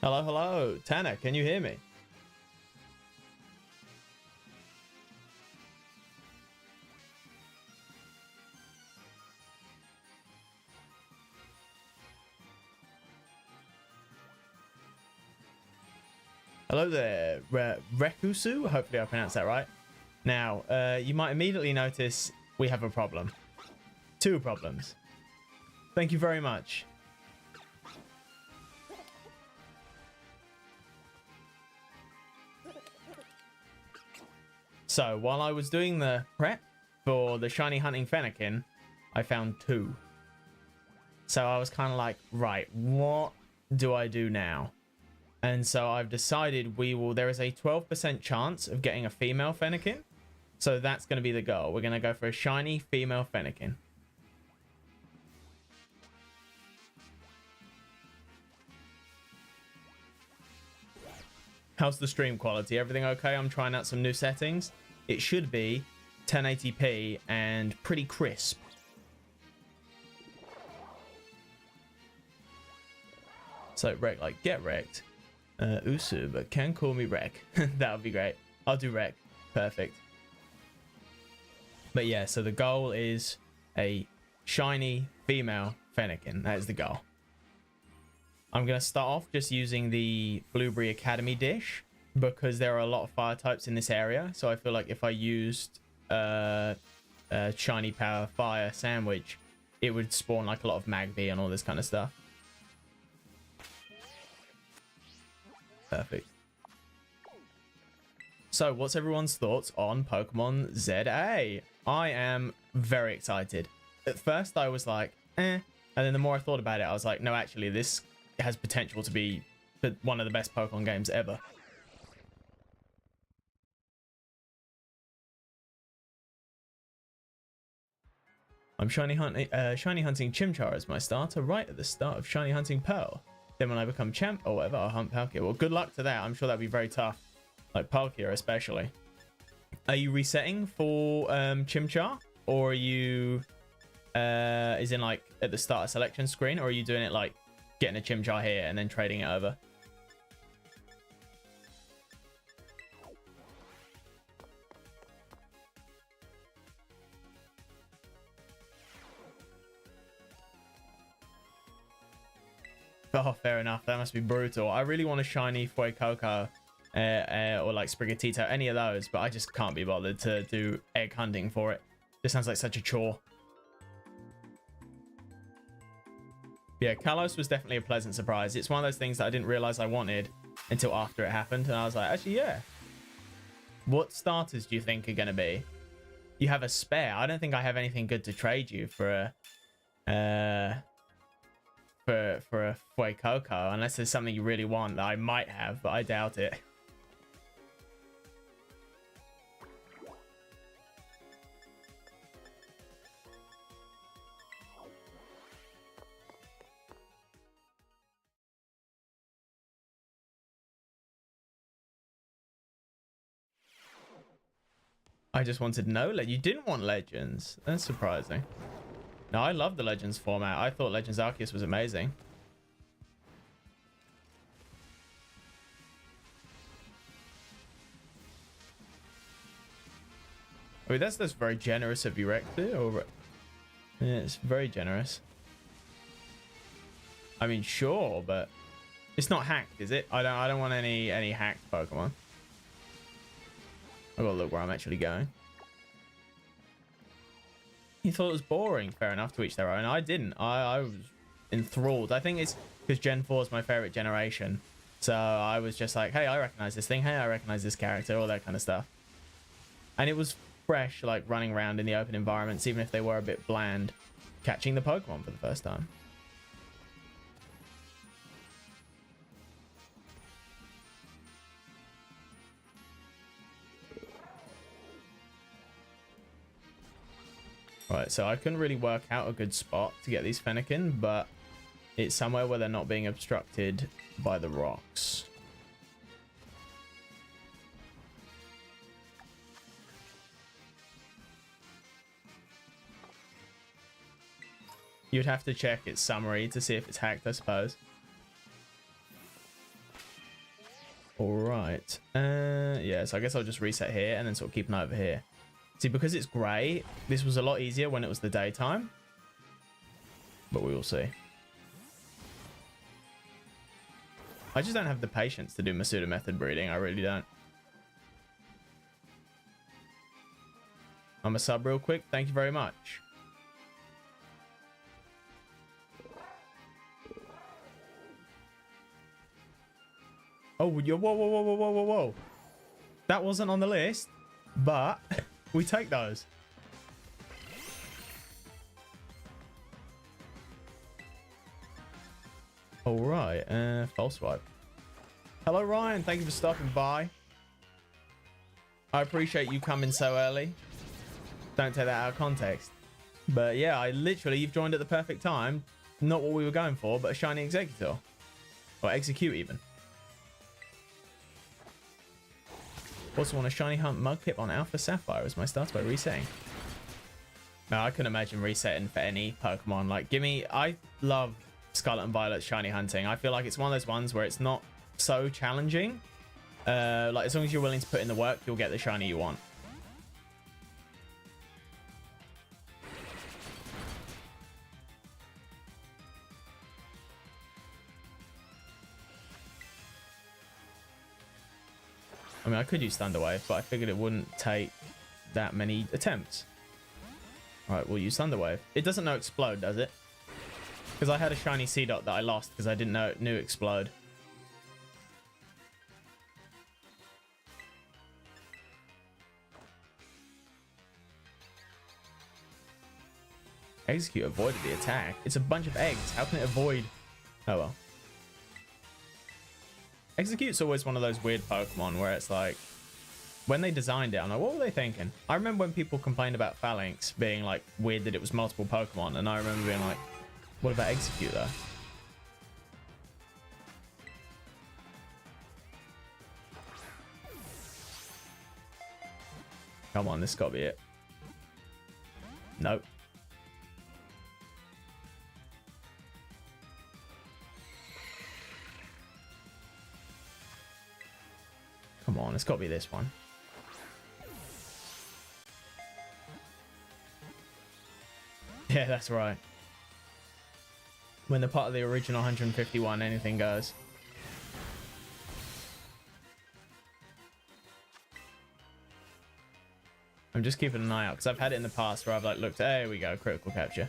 Hello, hello. Tanner, can you hear me? Hello there, Rekusu. Hopefully I pronounced that right. Now, you might immediately notice we have a problem. Two problems. Thank you very much. So, while I was doing the prep for the shiny hunting Fennekin, I found two. So I was kind of like, right, what do I do now? And so I've decided there is a 12% chance of getting a female Fennekin. So that's going to be the goal. We're going to go for a shiny female Fennekin. How's the stream quality? Everything okay? I'm trying out some new settings. It should be 1080p and pretty crisp. So wreck, like get wrecked. Usu, but can call me wreck. That would be great. I'll do wreck. Perfect. But yeah, so the goal is a shiny female Fennekin. That is the goal. I'm going to start off just using the Blueberry Academy dish because there are a lot of fire types in this area. So I feel like if I used shiny power fire sandwich, it would spawn like a lot of Magby and all this kind of stuff. Perfect. So what's everyone's thoughts on Pokemon ZA? I am very excited. At first I was like, eh. And then the more I thought about it, I was like, no, actually this has potential to be one of the best Pokemon games ever. I'm shiny hunting Chimchar as my starter right at the start of shiny hunting Pearl. Then when I become champ or whatever, I'll hunt Palkia. Well, good luck to that. I'm sure that'd be very tough. Like Palkia especially. Are you resetting for Chimchar? Or are you is in like at the start of selection screen? Or are you doing it like getting a Chimchar here and then trading it over? Oh, fair enough. That must be brutal. I really want a shiny Fuecoco or like Sprigatito, any of those, but I just can't be bothered to do egg hunting for it. This sounds like such a chore. Yeah, Kalos was definitely a pleasant surprise. It's one of those things that I didn't realize I wanted until after it happened, and I was like, actually, yeah. What starters do you think are going to be? You have a spare. I don't think I have anything good to trade you for a Fuecoco, unless there's something you really want that I might have, but I doubt it. I just wanted no you didn't want Legends. That's surprising. No, I love the Legends format. I thought Legends Arceus was amazing. I mean, that's very generous of you, Rector. Or yeah, it's very generous. I mean, sure, but it's not hacked, is it? I don't want any hacked Pokemon. I gotta look where I'm actually going. You thought it was boring. Fair enough, to each their own. I didn't. I was enthralled. I think it's because Gen 4 is my favorite generation. So I was just like, hey, I recognize this thing. Hey, I recognize this character. All that kind of stuff. And it was fresh, like running around in the open environments, even if they were a bit bland, catching the Pokemon for the first time. Right, so I couldn't really work out a good spot to get these Fennekin, but it's somewhere where they're not being obstructed by the rocks. You'd have to check its summary to see if it's hacked, I suppose. All right. Yeah, so I guess I'll just reset here and then sort of keep an eye over here. See, because it's grey, this was a lot easier when it was the daytime. But we will see. I just don't have the patience to do Masuda method breeding. I really don't. I'm a sub real quick. Thank you very much. Oh, you're whoa. That wasn't on the list, but we take those. All right, false swipe. Hello, Ryan. Thank you for stopping by. I appreciate you coming so early. Don't take that out of context. But yeah, you've joined at the perfect time. Not what we were going for, but a shiny executor. Or execute even. Also want a shiny hunt Mudkip on Alpha Sapphire as my start by resetting. No, I couldn't imagine resetting for any Pokemon. Like, I love Scarlet and Violet shiny hunting. I feel like it's one of those ones where it's not so challenging. Like, as long as you're willing to put in the work, you'll get the shiny you want. I mean, I could use Thunder Wave, but I figured it wouldn't take that many attempts. Alright, we'll use Thunder Wave. It doesn't know Explode, does it? Because I had a shiny Seedot that I lost because I didn't know it knew Explode. Execute avoided the attack. It's a bunch of eggs. How can it avoid? Oh well. Execute's always one of those weird Pokemon where it's like, when they designed it, I'm like, what were they thinking? I remember when people complained about Phalanx being like weird that it was multiple Pokemon, and I remember being like, what about Execute though? Come on, this has got to be it. Nope. Come on, it's got to be this one. Yeah, that's right. When they're part of the original 151, anything goes. I'm just keeping an eye out because I've had it in the past where I've like looked, there we go, critical capture.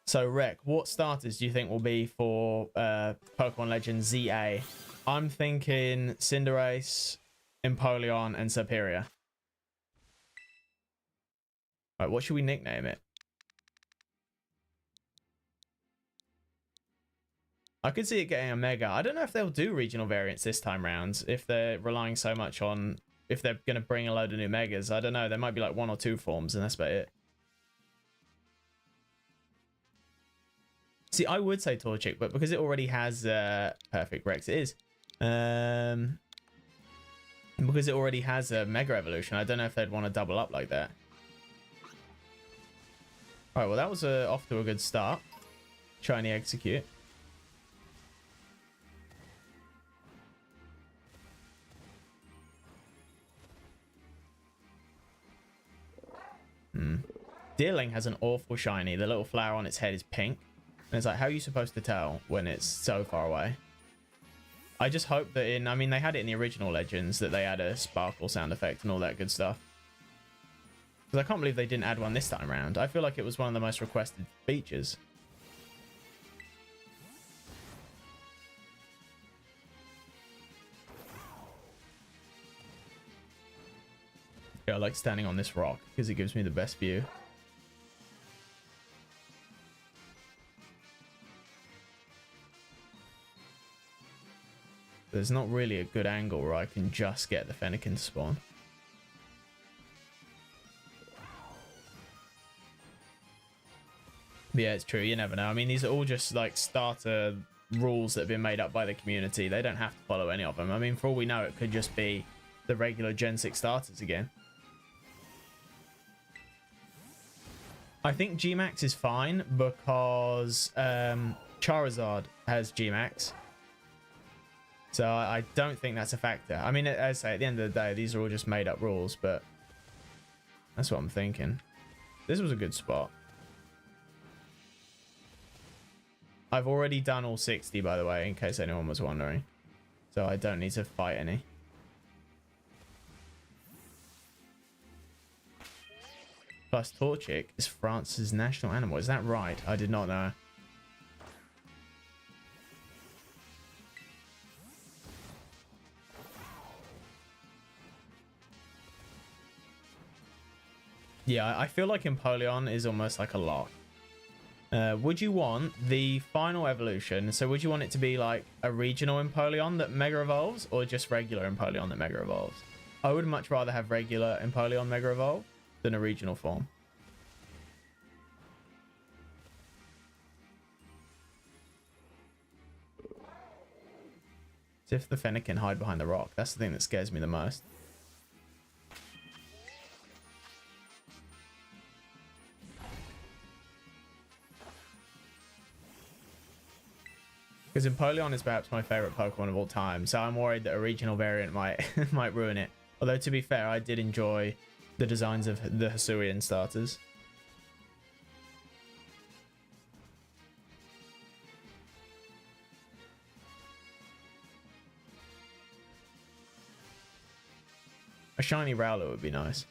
So, Rek, what starters do you think will be for Pokemon Legends ZA? I'm thinking Cinderace, Empoleon, and Serperior. Right, what should we nickname it? I could see it getting a Mega. I don't know if they'll do regional variants this time round, if they're relying so much on, if they're going to bring a load of new Megas. I don't know. There might be like 1 or 2 forms, and that's about it. See, I would say Torchic, but because it already has Perfect Rex, it is. Because it already has a Mega Evolution, I don't know if they'd want to double up like that. Alright, well, that was off to a good start. Shiny Execute. Deerling has an awful shiny. The little flower on its head is pink. And it's like, how are you supposed to tell when it's so far away? I just hope that I mean, they had it in the original Legends that they had a sparkle sound effect and all that good stuff. Because I can't believe they didn't add one this time around. I feel like it was one of the most requested features. Yeah, I like standing on this rock because it gives me the best view. There's not really a good angle where I can just get the Fennekin to spawn. But yeah, it's true. You never know. I mean, these are all just like starter rules that have been made up by the community. They don't have to follow any of them. I mean, for all we know, it could just be the regular Gen 6 starters again. I think Gmax is fine because Charizard has Gmax. So I don't think that's a factor. I mean, as I say, at the end of the day, these are all just made up rules, but that's what I'm thinking. This was a good spot. I've already done all 60, by the way, in case anyone was wondering. So I don't need to fight any. Plus, Torchic is France's national animal. Is that right? I did not know. Yeah, I feel like Empoleon is almost like a lock. Would you want the final evolution? So would you want it to be like a regional Empoleon that Mega Evolves, or just regular Empoleon that Mega Evolves? I would much rather have regular Empoleon Mega Evolve than a regional form. So if the Fennekin hide behind the rock, that's the thing that scares me the most. Because Empoleon is perhaps my favorite Pokemon of all time, so I'm worried that a regional variant might might ruin it. Although, to be fair, I did enjoy the designs of the Hisuian starters. A shiny Rowlet would be nice.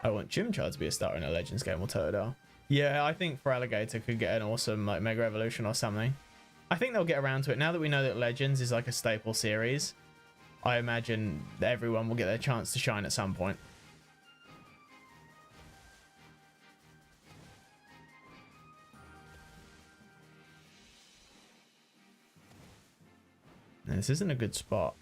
I want Chimchar to be a starter in a Legends game or Totodile. Yeah, I think Feraligatr could get an awesome like Mega Evolution or something. I think they'll get around to it now that we know that Legends is like a staple series. I imagine that everyone will get their chance to shine at some point. And this isn't a good spot.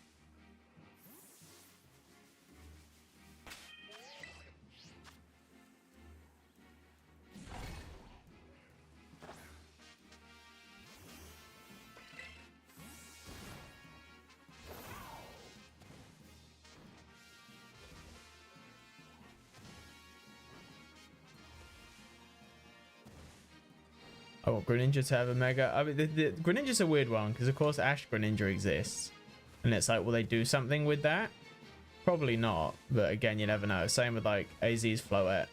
I want Greninja to have a Mega. I mean, the Greninja's a weird one because, of course, Ash Greninja exists. And it's like, will they do something with that? Probably not. But again, you never know. Same with, like, AZ's Floette.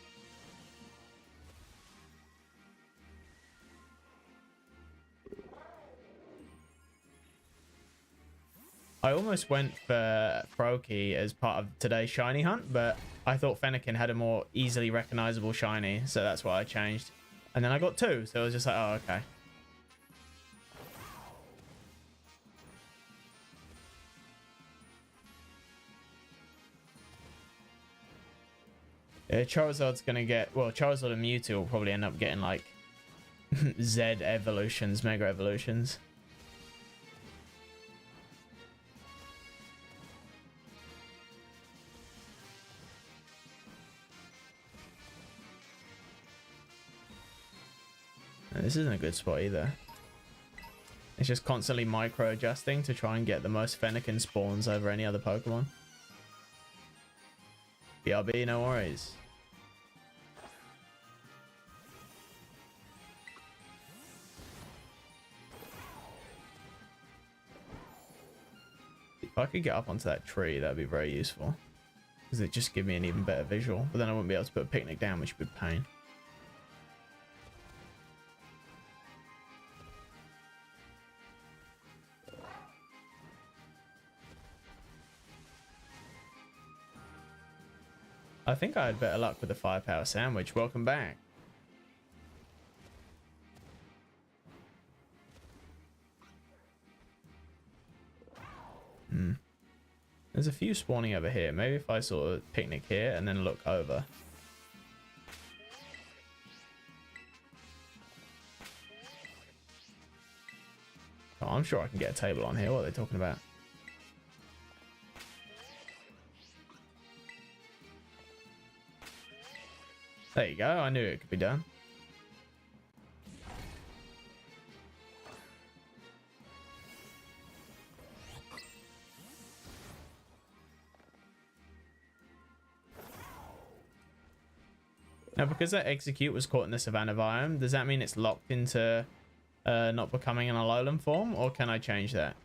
I almost went for Froakie as part of today's shiny hunt, but I thought Fennekin had a more easily recognizable shiny, so that's why I changed. And then I got two, so I was just like, oh, okay. Yeah, Charizard's gonna get, well, Charizard and Mewtwo will probably end up getting like Z evolutions, Mega Evolutions. This isn't a good spot either. It's just constantly micro adjusting to try and get the most Fennekin spawns over any other Pokemon. BRB, no worries. If I could get up onto that tree, that'd be very useful. Because it'd just give me an even better visual. But then I wouldn't be able to put a picnic down, which would be a pain. I think I had better luck with the Firepower Sandwich. Welcome back. There's a few spawning over here. Maybe if I sort of picnic here and then look over. Oh, I'm sure I can get a table on here. What are they talking about? There you go. I knew it could be done. Now, because that execute was caught in the Savannah biome, does that mean it's locked into not becoming an Alolan form, or can I change that?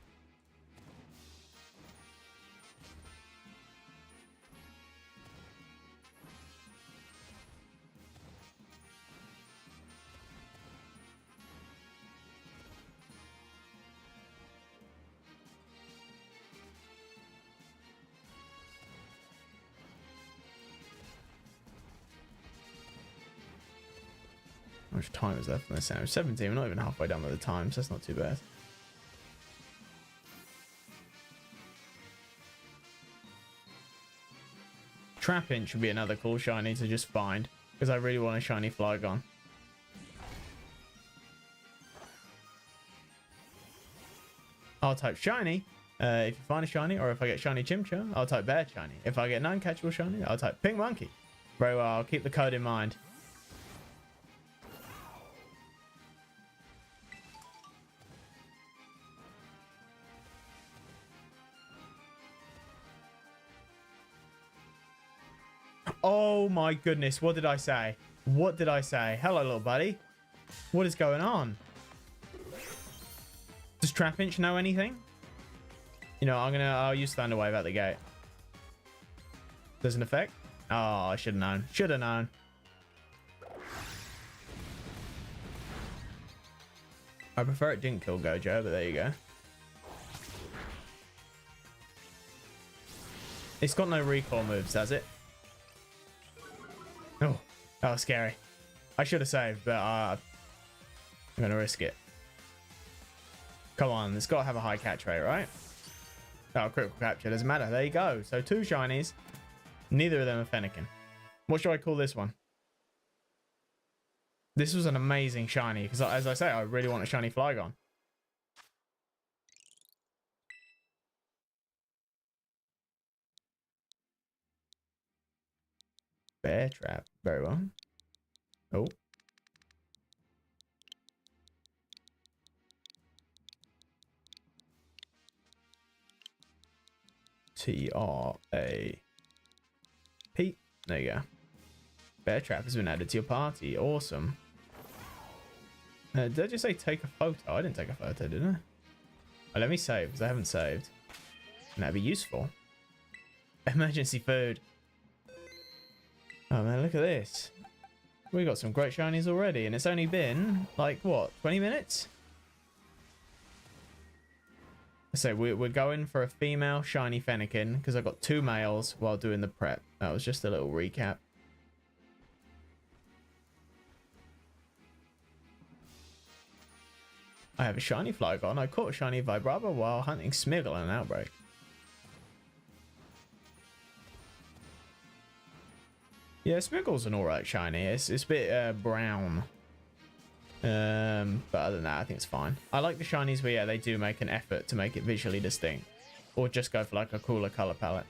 How much time is left on this sandwich? 17. We're not even halfway done with the time, so that's not too bad. Trapinch would be another cool shiny to just find, because I really want a shiny Flygon. I'll type shiny if you find a shiny, or if I get shiny Chimchar, I'll type bear shiny. If I get an uncatchable shiny, I'll type pink monkey. Very well, I'll keep the code in mind. Oh my goodness, what did I say? What did I say? Hello, little buddy. What is going on? Does Trapinch know anything? You know, I'll use Thunder Wave at the gate. Does an effect? Oh, I should have known. Should have known. I prefer it didn't kill Gojo, but there you go. It's got no recall moves, has it? Oh, that was scary. I should have saved, but I'm going to risk it. Come on, it's got to have a high catch rate, right? Oh, critical capture. Doesn't matter. There you go. So 2 shinies. Neither of them are Fennekin. What should I call this one? This was an amazing shiny, because as I say, I really want a shiny Flygon. Bear Trap. Very well. Oh. T-R-A-P. There you go. Bear Trap has been added to your party. Awesome. Did I just say take a photo? I didn't take a photo, did I? Oh, let me save, because I haven't saved. And that'd be useful. Emergency food. Oh man, look at this. We got some great shinies already, and it's only been like what, 20 minutes? So we're going for a female shiny Fennekin because I got 2 males while doing the prep. That was just a little recap. I have a shiny Flygon. I caught a shiny Vibrava while hunting Smeargle in an outbreak. Yeah, Smeargle's an alright shiny. It's a bit brown. But other than that, I think it's fine. I like the shinies where, yeah, they do make an effort to make it visually distinct. Or just go for like a cooler color palette.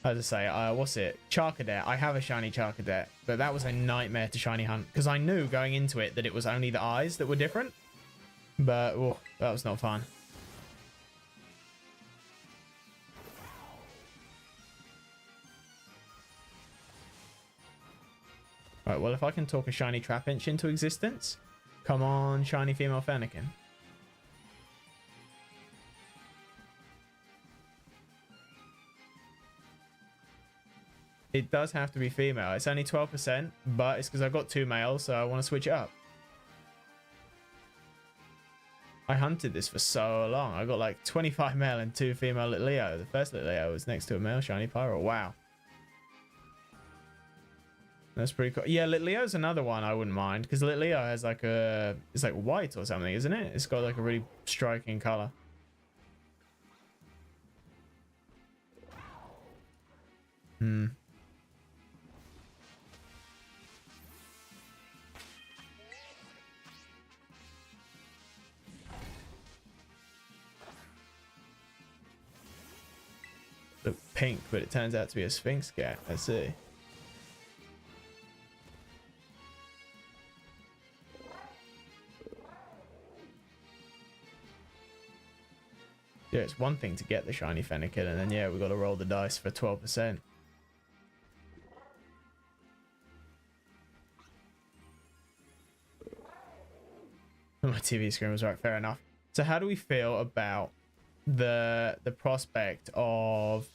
As I say, what's it? Charcadet. I have a shiny Charcadet, but that was a nightmare to shiny hunt. Because I knew going into it that it was only the eyes that were different. But, oh, that was not fun. Right, well, if I can talk a shiny Trapinch into existence, come on, shiny female Fennekin. It does have to be female. It's only 12%, but it's because I've got 2 males, so I want to switch it up. I hunted this for so long. I got like 25 male and 2 female Litleo. The first Litleo was next to a male shiny Pyro. Wow. That's pretty cool. Yeah, Litleo's another one I wouldn't mind, because Litleo has like a... It's like white or something, isn't it? It's got like a really striking color. Hmm. Look pink, but it turns out to be a Sphinx cat. I see. Yeah, it's one thing to get the shiny Fennekin, and then yeah, we've got to roll the dice for 12%. My TV screen was right, fair enough. So how do we feel about the prospect of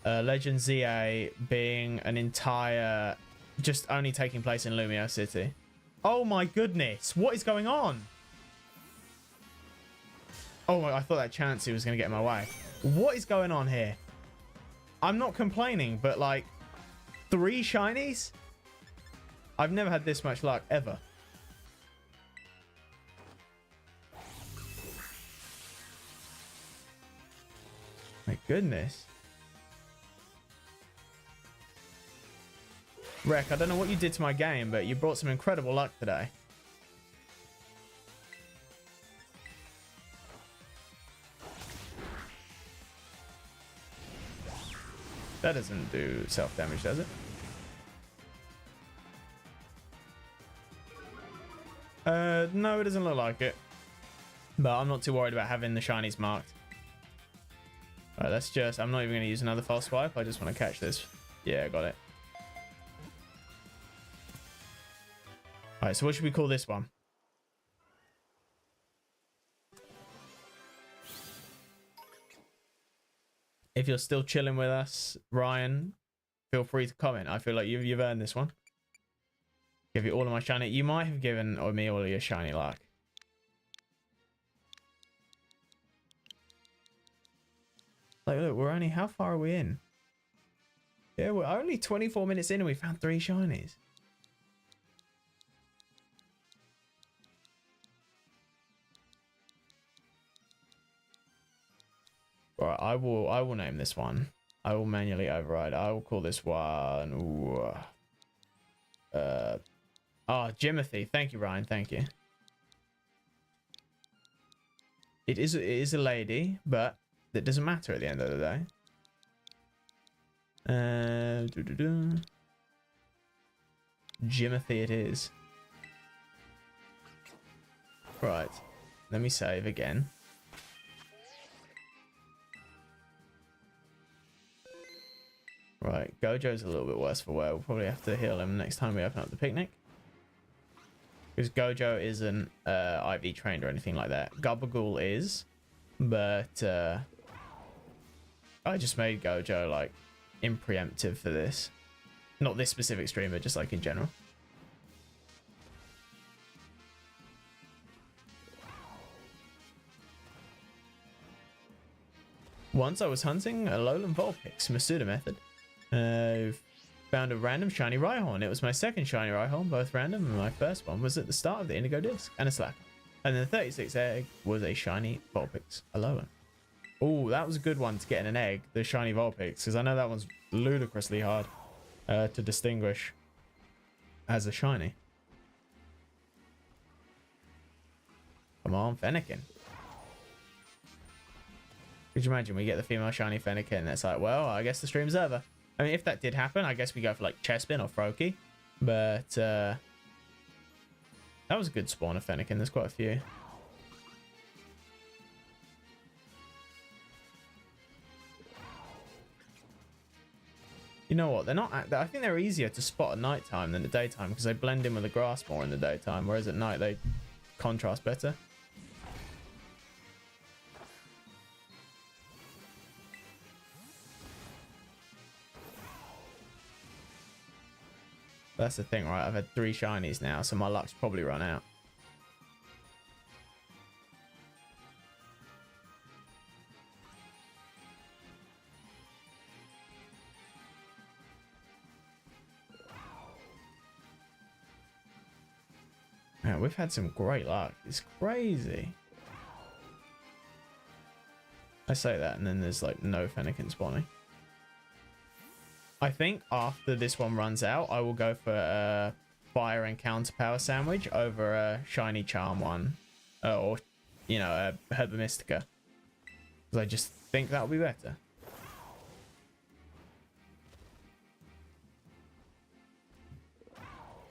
Legend ZA being an entire, just only taking place in Lumio City? Oh my goodness, what is going on? Oh my, I thought that Chansey was going to get in my way. What is going on here? I'm not complaining, but like 3 shinies? I've never had this much luck ever. My goodness. Rek, I don't know what you did to my game, but you brought some incredible luck today. That doesn't do self-damage, does it? No, it doesn't look like it. But I'm not too worried about having the shinies marked. Alright, let's just... I'm not even going to use another false swipe. I just want to catch this. Yeah, I got it. Alright, so what should we call this one? If you're still chilling with us, Ryan, feel free to comment. I feel like you've earned this one. Give you all of my shiny. You might have given me all of your shiny luck. Like, look, we're only... How far are we in? Yeah, we're only 24 minutes in and we found 3 shinies. Alright, I will name this one. I will manually override. I will call this one... Ooh, Jimothy. Thank you, Ryan. Thank you. It is a lady, but it doesn't matter at the end of the day. Jimothy it is. Right. Let me save again. Right, Gojo's a little bit worse for wear. We'll probably have to heal him next time we open up the picnic. Because Gojo isn't IV trained or anything like that. Gabagool is, but I just made Gojo like preemptive for this. Not this specific stream, but just like in general. Once I was hunting a lowland Vulpix, Masuda method. Found a random shiny Rhyhorn. It was my second shiny Rhyhorn, both random, and my first one was at the start of the Indigo Disc and a Slack. And then the 36 egg was a shiny Vulpix Alolan. Oh, that was a good one to get in an egg, the shiny Vulpix, because I know that one's ludicrously hard to distinguish as a shiny. Come on, Fennekin. Could you imagine we get the female shiny Fennekin and it's like, well, I guess the stream's over. I mean, if that did happen, I guess we go for like Chespin or Froakie. But that was a good spawn of Fennekin. There's quite a few. You know what? They're not... I think they're easier to spot at nighttime than the daytime because they blend in with the grass more in the daytime, whereas at night they contrast better. That's the thing, right? I've had 3 shinies now, so my luck's probably run out. Man, we've had some great luck. It's crazy. I say that, and then there's like no Fennekin spawning. I think after this one runs out, I will go for a fire and counter power sandwich over a shiny charm one. Or, you know, a Herba Mystica. Because I just think that'll be better.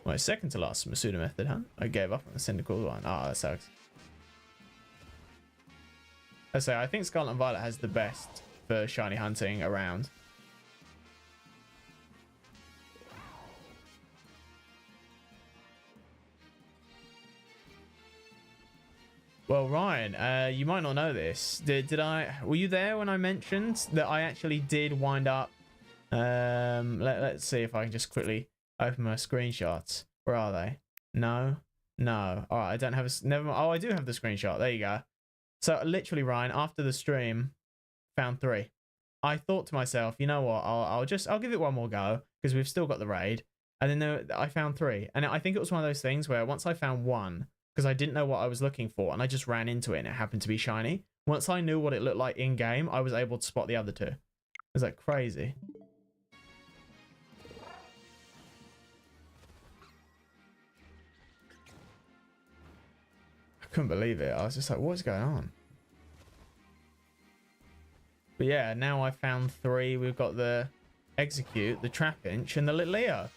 My second to last Masuda method, huh? I gave up on the Cyndaquil one. Ah, that sucks. I say, I think Scarlet and Violet has the best for shiny hunting around. Well, Ryan, you might not know this. Were you there when I mentioned that I actually did wind up? Let's see if I can just quickly open my screenshots. Where are they? No. All right, I don't have a. Never mind. Oh, I do have the screenshot. There you go. So literally, Ryan, after the stream, found 3. I thought to myself, you know what? I'll give it one more go because we've still got the raid. And then I found 3, and I think it was one of those things where once I found 1, because I didn't know what I was looking for, and I just ran into it, and it happened to be shiny. Once I knew what it looked like in game, I was able to spot the other 2. It was like crazy. I couldn't believe it. I was just like, what's going on? But yeah, now I found 3. We've got the Execute, the Trapinch, and the Little Leo.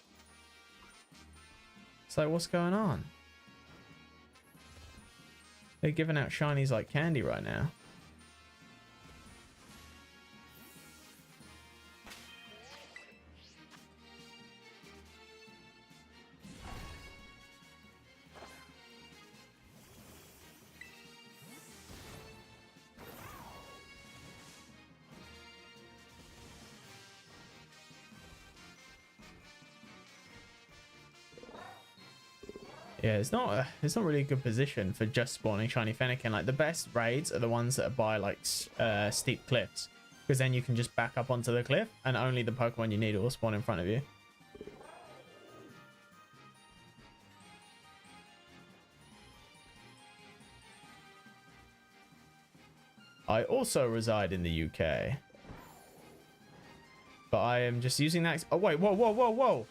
It's like, what's going on? They're giving out shinies like candy right now. Yeah, it's not really a good position for just spawning shiny Fennekin. Like the best raids are the ones that are by like steep cliffs, because then you can just back up onto the cliff and only the Pokemon you need will spawn in front of you. I also reside in the UK, but I am just using that. Oh wait, whoa!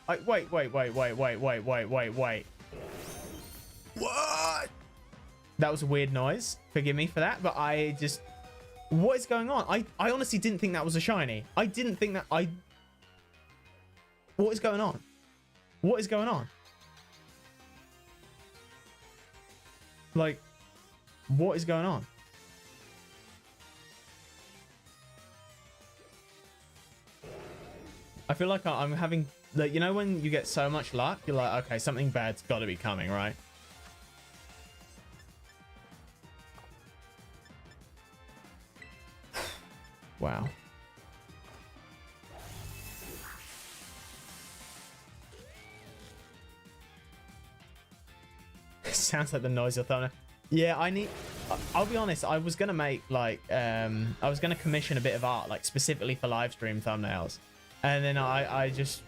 Wait! What? That was a weird noise. Forgive me for that, but I just... What is going on? I honestly didn't think that was a shiny. I didn't think that... What is going on? What is going on? Like, what is going on? I feel like I'm having... Like, you know when you get so much luck, you're like, okay, something bad's got to be coming, right? Wow. Sounds like the noise of thumbnail. Yeah, I'll be honest, I was gonna make like I was gonna commission a bit of art like specifically for live stream thumbnails, and then I just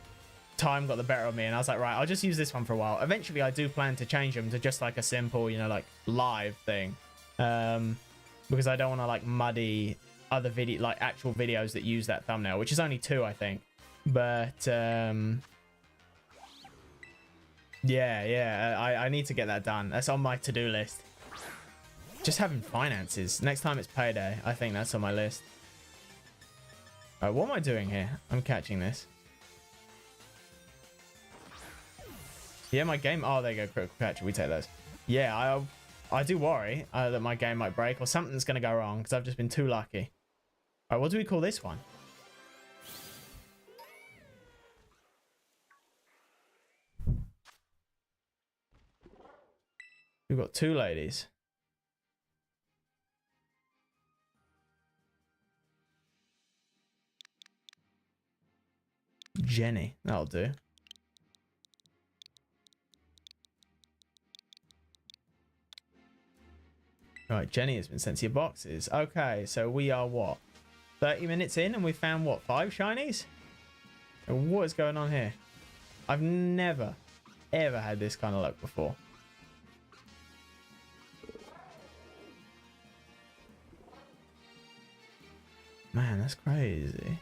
time got the better of me, and I was like, right, I'll just use this one for a while. Eventually I do plan to change them to just like a simple, you know, like live thing, because I don't want to like muddy other video, like actual videos that use that thumbnail, which is only 2, I think. But yeah, I need to get that done. That's on my to-do list. Just having finances. Next time it's payday, I think that's on my list. Alright, what am I doing here? I'm catching this. Yeah, my game. Oh, there you go, critical catch. We take those. Yeah, I do worry that my game might break or something's gonna go wrong because I've just been too lucky. All right, what do we call this one? We've got 2 ladies. Jenny, that'll do. All right, Jenny has been sent to your boxes. Okay, so we are what? 30 minutes in and we found what, 5 shinies? And what is going on here? I've never ever had this kind of luck before. Man, that's crazy.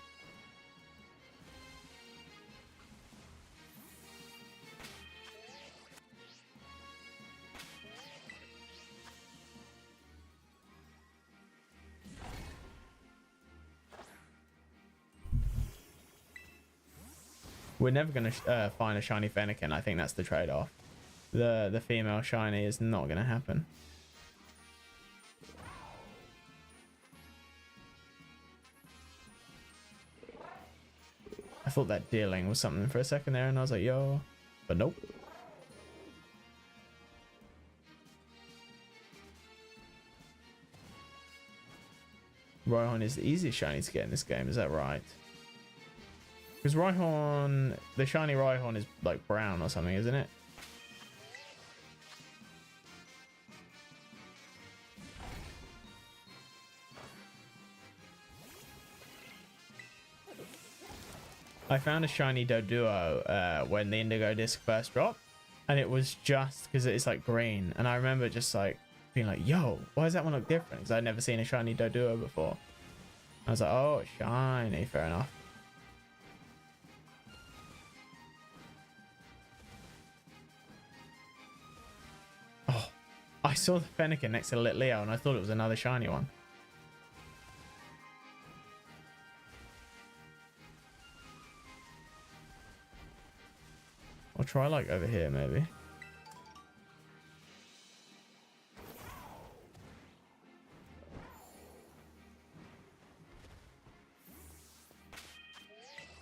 We're never going to find a shiny Fennekin. I think that's the trade-off. The female shiny is not going to happen. I thought that dealing was something for a second there, and I was like, yo. But nope. Rhyhorn is the easiest shiny to get in this game, is that right? Because Rhyhorn, the shiny Rhyhorn is like brown or something, isn't it? I found a shiny Doduo when the Indigo Disc first dropped, and it was just because it's like green, and I remember just like being like, yo, why does that one look different? Because I'd never seen a shiny Doduo before. I was like, oh, shiny, fair enough. Oh, I saw the Fennekin next to Litleo and I thought it was another shiny one. I'll try like over here maybe.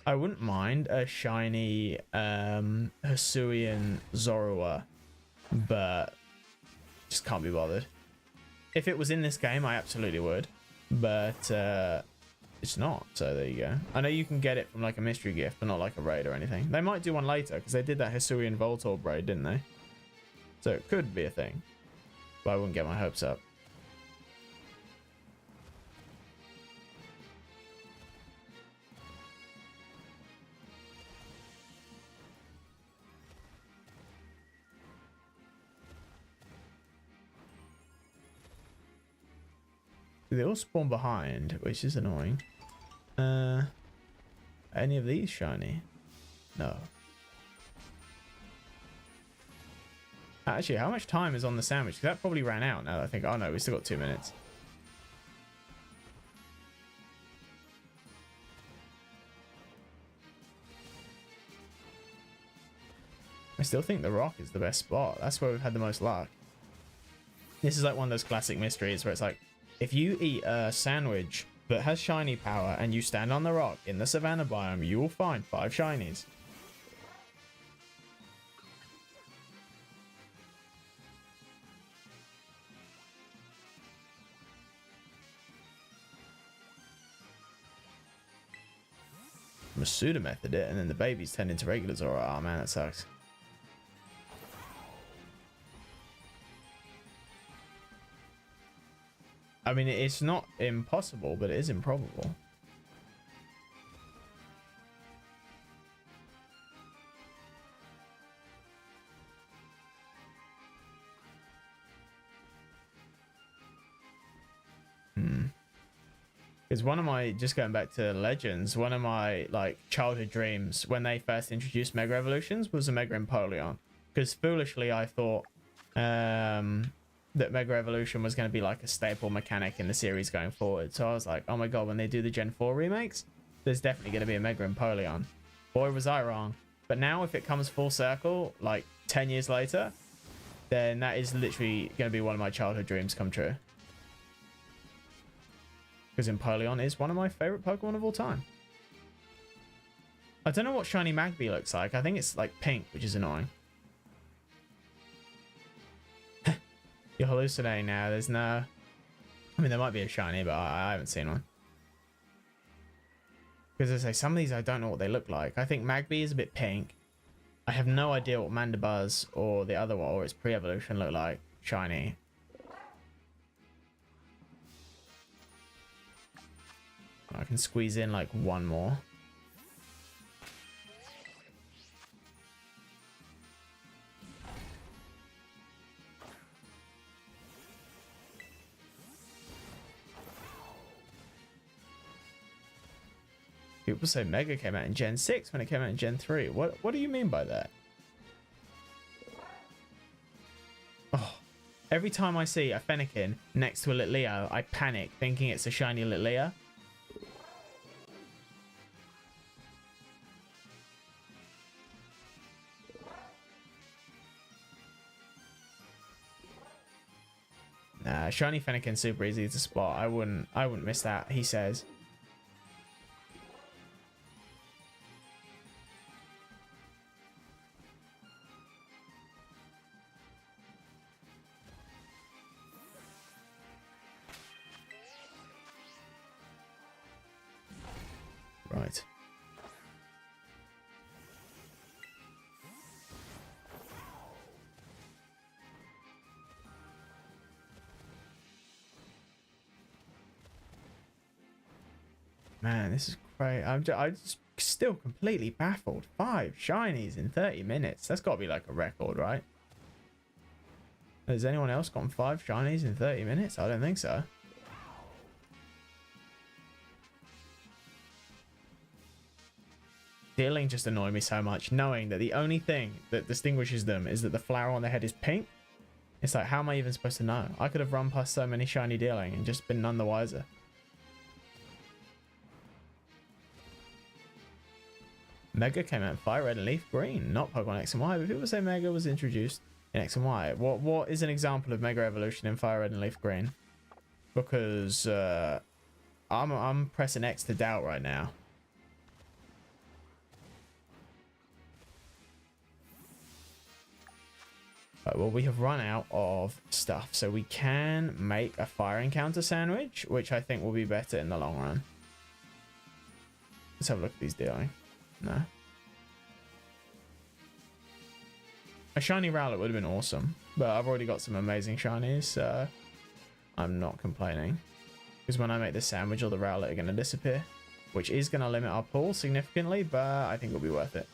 I wouldn't mind a shiny Hisuian Zorua, but just can't be bothered. If it was in this game, I absolutely would, but it's not, so there you go. I know you can get it from like a mystery gift, but not like a raid or anything. They might do one later, because they did that Hisuian Voltorb raid, didn't they? So it could be a thing, but I wouldn't get my hopes up. They all spawn behind, which is annoying. Any of these shiny? No. Actually, how much time is on the sandwich? Because that probably ran out now that I think. Oh no, we still got 2 minutes. I still think the rock is the best spot. That's where we've had the most luck. This is like one of those classic mysteries where it's like, if you eat a sandwich that has shiny power and you stand on the rock in the savannah biome, you will find 5 shinies. Masuda method it, and then the babies turn into regular Zora. Oh man, that sucks. I mean, it's not impossible, but it is improbable. Because one of my, just going back to Legends, one of my like childhood dreams when they first introduced Mega Evolutions was a Mega Empoleon. Because foolishly I thought that Mega Evolution was going to be like a staple mechanic in the series going forward. So I was like, oh my god, when they do the Gen 4 remakes, there's definitely going to be a Mega Empoleon. Boy, was I wrong. But now if it comes full circle, like 10 years later, then that is literally going to be one of my childhood dreams come true. Because Empoleon is one of my favorite Pokemon of all time. I don't know what shiny Magby looks like. I think it's like pink, which is annoying. You're hallucinating now. There's no... I mean, there might be a shiny, but I haven't seen one. Because as I say, some of these I don't know what they look like. I think Magby is a bit pink. I have no idea what Mandibuzz or the other one, or its pre-evolution, look like. Shiny. I can squeeze in like one more. People say Mega came out in Gen 6 when it came out in Gen 3. What do you mean by that? Oh, every time I see a Fennekin next to a Litleo, I panic thinking it's a shiny Litleo. Nah, shiny Fennekin super easy to spot. I wouldn't miss that, he says. Man, this is great. I'm just still completely baffled. 5 shinies in 30 minutes. That's got to be like a record, right? Has anyone else gotten 5 shinies in 30 minutes? I don't think so. Dealing just annoyed me so much, knowing that the only thing that distinguishes them is that the flower on their head is pink. It's like, how am I even supposed to know? I could have run past so many shiny Dealing and just been none the wiser. Mega came out in Fire Red and Leaf Green, not Pokemon X and Y, but people say Mega was introduced in X and Y. What is an example of Mega Evolution in Fire Red and Leaf Green? Because I'm pressing X to doubt right now. Right, well, we have run out of stuff, so we can make a fire encounter sandwich, which I think will be better in the long run. Let's have a look at these Dealing. No. A shiny Rowlet would have been awesome, but I've already got some amazing shinies, so I'm not complaining. Because when I make this sandwich, all the Rowlet are going to disappear, which is going to limit our pool significantly, but I think it'll be worth it.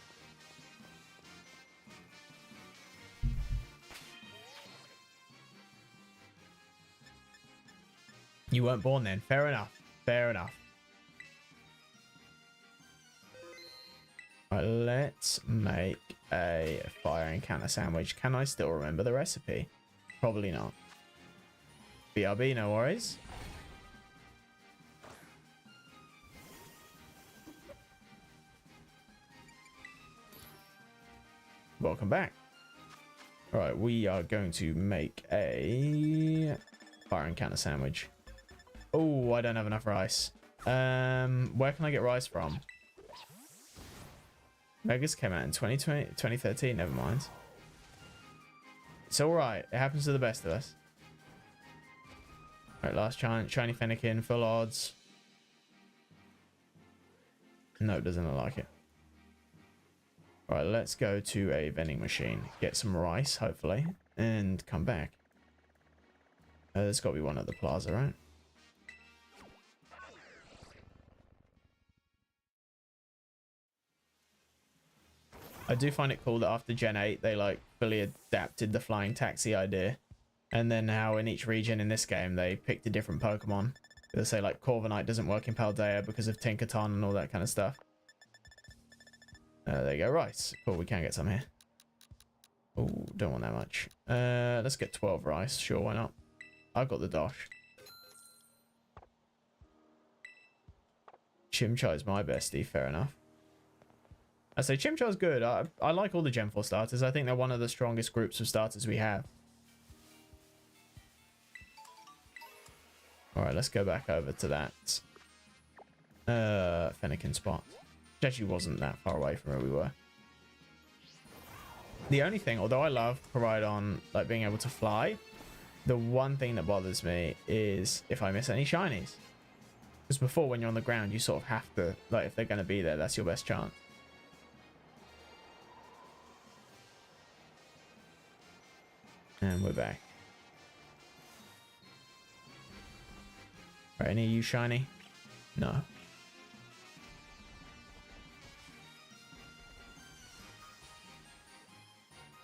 You weren't born then. Fair enough. Fair enough. Right, let's make a fire encounter sandwich. Can I still remember the recipe? Probably not. BRB, no worries. Welcome back. All right, we are going to make a fire encounter sandwich. Oh, I don't have enough rice. Where can I get rice from? Megas came out in 2013, never mind. It's alright, it happens to the best of us. Alright, last shiny Fennekin, full odds. No, doesn't look like it. Alright, let's go to a vending machine, get some rice, hopefully, and come back. There's got to be one at the plaza, right? I do find it cool that after Gen 8, they like fully adapted the flying taxi idea. And then how in each region in this game, they picked a different Pokemon. They say like Corviknight doesn't work in Paldea because of Tinkaton and all that kind of stuff. There you go, rice. Cool, we can get some here. Oh, don't want that much. Let's get 12 rice. Sure, why not? I've got the dosh. Chimchar is my bestie, fair enough. I say Chimchar's good. I like all the Gen 4 starters. I think they're one of the strongest groups of starters we have. Alright, let's go back over to that Fennekin spot. Which actually wasn't that far away from where we were. The only thing, although I love Koraidon like being able to fly, the one thing that bothers me is if I miss any shinies. Because before, when you're on the ground, you sort of have to, like, if they're going to be there, that's your best chance. And we're back. Right, any of you shiny? No.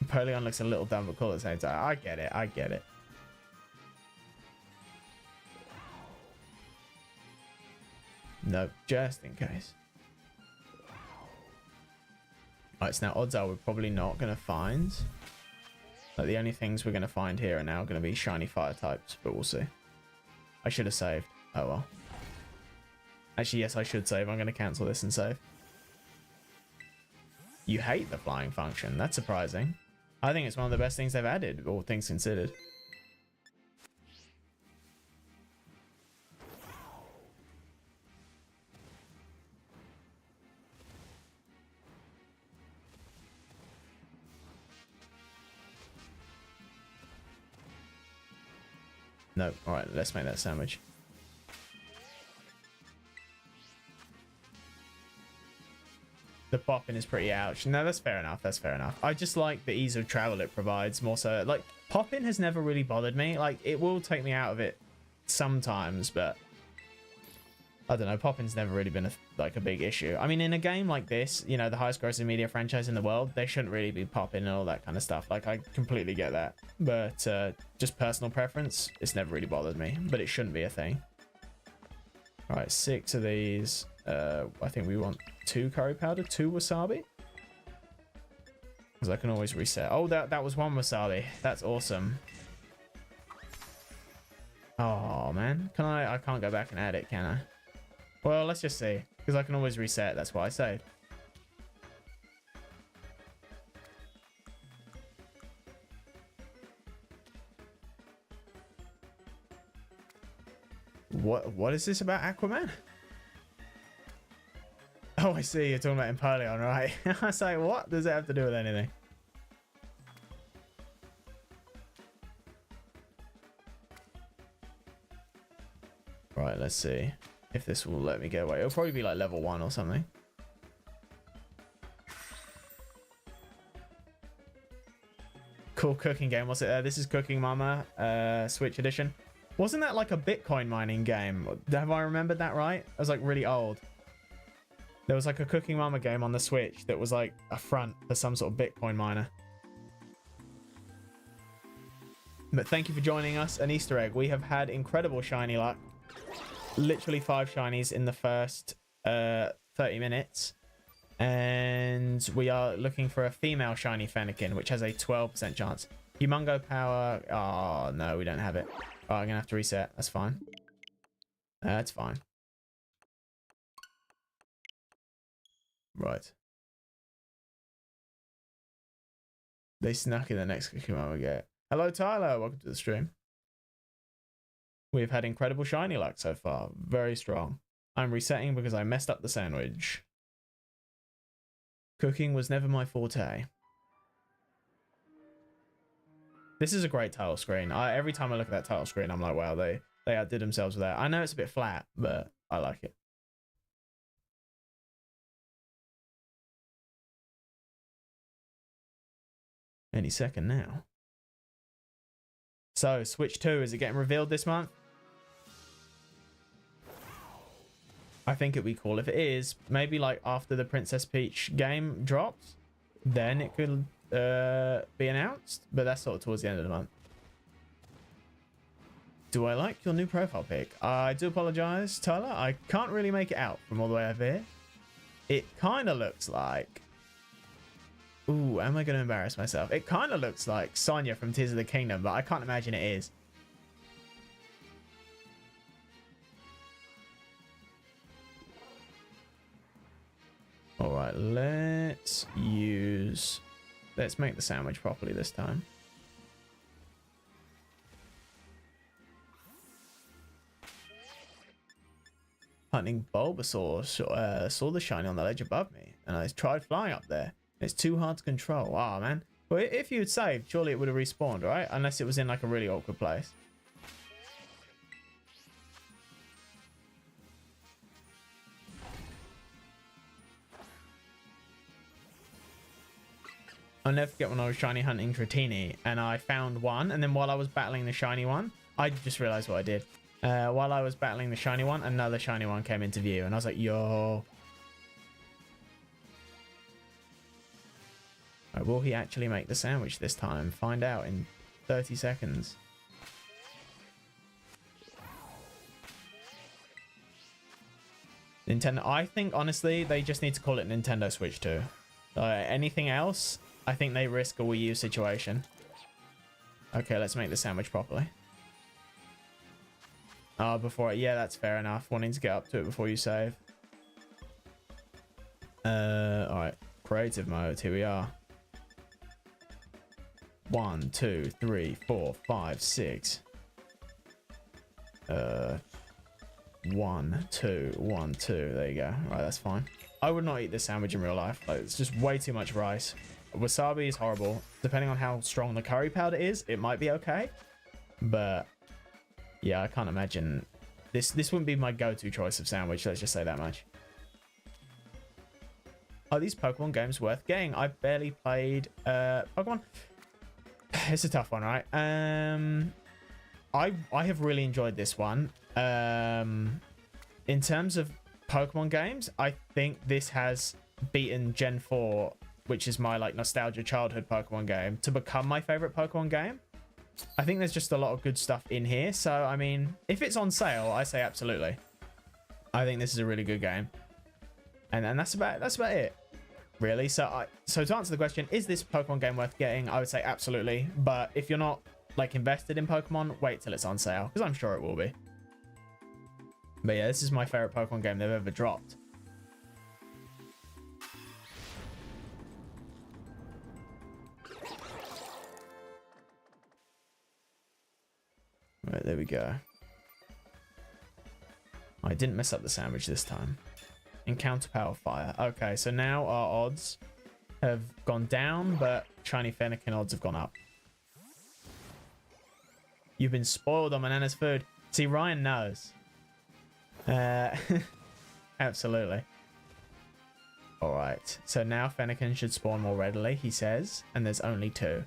Napoleon looks a little dumb but cool at the same time. I get it, I get it. Nope, just in case. Alright, so now odds are we're probably not going to find... Like, the only things we're going to find here are now going to be shiny fire types, but we'll see. I should have saved. Oh well. Actually, yes, I should save. I'm going to cancel this and save. You hate the flying function. That's surprising. I think it's one of the best things they've added, all things considered. No, alright, let's make that sandwich. The popping is pretty ouch. No, that's fair enough, that's fair enough. I just like the ease of travel it provides more so. Like, popping has never really bothered me. Like, it will take me out of it sometimes, but I don't know, popping's never really been like a big issue. I mean, in a game like this, you know, the highest grossing media franchise in the world, they shouldn't really be popping and all that kind of stuff. Like, I completely get that. But just personal preference, it's never really bothered me. But it shouldn't be a thing. All right, 6 of these. I think we want 2 curry powder, 2 wasabi. Because I can always reset. Oh, that was 1 wasabi. That's awesome. Oh, man. I can't go back and add it, can I? Well, let's just see. Because I can always reset. That's why I saved. What is this about Aquaman? Oh, I see. You're talking about Empoleon, right? I was like, what does it have to do with anything? Right, let's see if this will let me get away. It'll probably be like level 1 or something. Cool cooking game. What's it? This is Cooking Mama, Switch edition. Wasn't that like a Bitcoin mining game? Have I remembered that right? It was like really old. There was like a Cooking Mama game on the Switch that was like a front for some sort of Bitcoin miner. But thank you for joining us. An Easter egg. We have had incredible shiny luck. Literally 5 shinies in the first 30 minutes. And we are looking for a female shiny Fennekin, which has a 12% chance. Humongo power. Oh, no, we don't have it. Oh, I'm going to have to reset. That's fine. That's fine. Right. They snuck in the next Kumama get. Hello, Tyler. Welcome to the stream. We've had incredible shiny luck so far. Very strong. I'm resetting because I messed up the sandwich. Cooking was never my forte. This is a great title screen. Every time I look at that title screen, I'm like, wow, they outdid themselves with that. I know it's a bit flat, but I like it. Any second now. So, Switch 2, is it getting revealed this month? I think it'd be cool if it is. Maybe like after the Princess Peach game drops, then it could be announced. But that's sort of towards the end of the month. Do I like your new profile pic? I do apologize, Tyler. I can't really make it out from all the way over here. It kind of looks like... Ooh, am I going to embarrass myself? It kind of looks like Sonya from Tears of the Kingdom, but I can't imagine it is. All right, let's make the sandwich properly this time. Hunting Bulbasaur saw the shiny on the ledge above me, and I tried flying up there. It's too hard to control. Ah, oh, man. Well, if you had saved, surely it would have respawned, right? Unless it was in like a really awkward place. I'll never forget when I was shiny hunting Dratini and I found one, and then while I was battling the shiny one, I just realized what I did. While I was battling the shiny one, another shiny one came into view, and I was like, yo. Right, will he actually make the sandwich this time? Find out in 30 seconds. Nintendo, I think, honestly, they just need to call it Nintendo Switch 2. Anything else, I think they risk a Wii U situation. Okay, let's make the sandwich properly. Oh, yeah, that's fair enough. Wanting to get up to it before you save. Alright. Creative mode, here we are. 1, 2, 3, 4, 5, 6. 1, 2, 1, 2. There you go. Right, that's fine. I would not eat this sandwich in real life. Like, it's just way too much rice. Wasabi is horrible. Depending on how strong the curry powder is, it might be okay. But yeah, I can't imagine this wouldn't be my go-to choice of sandwich. Let's just say that much. Are these Pokemon games worth getting? I barely played Pokemon. It's a tough one, right? I have really enjoyed this one. in terms of Pokemon games, I think this has beaten Gen 4, which is my like nostalgia childhood Pokemon game, to become my favorite Pokemon game. I think there's just a lot of good stuff in here. So, I mean, if it's on sale, I say absolutely. I think this is a really good game. And that's about it, really. So to answer the question, is this Pokemon game worth getting? I would say absolutely. But if you're not like invested in Pokemon, wait till it's on sale, because I'm sure it will be. But yeah, this is my favorite Pokemon game they've ever dropped. Right, there we go. I didn't mess up the sandwich this time. Encounter power fire. Okay, so now our odds have gone down, but shiny Fennekin odds have gone up. You've been spoiled on Banana's food. See, Ryan knows. Absolutely. All right, so now Fennekin should spawn more readily, he says, and there's only 2,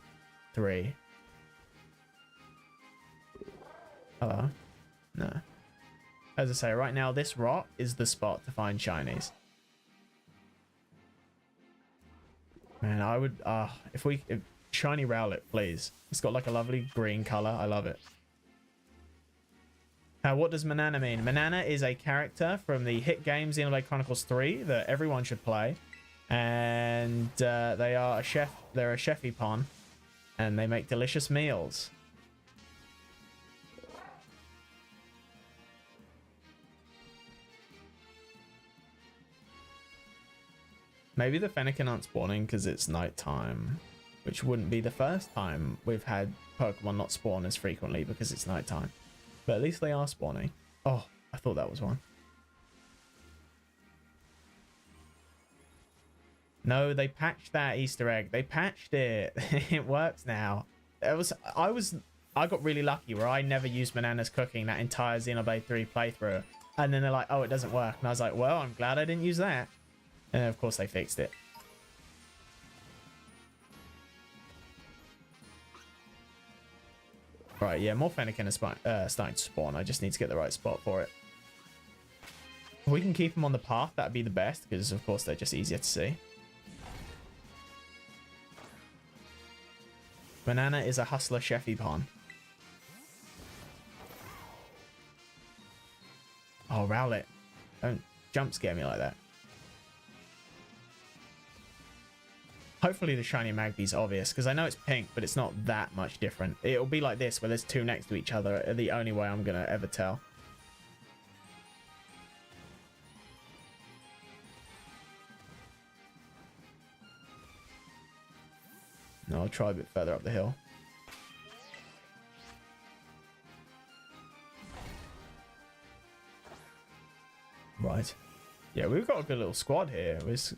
3. Hello? No. As I say, right now, this rock is the spot to find shinies. Man, I would, if shiny Rowlet, please. It's got like a lovely green color. I love it. What does Manana mean? Manana is a character from the hit game Xenoblade Chronicles 3 that everyone should play. And they are a chef. They're a chefipon, and they make delicious meals. Maybe the Fennekin aren't spawning because it's nighttime, which wouldn't be the first time we've had Pokemon not spawn as frequently because it's nighttime. But at least they are spawning. Oh, I thought that was one. No, they patched that Easter egg. They patched it. It works now. I got really lucky where I never used Banana's cooking that entire Xenoblade 3 playthrough. And then they're like, oh, it doesn't work. And I was like, well, I'm glad I didn't use that. And of course they fixed it. Right, yeah, more Fennekin are starting to spawn. I just need to get the right spot for it. If we can keep them on the path, that'd be the best, because of course they're just easier to see. Banana is a hustler chefipon. Oh, Rowlet. Don't jump scare me like that. Hopefully the shiny Magby's obvious, because I know it's pink, but it's not that much different. It'll be like this, where there's 2 next to each other. The only way I'm going to ever tell. No, I'll try a bit further up the hill. Right. Yeah, we've got a good little squad here. It's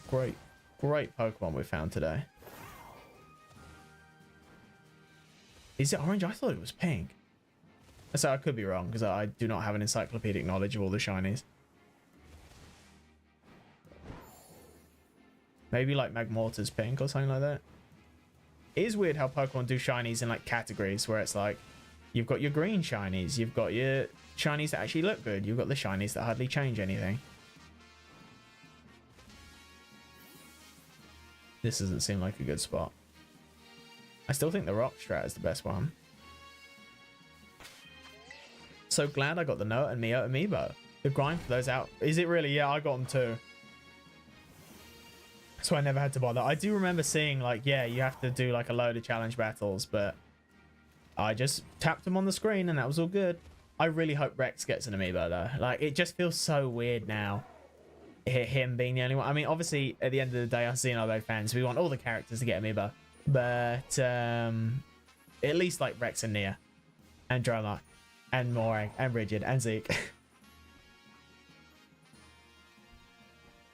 great Pokemon we found today. Is it orange? I thought it was pink. So I could be wrong, because I do not have an encyclopedic knowledge of all the shinies. Maybe like Magmortar's pink or something like that. It is weird how Pokemon do shinies in like categories, where it's like you've got your green shinies, you've got your shinies that actually look good, you've got the shinies that hardly change anything. This doesn't seem like a good spot. I still think the rock strat is the best one. So glad I got the Noah and Mio amiibo. The grind for those out. Is it really? Yeah, I got them too. So I never had to bother. I do remember seeing like, yeah, you have to do like a load of challenge battles, but I just tapped them on the screen and that was all good. I really hope Rex gets an amiibo though. Like, it just feels so weird now. Him being the only one. I mean, obviously, at the end of the day, us Xenoblade fans, we want all the characters to get amiibo. But at least like Rex and Nia, and Droma, and Morag, and Rigid, and Zeke,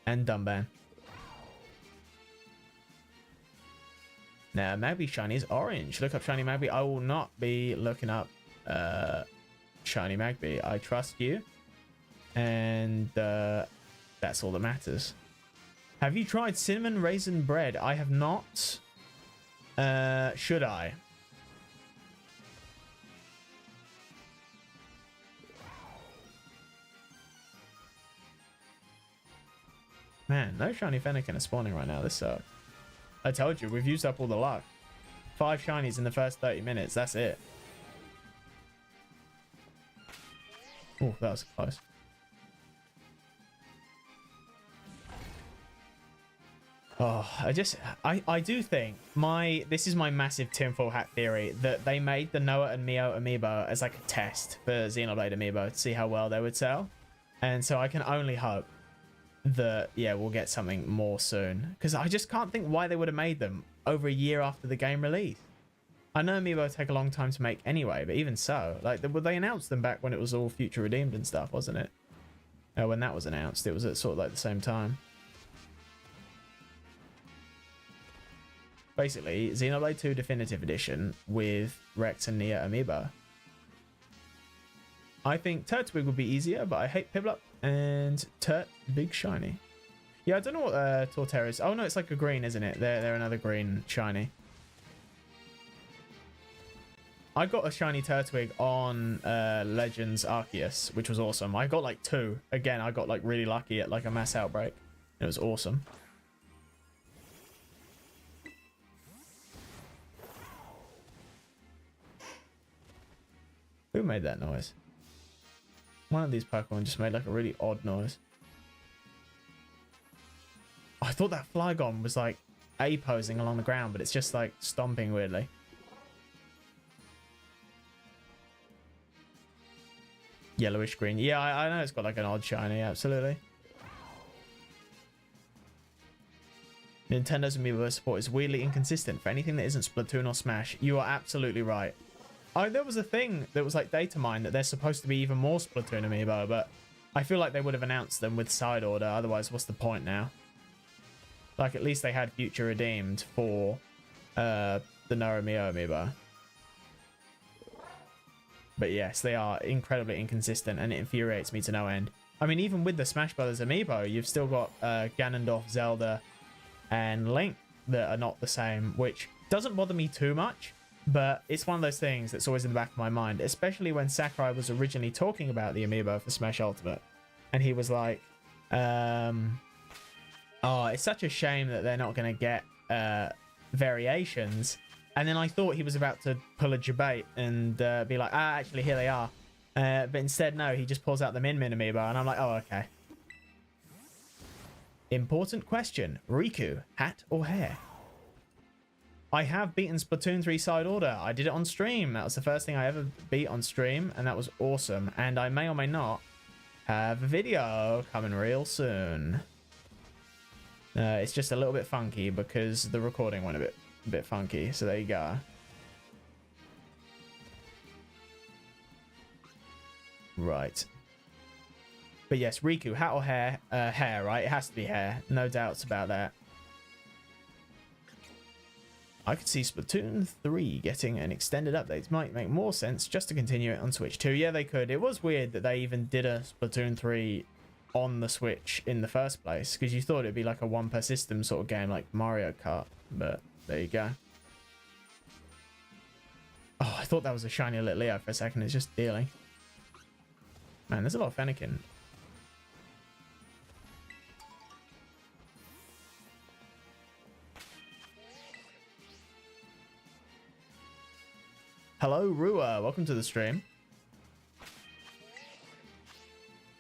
and Dumban. Now, Magby shiny is orange. Look up shiny Magby. I will not be looking up shiny Magby. I trust you, and that's all that matters. Have you tried cinnamon raisin bread? I have not. Should I? Man, no shiny Fennekin are spawning right now. This sucks. I told you, we've used up all the luck. 5 shinies in the first 30 minutes. That's it. Oh, that was close. Oh, I do think this is my massive tinfoil hat theory that they made the Noah and Mio amiibo as like a test for Xenoblade amiibo to see how well they would sell. And so I can only hope that, yeah, we'll get something more soon. Because I just can't think why they would have made them over a year after the game release. I know amiibo take a long time to make anyway, but even so, like, they announced them back when it was all future redeemed and stuff, wasn't it? When that was announced, it was at sort of like the same time. Basically, Xenoblade 2 Definitive Edition with Rex and Nia amiibo. I think Turtwig would be easier, but I hate Piplup and Turt big shiny. Yeah, I don't know what Torterra is. Oh no, it's like a green, isn't it? They're another green shiny. I got a shiny Turtwig on Legends Arceus, which was awesome. I got like 2. Again, I got like really lucky at like a mass outbreak. It was awesome. Who made that noise? One of these Pokemon just made like a really odd noise. I thought that Flygon was like A-posing along the ground, but it's just like stomping weirdly. Yellowish green. Yeah, I know it's got like an odd shiny, absolutely. Nintendo's amiibo support is weirdly inconsistent for anything that isn't Splatoon or Smash. You are absolutely right. Oh, there was a thing that was like data mined that they're supposed to be even more Splatoon amiibo, but I feel like they would have announced them with side order. Otherwise, what's the point now? Like, at least they had future redeemed for the Noramio amiibo. But yes, they are incredibly inconsistent, and it infuriates me to no end. I mean, even with the Smash Brothers amiibo, you've still got Ganondorf, Zelda, and Link that are not the same, which doesn't bother me too much. But it's one of those things that's always in the back of my mind, especially when Sakurai was originally talking about the amiibo for Smash Ultimate. And he was like, oh, it's such a shame that they're not going to get variations. And then I thought he was about to pull a debate and be like, actually, here they are. But instead, no, he just pulls out the Min Min amiibo. And I'm like, oh, okay. Important question. Riku, hat or hair? I have beaten Splatoon 3 side order. I did it on stream. That was the first thing I ever beat on stream, and that was awesome. And I may or may not have a video coming real soon. It's just a little bit funky because the recording went a bit funky. So there you go. Right. But yes, Riku, hat or hair? Hair, right? It has to be hair. No doubts about that. I could see Splatoon 3 getting an extended update. Might make more sense just to continue it on Switch 2. Yeah, they could. It was weird that they even did a Splatoon 3 on the Switch in the first place, because you thought it'd be like a one per system sort of game like Mario Kart. But there you go. Oh, I thought that was a shiny little Leo for a second. It's just dealing. Man, there's a lot of Fennekin. Hello, Rua. Welcome to the stream.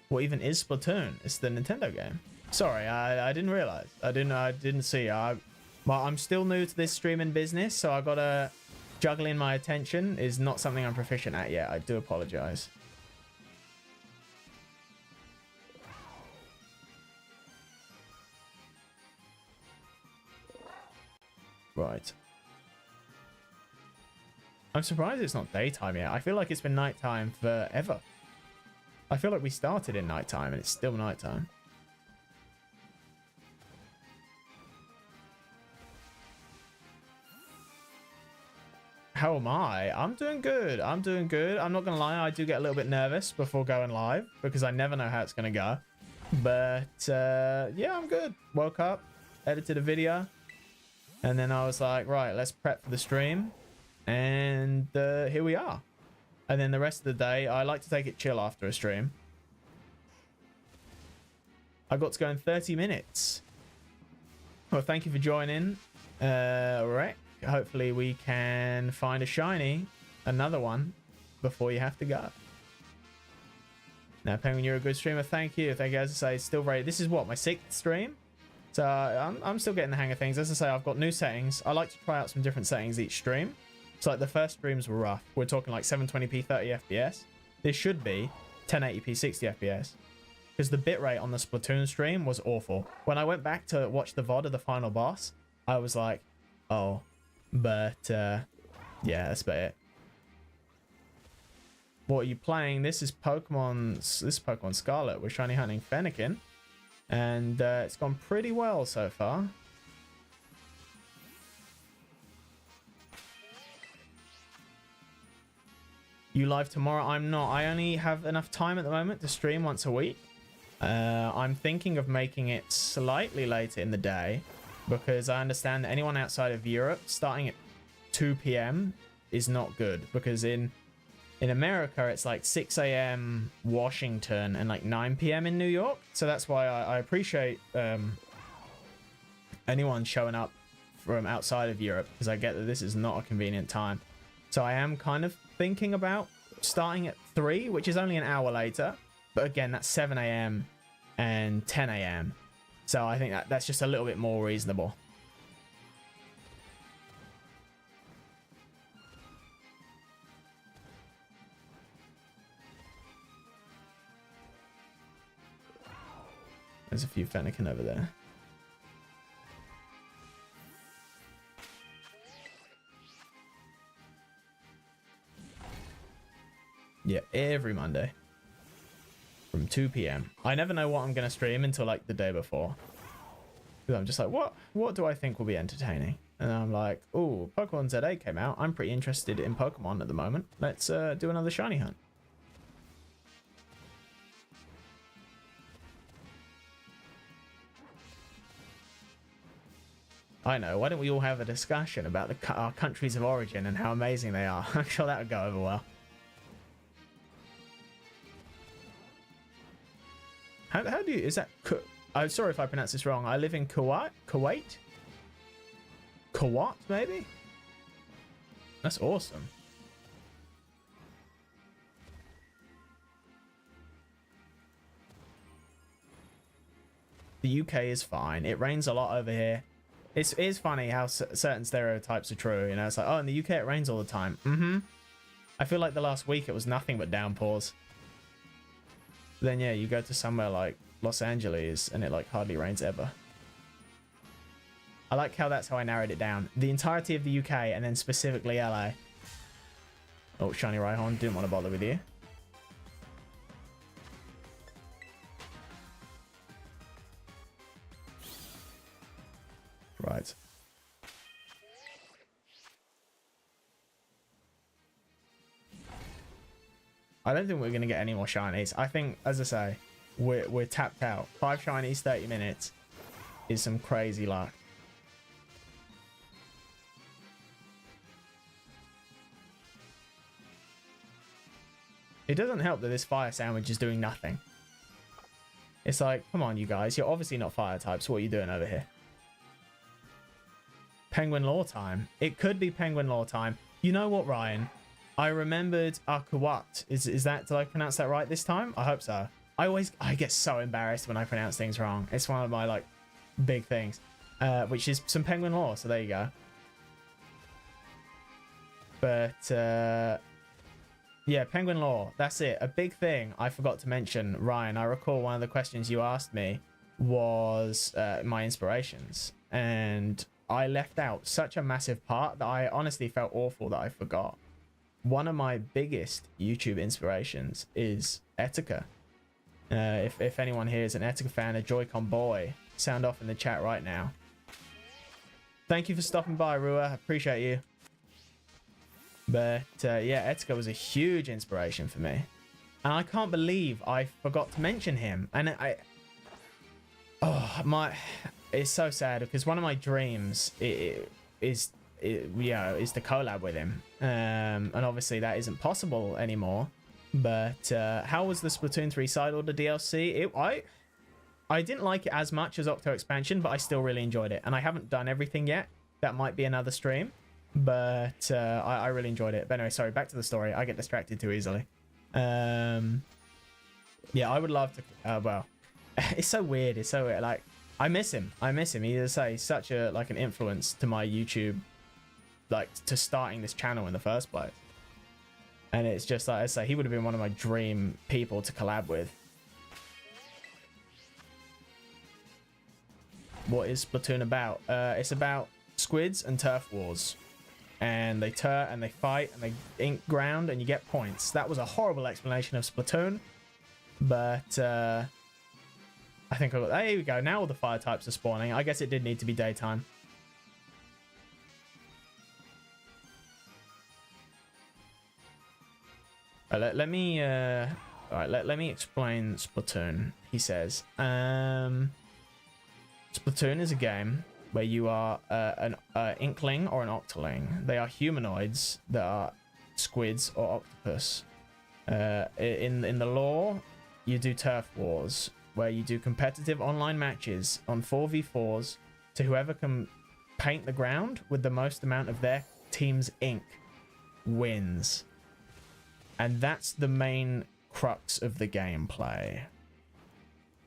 What even is Splatoon? It's the Nintendo game. Sorry, I didn't realize. I didn't see. Well, I'm still new to this streaming business, so I gotta juggling my attention is not something I'm proficient at yet. I do apologize. Right. I'm surprised it's not daytime yet. I feel like it's been nighttime forever. I feel like we started in nighttime and it's still nighttime. How am I? I'm doing good. I'm doing good. I'm not going to lie. I do get a little bit nervous before going live because I never know how it's going to go. But yeah, I'm good. Woke up, edited a video, and then I was like, right, let's prep for the stream. And here we are. And then the rest of the day, I like to take it chill after a stream. I got to go in 30 minutes. Well, thank you for joining. Right. Hopefully we can find a shiny, another one, before you have to go. Now, Penguin, you're a good streamer. Thank you. Thank you. As I say, still very... This is what, my 6th stream? So I'm still getting the hang of things. As I say, I've got new settings. I like to try out some different settings each stream. So like the first streams were rough. We're talking like 720p 30 FPS. This should be 1080p 60 FPS. Because the bitrate on the Splatoon stream was awful. When I went back to watch the VOD of the final boss, I was like, oh, but yeah, that's about it. What are you playing? This is Pokemon Scarlet. We're shiny hunting Fennekin. And it's gone pretty well so far. You live tomorrow? I'm not. I only have enough time at the moment to stream once a week. I'm thinking of making it slightly later in the day because I understand that anyone outside of Europe starting at 2 p.m. is not good because in America it's like 6 a.m. Washington and like 9 p.m. in New York. So that's why I appreciate anyone showing up from outside of Europe because I get that this is not a convenient time. So I am kind of thinking about starting at 3, which is only an hour later. But again, that's 7 a.m. and 10 a.m. So I think that's just a little bit more reasonable. There's a few Fennekin over there. Yeah, every Monday. From 2 p.m. I never know what I'm going to stream until like the day before. Because I'm just like, what do I think will be entertaining? And I'm like, oh, Pokemon ZA came out. I'm pretty interested in Pokemon at the moment. Let's do another shiny hunt. I know. Why don't we all have a discussion about our countries of origin and how amazing they are? I'm sure that would go over well. How do you... Is that... I'm sorry if I pronounce this wrong. I live in Kuwait? Kuwait, maybe? That's awesome. The UK is fine. It rains a lot over here. It is funny how certain stereotypes are true. You know, it's like, oh, in the UK it rains all the time. Mm-hmm. I feel like the last week it was nothing but downpours. Then yeah, you go to somewhere like Los Angeles and it like hardly rains ever. I like how that's how I narrowed it down. The entirety of the UK and then specifically LA. Oh, shiny Rhyhorn, didn't want to bother with you. Right. I don't think we're going to get any more shinies. I think, as I say, we're tapped out. 5 shinies, 30 minutes is some crazy luck. It doesn't help that this fire sandwich is doing nothing. It's like, come on, you guys. You're obviously not fire types. What are you doing over here? Penguin Law time. It could be Penguin Law time. You know what, Ryan? I remembered Akuwat. Is that... Did I pronounce that right this time? I hope so. I get so embarrassed when I pronounce things wrong. It's one of my, like, big things. Which is some Penguin Law. So there you go. But... yeah, Penguin Law. That's it. A big thing I forgot to mention, Ryan. I recall one of the questions you asked me was my inspirations. And I left out such a massive part that I honestly felt awful that I forgot. One of my biggest YouTube inspirations is Etika. If anyone here is an Etika fan, a Joy-Con boy, sound off in the chat right now. Thank you for stopping by, Rua. I appreciate you. But yeah, Etika was a huge inspiration for me. And I can't believe I forgot to mention him. And it's so sad because one of my dreams is to collab with him. And obviously that isn't possible anymore. But how was the Splatoon 3 side order DLC? I didn't like it as much as Octo Expansion, but I still really enjoyed it. And I haven't done everything yet. That might be another stream. But I really enjoyed it. But anyway, sorry, back to the story. I get distracted too easily. Yeah, I would love to... well, it's so weird. It's so weird. Like, I miss him. I miss him. He's such a like an influence to my YouTube, like to starting this channel in the first place. And it's just like I say, he would have been one of my dream people to collab with. What is Splatoon about? It's about squids and turf wars. And they turf and they fight and they ink ground and you get points. That was a horrible explanation of Splatoon. But I think there we go. Now all the fire types are spawning. I guess it did need to be daytime. Let me all right, let me explain Splatoon. He says Splatoon is a game where you are an inkling or an octoling. They are humanoids that are squids or octopus. In the lore, you do turf wars, where you do competitive online matches on 4v4s to whoever can paint the ground with the most amount of their team's ink wins. And that's the main crux of the gameplay.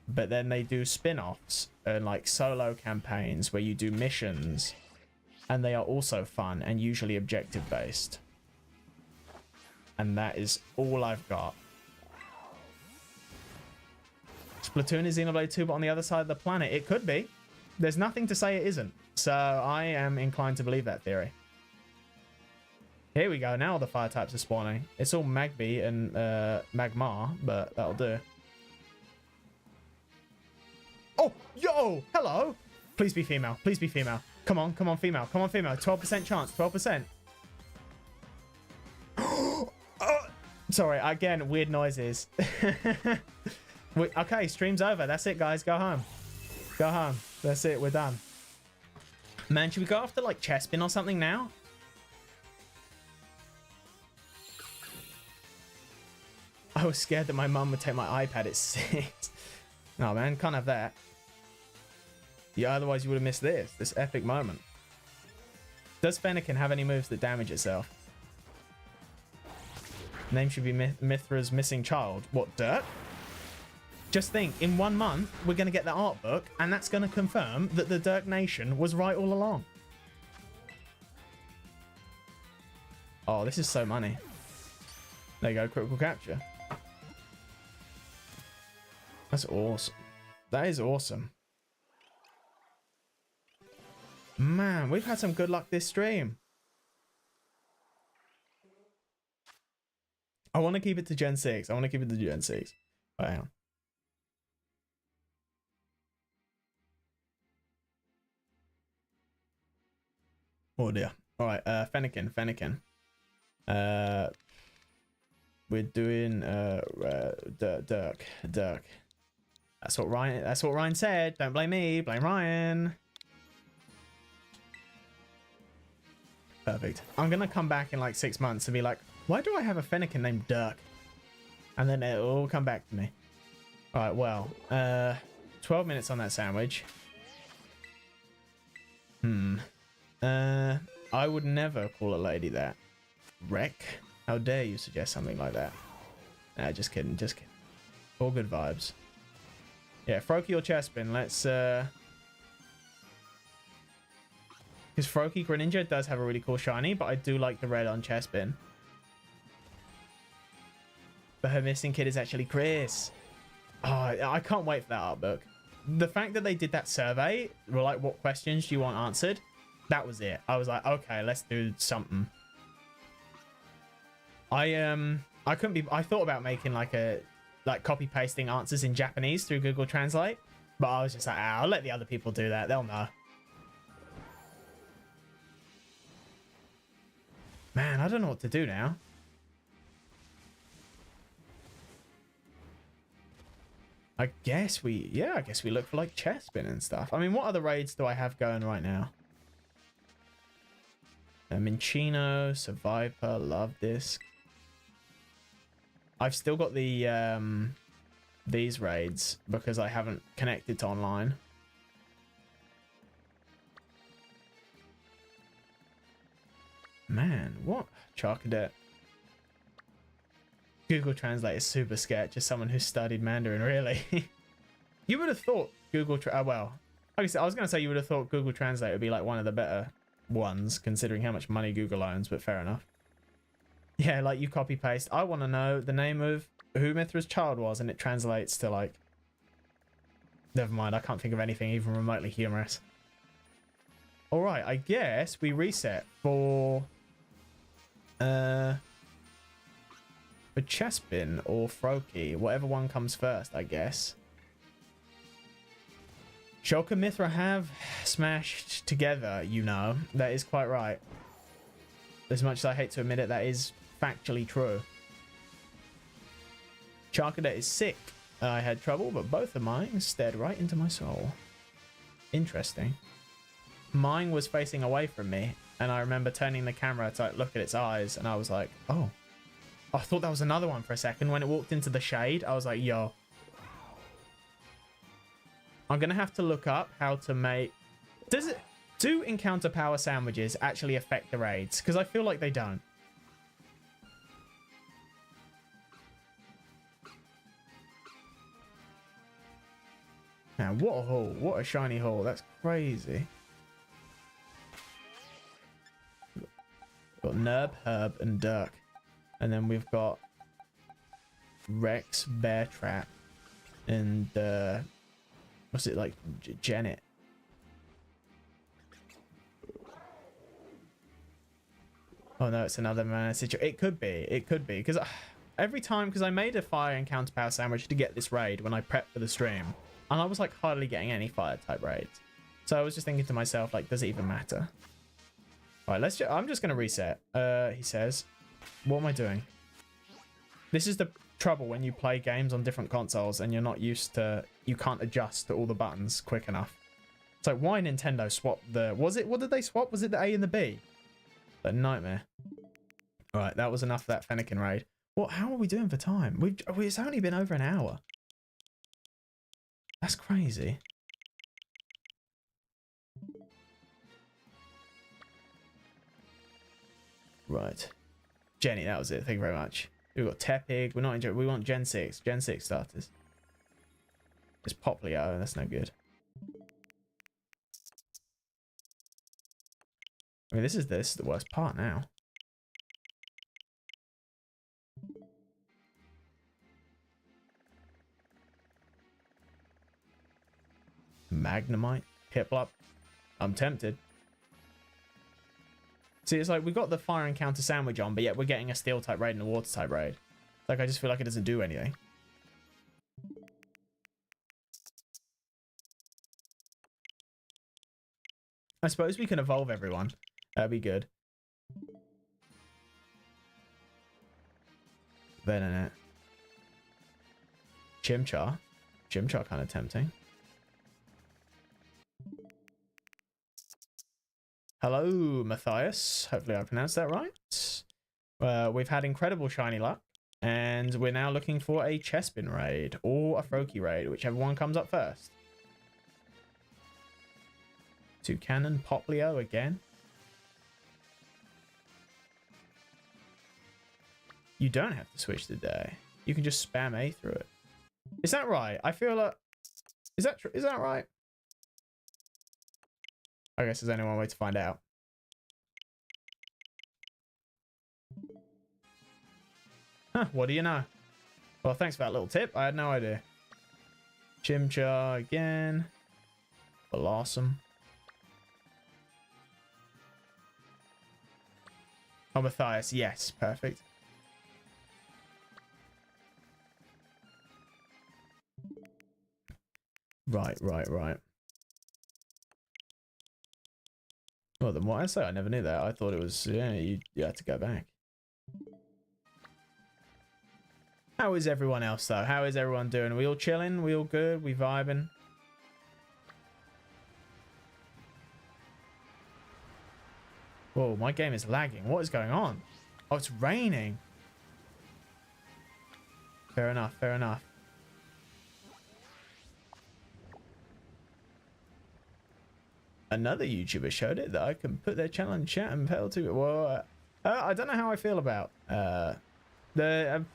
But then they do spin-offs and like solo campaigns where you do missions, and they are also fun and usually objective based. And that is all I've got. Splatoon is Xenoblade 2 but on the other side of the planet. It could be. There's nothing to say it isn't. So I am inclined to believe that theory. Here we go. Now the fire types are spawning. It's all Magby and Magmar, but that'll do. Oh, yo, hello. Please be female. Please be female. Come on, female. Come on, female. 12% chance. 12%. Sorry, again, weird noises. Okay, stream's over. That's it, guys. Go home. Go home. That's it. We're done. Man, should we go after like Chespin or something now? I was scared that my mum would take my iPad at 6. No, man, can't have that. Yeah, otherwise you would have missed this epic moment. Does Fennekin have any moves that damage itself? Name should be Mithra's missing child. What, Dirk? Just think, in 1 month, we're going to get the art book, and that's going to confirm that the Dirk Nation was right all along. Oh, this is so money. There you go, critical capture. That's awesome. That is awesome. Man, we've had some good luck this stream. I want to keep it to Gen 6. I want to keep it to Gen 6. Right, hang on. Oh dear. All right, Fennekin. We're doing Dirk. That's what Ryan said. Don't blame me, blame Ryan. Perfect. I'm gonna come back in like 6 months and be like, why do I have a Fennekin named Dirk? And then it'll all come back to me. All right, well, 12 minutes on that sandwich. I would never call a lady that. Wreck? How dare you suggest something like that? Nah, just kidding, just kidding. All good vibes. Yeah, Froakie or Chespin, let's because Froakie Greninja does have a really cool shiny, but I do like the red on Chespin. But her missing kid is actually Chris. Oh, I can't wait for that art book. The fact that they did that survey, were like, what questions do you want answered? That was it. I was like, okay, let's do something. I thought about making like copy pasting answers in Japanese through Google Translate, but I was just like, I'll let the other people do that. They'll know. Man, I don't know what to do now. I guess we look for like Chespin and stuff. I mean, what other raids do I have going right now? Minchino, Survivor, Love Disc. I've still got the these raids because I haven't connected to online. Man, what? Charcadet. Google Translate is super sketch as someone who studied Mandarin, really. You would have thought Google... well, like I said, I was going to say you would have thought Google Translate would be like one of the better ones, considering how much money Google owns, but fair enough. Yeah, like you copy paste. I want to know the name of who Mithra's child was, and it translates to like... Never mind, I can't think of anything even remotely humorous. Alright, I guess we reset for Chespin or Froki, whatever one comes first, I guess. Shulk and Mithra have smashed together, you know. That is quite right. As much as I hate to admit it, that is factually true. Charcadet is sick. I had trouble, but both of mine stared right into my soul. Interesting. Mine was facing away from me, and I remember turning the camera to like, look at its eyes, and I was like, oh. I thought that was another one for a second. When it walked into the shade, I was like, yo. I'm going to have to look up how to make... Do encounter power sandwiches actually affect the raids? Because I feel like they don't. Man, what a haul. What a shiny haul. That's crazy. We've got Nerb, Herb, and Dirk. And then we've got Rex, Bear Trap, and what's it like? Janet. Oh no, it's another mana situation. It could be. It could be. Because every time, because I made a fire and counter power sandwich to get this raid when I prepped for the stream. And I was like hardly getting any fire type raids. So I was just thinking to myself, like, does it even matter? All right, I'm just going to reset. He says, what am I doing? This is the trouble when you play games on different consoles and you're not used to, you can't adjust to all the buttons quick enough. It's like, why Nintendo swapped what did they swap? Was it the A and the B? A nightmare. All right, that was enough of that Fennekin raid. How are we doing for time? It's only been over an hour. That's crazy. Right. Jenny, that was it. Thank you very much. We've got Tepig. We're not enjoying. We want Gen 6. Gen 6 starters. It's Poplio. That's no good. I mean, this is the worst part now. Magnemite. Piplup. I'm tempted. See, it's like we got the fire and counter sandwich on, but yet we're getting a steel type raid and a water type raid. Like, I just feel like it doesn't do anything. I suppose we can evolve everyone. That'd be good. Venonat. Chimchar. Chimchar kind of tempting. Hello, Matthias. Hopefully I pronounced that right. We've had incredible shiny luck, and we're now looking for a Chespin raid or a Froki raid, whichever one comes up first. Toucannon, Poplio again. You don't have to switch the day. You can just spam A through it. Is that right? I feel like... Is that true? Is that right? I guess there's only one way to find out. Huh, what do you know? Well, thanks for that little tip. I had no idea. Chimchar again. Blossom. Oh, Matthias. Yes, perfect. Right. Well, then what I say? I never knew that. I thought it was, yeah, you had to go back. How is everyone else, though? How is everyone doing? Are we all chilling? We all good? We vibing? Whoa, my game is lagging. What is going on? Oh, it's raining. Fair enough, fair enough. another YouTuber showed it that I can put their channel in chat and tell to. Well, I don't know how I feel about I mean,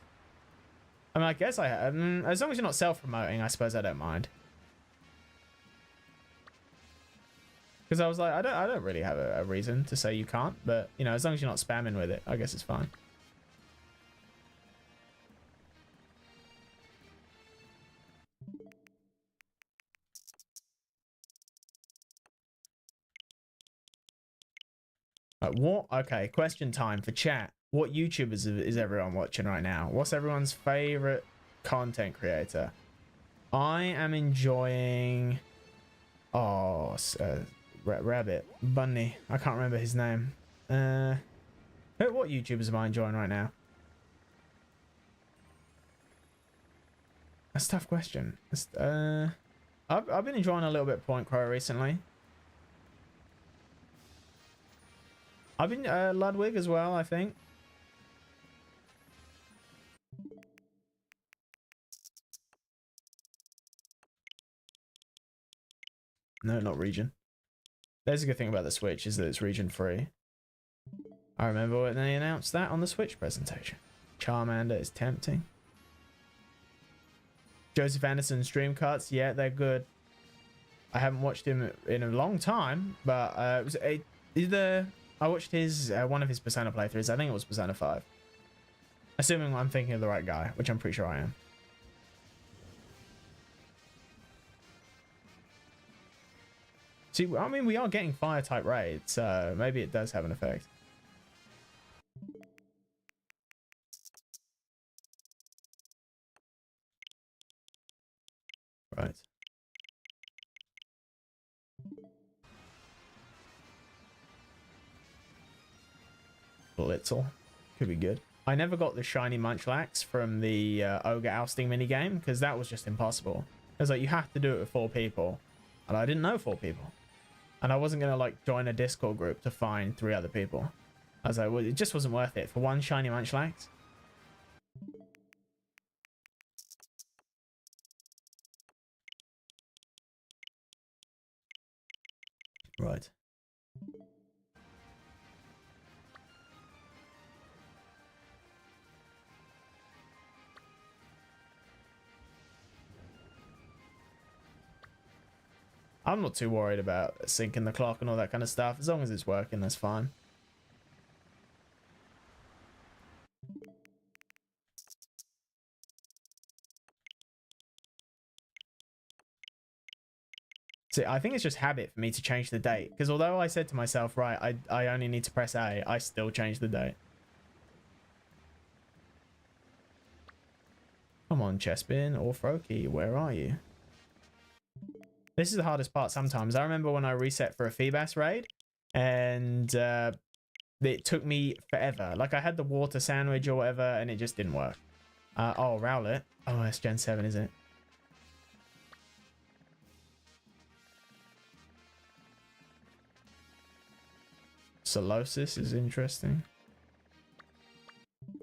I guess as long as you're not self-promoting, I suppose I don't mind. Because I was like, I don't really have a reason to say you can't, but you know, as long as you're not spamming with it, I guess it's fine. What? Okay, question time for chat. What YouTubers is everyone watching right now? What's everyone's favorite content creator? I am enjoying... Oh, Rabbit. Bunny. I can't remember his name. What YouTubers am I enjoying right now? That's a tough question. I've been enjoying a little bit Point Crow recently. I've been Ludwig as well, I think. No, not region. There's a good thing about the Switch is that it's region free. I remember when they announced that on the Switch presentation. Charmander is tempting. Joseph Anderson's stream cuts, yeah, they're good. I haven't watched him in a long time, but it was I watched his one of his Persona playthroughs. I think it was Persona 5. Assuming I'm thinking of the right guy, which I'm pretty sure I am. See, I mean, we are getting fire type raids, so maybe it does have an effect. Right. Blitzel. Could be good. I never got the shiny Munchlax from the Ogre ousting minigame because that was just impossible. It was like, you have to do it with 4 people. And I didn't know 4 people. And I wasn't going to like join a Discord group to find 3 other people. I was like, well, it just wasn't worth it for 1 shiny Munchlax. Right. I'm not too worried about syncing the clock and all that kind of stuff. As long as it's working, that's fine. See, I think it's just habit for me to change the date. Because although I said to myself, right, I only need to press A, I still change the date. Come on, Chespin or Froakie, where are you? This is the hardest part sometimes. I remember when I reset for a Feebas raid, and it took me forever. Like, I had the water sandwich or whatever, and it just didn't work. Oh, Rowlet. Oh, that's Gen 7, isn't it? Solosis is interesting.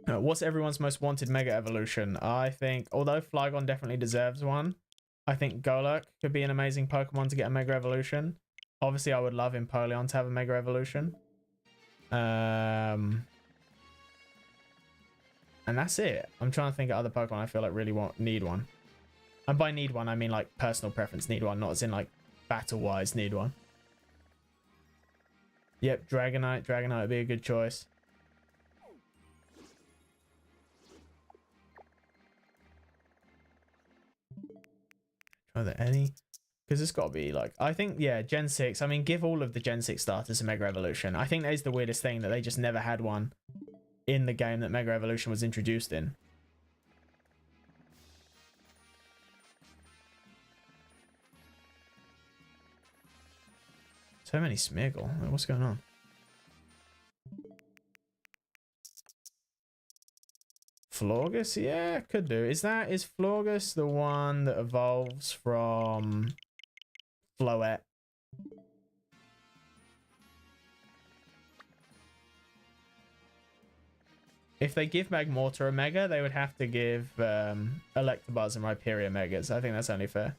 What's everyone's most wanted Mega Evolution? I think, although Flygon definitely deserves one, I think Golurk could be an amazing Pokemon to get a Mega Evolution. Obviously, I would love Empoleon to have a Mega Evolution. And that's it. I'm trying to think of other Pokemon I feel like really need one. And by need one, I mean like personal preference need one, not as in like battle-wise need one. Yep, Dragonite. Dragonite would be a good choice. Are there any? Because it's got to be like, I think, yeah, Gen 6. I mean, give all of the Gen 6 starters a Mega Evolution. I think that is the weirdest thing, that they just never had one in the game that Mega Evolution was introduced in. So many Smeargle. What's going on? Florges? Yeah, could do. Is Florges the one that evolves from Floette? If they give Magmortar a Mega, they would have to give Electabuzz and Rhyperior Megas. I think that's only fair.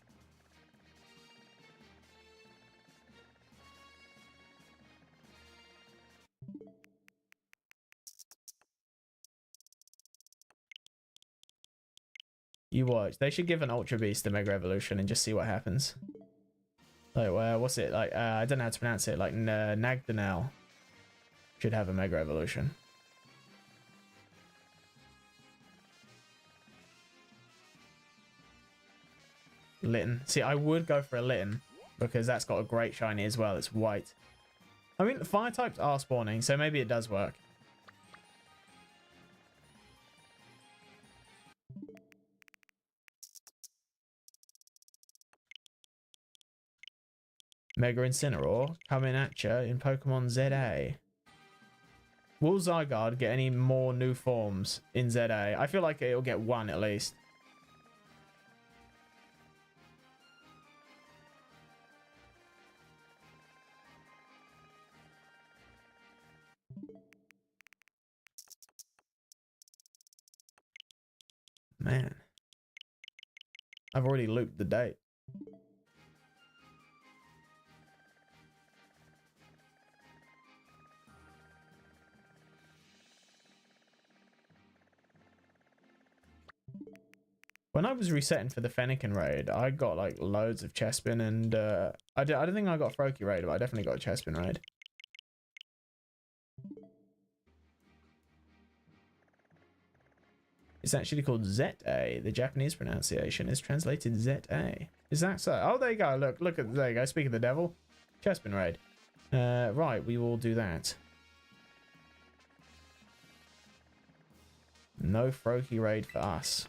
You watch. They should give an Ultra Beast a Mega Evolution and just see what happens. Like, what's it? Like, I don't know how to pronounce it. Like, Nagdanel should have a Mega Evolution. Litten. See, I would go for a Litten because that's got a great shiny as well. It's white. I mean, the fire types are spawning, so maybe it does work. Mega Incineroar coming at you in Pokemon ZA. Will Zygarde get any more new forms in ZA? I feel like it'll get one at least. Man. I've already looped the date. When I was resetting for the Fennekin raid, I got like loads of Chespin and I don't think I got Froakie raid, but I definitely got a Chespin raid. It's actually called ZA. The Japanese pronunciation is translated ZA. Is that so? Oh, there you go. Look at, there you go. Speak of the devil. Chespin raid. Right, we will do that. No Froakie raid for us.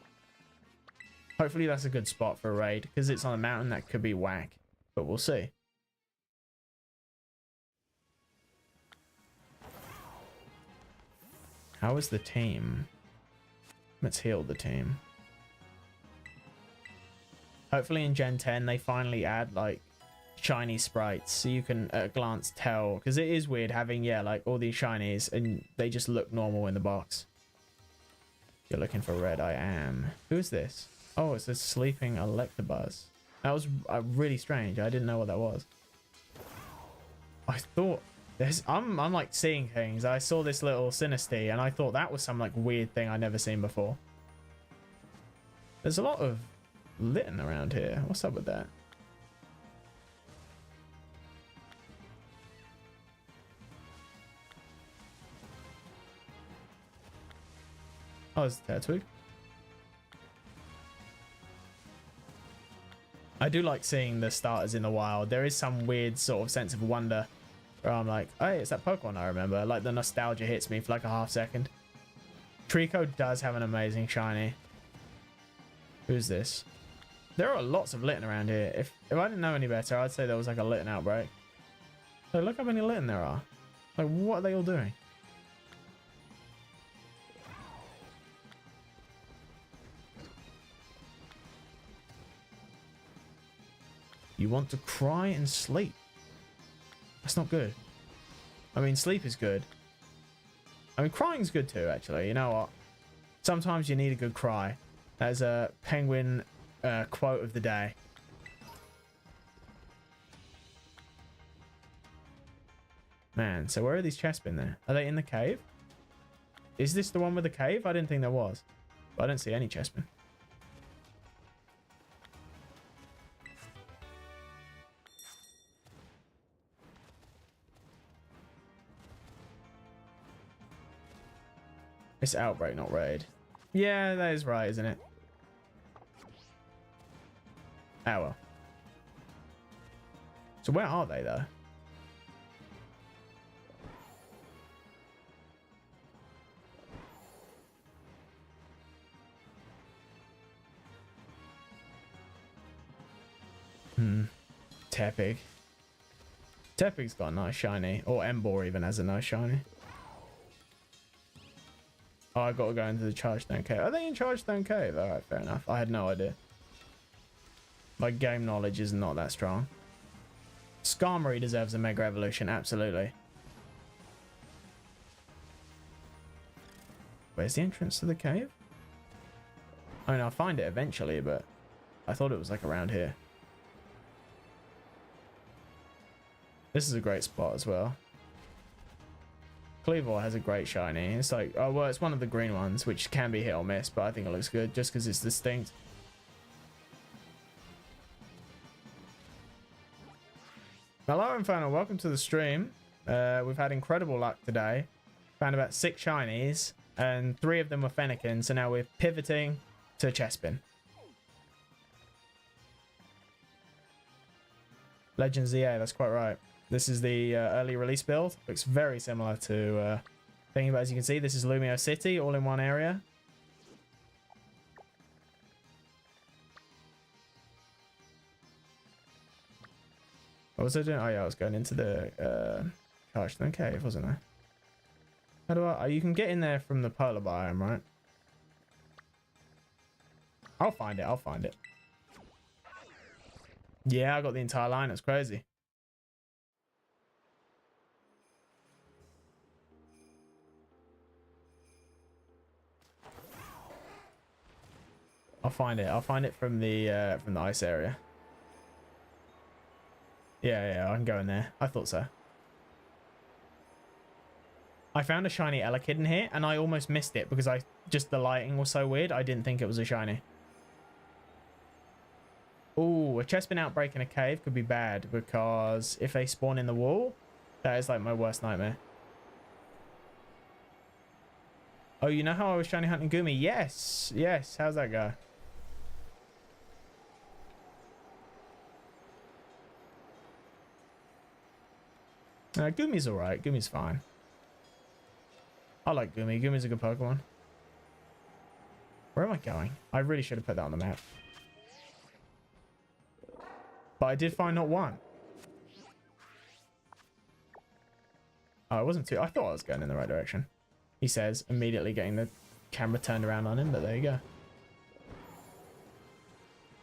Hopefully that's a good spot for a raid, because it's on a mountain that could be whack. But we'll see. How is the team? Let's heal the team. Hopefully in Gen 10 they finally add like shiny sprites so you can at a glance tell, because it is weird having, yeah, like all these shinies and they just look normal in the box. You're looking for red. I am. Who's this? Oh, it's a sleeping Electabuzz. That was really strange. I didn't know what that was. I thought there's I'm like seeing things. I saw this little Sinistea and I thought that was some like weird thing I'd never seen before. There's a lot of Litten around here. What's up with that? Oh, it's Turtwig. I do like seeing the starters in the wild. There is some weird sort of sense of wonder where I'm like, hey, it's that Pokemon I remember. Like the nostalgia hits me for like a half second. Trico does have an amazing shiny. Who's this? There are lots of Litten around here. If I didn't know any better, I'd say there was like a Litten outbreak. So look how many Litten there are. Like, what are they all doing? You want to cry and sleep. That's not good. I mean, sleep is good. I mean, crying's good too, actually. You know what? Sometimes you need a good cry. That's a penguin quote of the day. Man, so where are these Chespin there? Are they in the cave? Is this the one with the cave? I didn't think there was. But I don't see any Chespin. It's outbreak, not raid. Yeah, that is right, isn't it? Oh well. So where are they though? Tepig. Tepig's got a nice shiny. Or Emboar even has a nice shiny. Oh, I gotta go into the Chargestone Cave. Are they in Chargestone Cave? Alright, fair enough. I had no idea. My game knowledge is not that strong. Skarmory deserves a Mega Evolution, absolutely. Where's the entrance to the cave? I mean, I'll find it eventually, but I thought it was like around here. This is a great spot as well. Cleavor has a great shiny. It's like, oh, well, it's one of the green ones, which can be hit or miss, but I think it looks good just because it's distinct. Hello, Infernal. Welcome to the stream. We've had incredible luck today. Found about 6 shinies, and 3 of them were Fennekin, so now we're pivoting to Chespin. Legends EA, that's quite right. This is the early release build. Looks very similar to thinking about, as you can see, this is Lumio City, all in one area. What was I doing? Oh yeah, I was going into the Karsten cave, wasn't I? How do I? You can get in there from the polar biome, right? I'll find it. I'll find it. Yeah, I got the entire line. It's crazy. I'll find it. I'll find it from the ice area. Yeah, I can go in there. I thought so. I found a shiny Elekid in here, and I almost missed it because the lighting was so weird. I didn't think it was a shiny. Ooh, a Chespin outbreak in a cave could be bad because if they spawn in the wall, that is like my worst nightmare. Oh, you know how I was shiny hunting Gumi? Yes, yes. How's that go? Gumi's alright. Gumi's fine. I like Gumi. Gumi's a good Pokemon. Where am I going? I really should have put that on the map. But I did find not one. Oh, it wasn't too... I thought I was going in the right direction. He says, immediately getting the camera turned around on him, but there you go.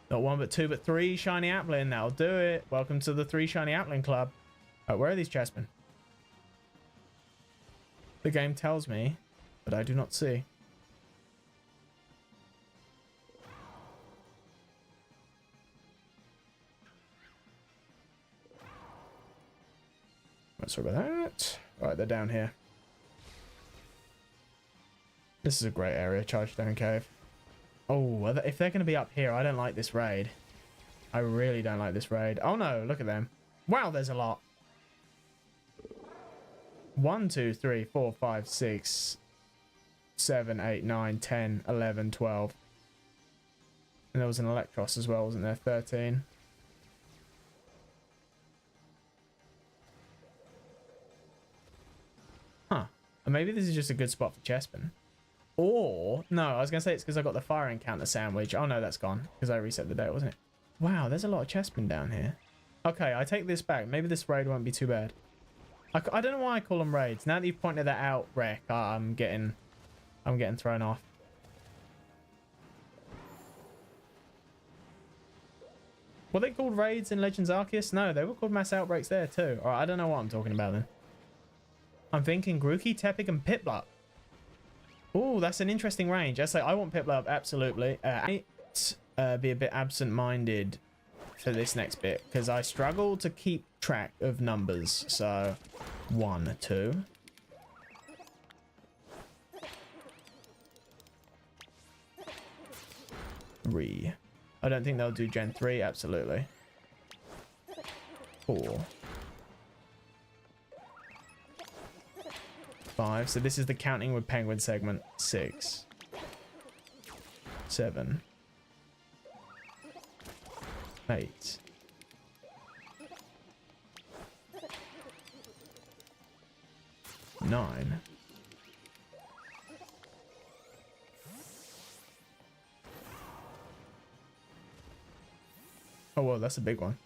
Not 1, but 2, but 3 shiny Applin. That'll do it. Welcome to the 3 shiny Applin club. Where are these Chespin? The game tells me, but I do not see. Sorry about that. Right, they're down here. This is a great area, Chargestone Cave. Oh, if they're going to be up here, I don't like this raid. I really don't like this raid. Oh no, look at them. Wow, there's a lot. 1, 2, 3, 4, 5, 6, 7, 8, 9, 10, 11, 12. And there was an Electros as well, wasn't there? 13. Huh. And maybe this is just a good spot for Chespin. Or, no, I was going to say it's because I got the fire encounter sandwich. Oh no, that's gone because I reset the day, wasn't it? Wow, there's a lot of Chespin down here. Okay, I take this back. Maybe this raid won't be too bad. I don't know why I call them raids. Now that you've pointed that out, Rek, I'm getting thrown off. Were they called raids in Legends Arceus? No, they were called mass outbreaks there too. Alright, I don't know what I'm talking about then. I'm thinking Grookey, Tepig, and Piplup. Ooh, that's an interesting range. I want Piplup, absolutely. I might be a bit absent-minded for this next bit because I struggle to keep track of numbers. So 1, 2. Three. I don't think they'll do Gen 3, absolutely. 4. 5. So this is the counting with Penguin segment. 6. 7. 8. 9. 'Oh, well, that's a big one.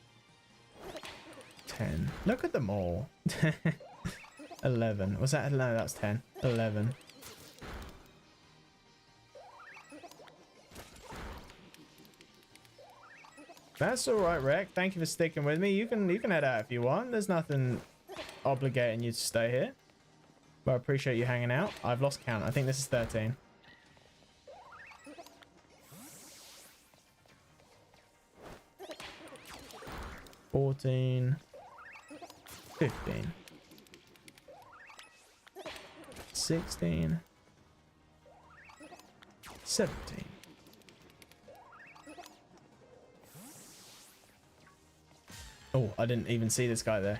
10. Look at them all. 11. Was that? No, that's 10. 11. That's all right, Rek. Thank you for sticking with me. You can head out if you want. There's nothing obligating you to stay here. But I appreciate you hanging out. I've lost count. I think this is 13. $14, $15, $16, $17. Oh, I didn't even see this guy there.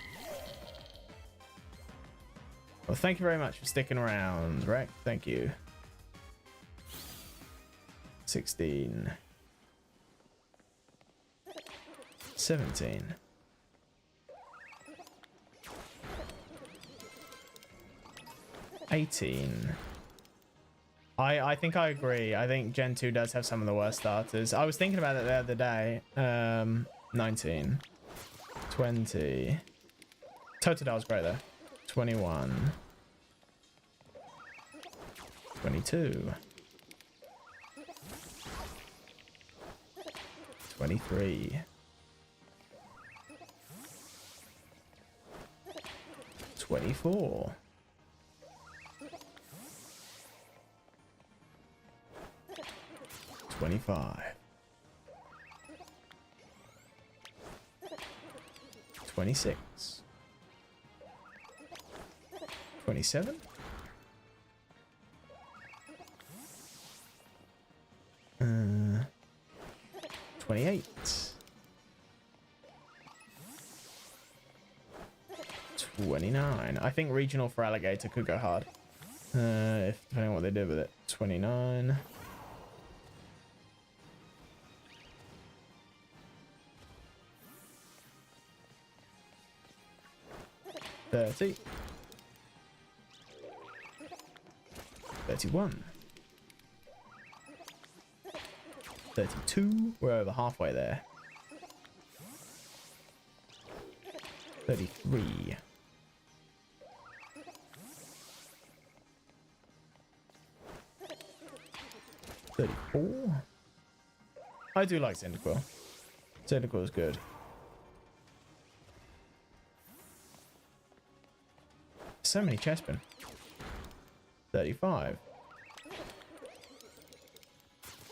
Well, thank you very much for sticking around, Rec. Thank you. 16. 17. 18. I think I agree. I think Gen 2 does have some of the worst starters. I was thinking about it the other day. 19. 20. Totodil's great though. 21. 22. 23. 24. 25. 26. 27. 28. 29. I think regional for alligator could go hard. If depending on what they did with it. 29. 30. 31. 32. We're over halfway there. 33. 34. I do like Cyndaquil. Cyndaquil is good. So many Chespin. 35.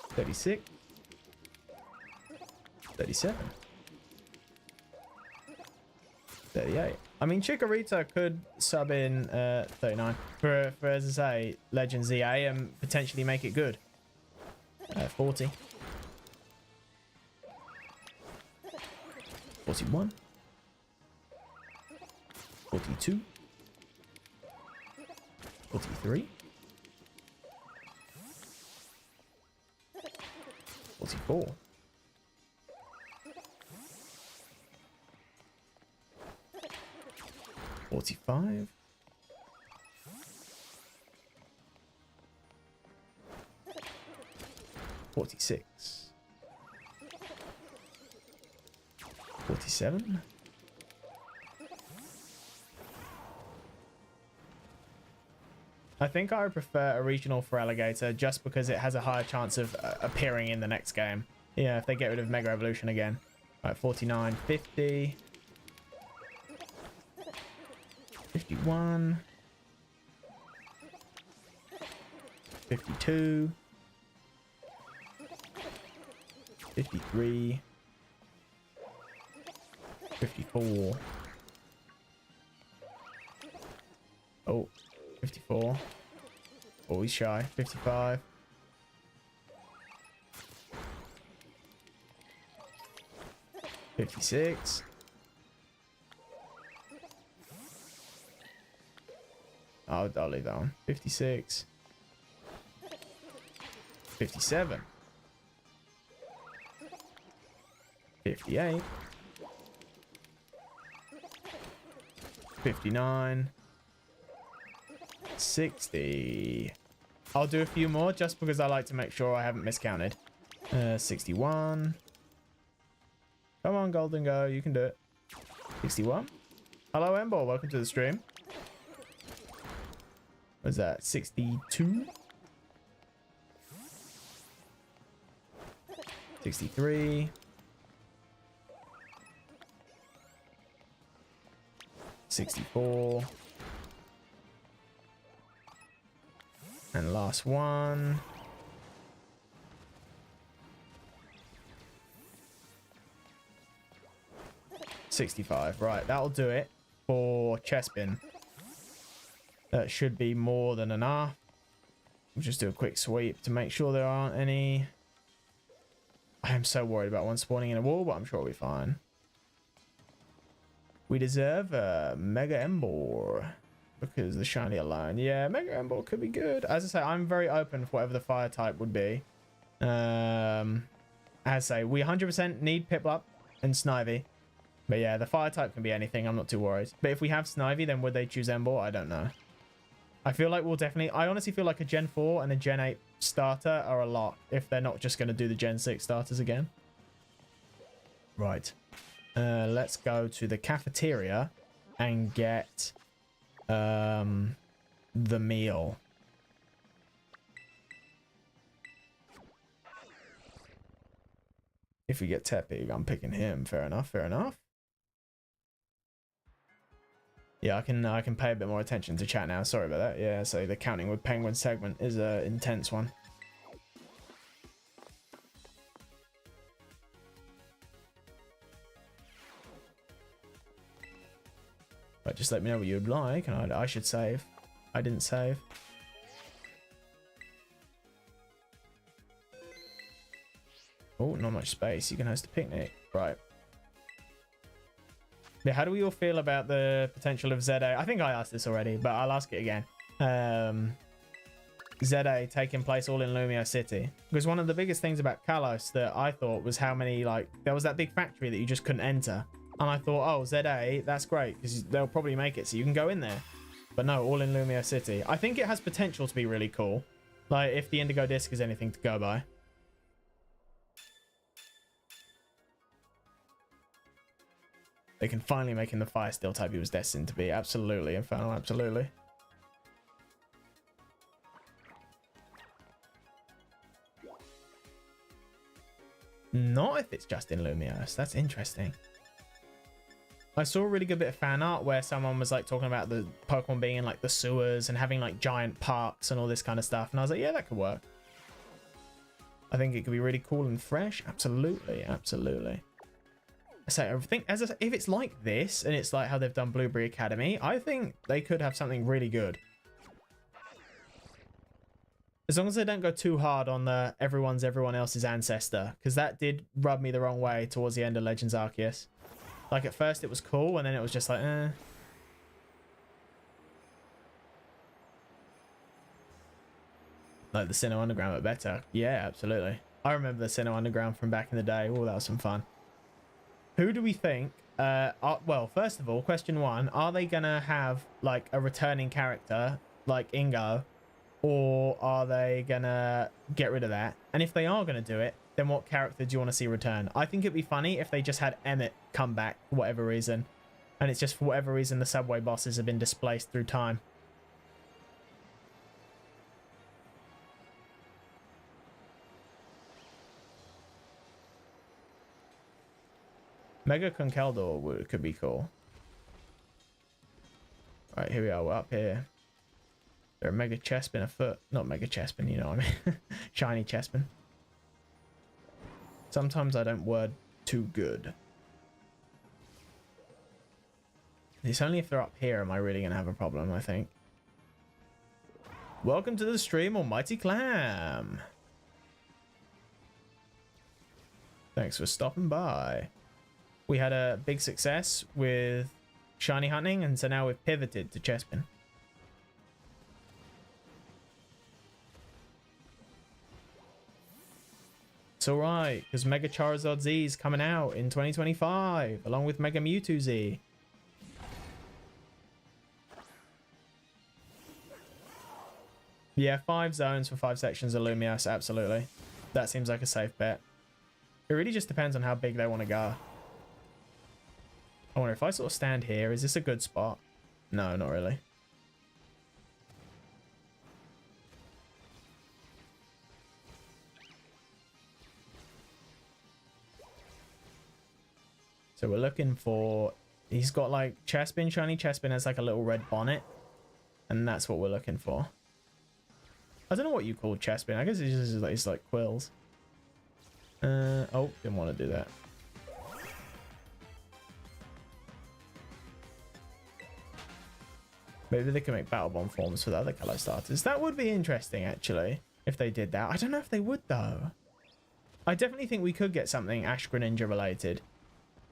36. 37. 38. I mean, Chikorita could sub in 39 for, as I say, Legend ZA and potentially make it good. 40. 41. 42. 43. 44. 45. 46. 47. 'I think I would prefer a regional for alligator just because it has a higher chance of appearing in the next game. Yeah, if they get rid of Mega Evolution again. All right, 49, 50. 51. 52. 53. 54. Oh, 54. Oh, he's shy. 55. 56. I'll leave that one. 56. 57. 58. 59. 60. I'll do a few more just because I like to make sure I haven't miscounted. 61. Come on, Golden Go. You can do it. 61. Hello, Embor. Welcome to the stream. What is that? 62. 63. 64. And last one. 65. Right, that'll do it for Chespin. That should be more than enough. We'll just do a quick sweep to make sure there aren't any. I am so worried about one spawning in a wall, but I'm sure we'll be fine. We deserve a Mega Embor because the shiny alone. Yeah, Mega Embor could be good. As I say, I'm very open for whatever the fire type would be. As I say, we 100% need Piplup and Snivy. But yeah, the fire type can be anything. I'm not too worried. But if we have Snivy, then would they choose Embor? I don't know. I feel like we'll definitely... I honestly feel like a Gen 4 and a Gen 8 starter are a lot if they're not just going to do the Gen 6 starters again. Right. Let's go to the cafeteria and get the meal. If we get Tepig, I'm picking him. Fair enough, fair enough. Yeah, I can pay a bit more attention to chat now. Sorry about that. Yeah, so the counting with Penguin segment is a intense one. But just let me know what you'd like, and I should save. I didn't save. Oh, not much space. You can host a picnic. Right. Yeah, how do we all feel about the potential of ZA? I think I asked this already, but I'll ask it again. ZA taking place all in Lumio City. Because one of the biggest things about Kalos that I thought was how many, like, there was that big factory that you just couldn't enter. And I thought, oh, ZA, that's great, because they'll probably make it so you can go in there. But no, all in Lumio City. I think it has potential to be really cool. Like, if the Indigo Disc is anything to go by. They can finally make him the fire steel type he was destined to be. Absolutely, Infernal, absolutely. Not if it's just in Lumios. That's interesting. I saw a really good bit of fan art where someone was like talking about the Pokemon being in like the sewers and having like giant parks and all this kind of stuff. And I was like, yeah, that could work. I think it could be really cool and fresh. Absolutely, absolutely. So I think if it's like this and it's like how they've done Blueberry Academy, I think they could have something really good. As long as they don't go too hard on the everyone else's ancestor, because that did rub me the wrong way towards the end of Legends Arceus. Like at first it was cool and then it was just like, eh. Like the Sinnoh Underground but better. Yeah, absolutely. I remember the Sinnoh Underground from back in the day. Oh, that was some fun. Who do we think? Well, first of all, question one: are they gonna have like a returning character like Ingo, or are they gonna get rid of that? And if they are gonna do it, then what character do you want to see return? I think it'd be funny if they just had Emmett come back for whatever reason, and it's just for whatever reason the subway bosses have been displaced through time. Mega Conkeldor could be cool. Right, here we are. We're up here. There are Mega Chespin afoot. Not Mega Chespin, you know what I mean. Shiny Chespin. Sometimes I don't word too good. It's only if they're up here am I really going to have a problem, I think. Welcome to the stream, Almighty Clam. Thanks for stopping by. We had a big success with shiny hunting, and so now we've pivoted to Chespin. It's alright, because Mega Charizard Z is coming out in 2025, along with Mega Mewtwo Z. Yeah, 5 zones for 5 sections of Lumios, absolutely. That seems like a safe bet. It really just depends on how big they want to go. I wonder if I sort of stand here, is this a good spot? No, not really. So we're looking for... He's got like Chespin, shiny Chespin has like a little red bonnet. And that's what we're looking for. I don't know what you call Chespin. I guess it's like quills. Oh, didn't want to do that. Maybe they can make Battle Bomb forms for the other color starters. That would be interesting, actually, if they did that. I don't know if they would, though. I definitely think we could get something Ash Greninja related.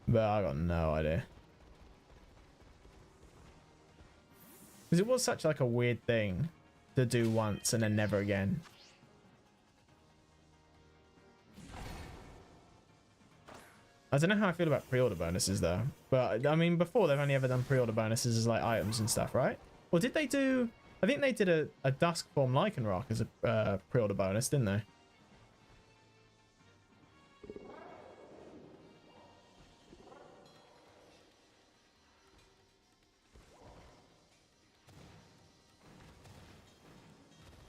But I got no idea. Because it was such like a weird thing to do once and then never again. I don't know how I feel about pre-order bonuses though. But I mean, before they've only ever done pre-order bonuses as like items and stuff, right? Or did they do... I think they did a Duskform Lycanroc as a pre-order bonus, didn't they?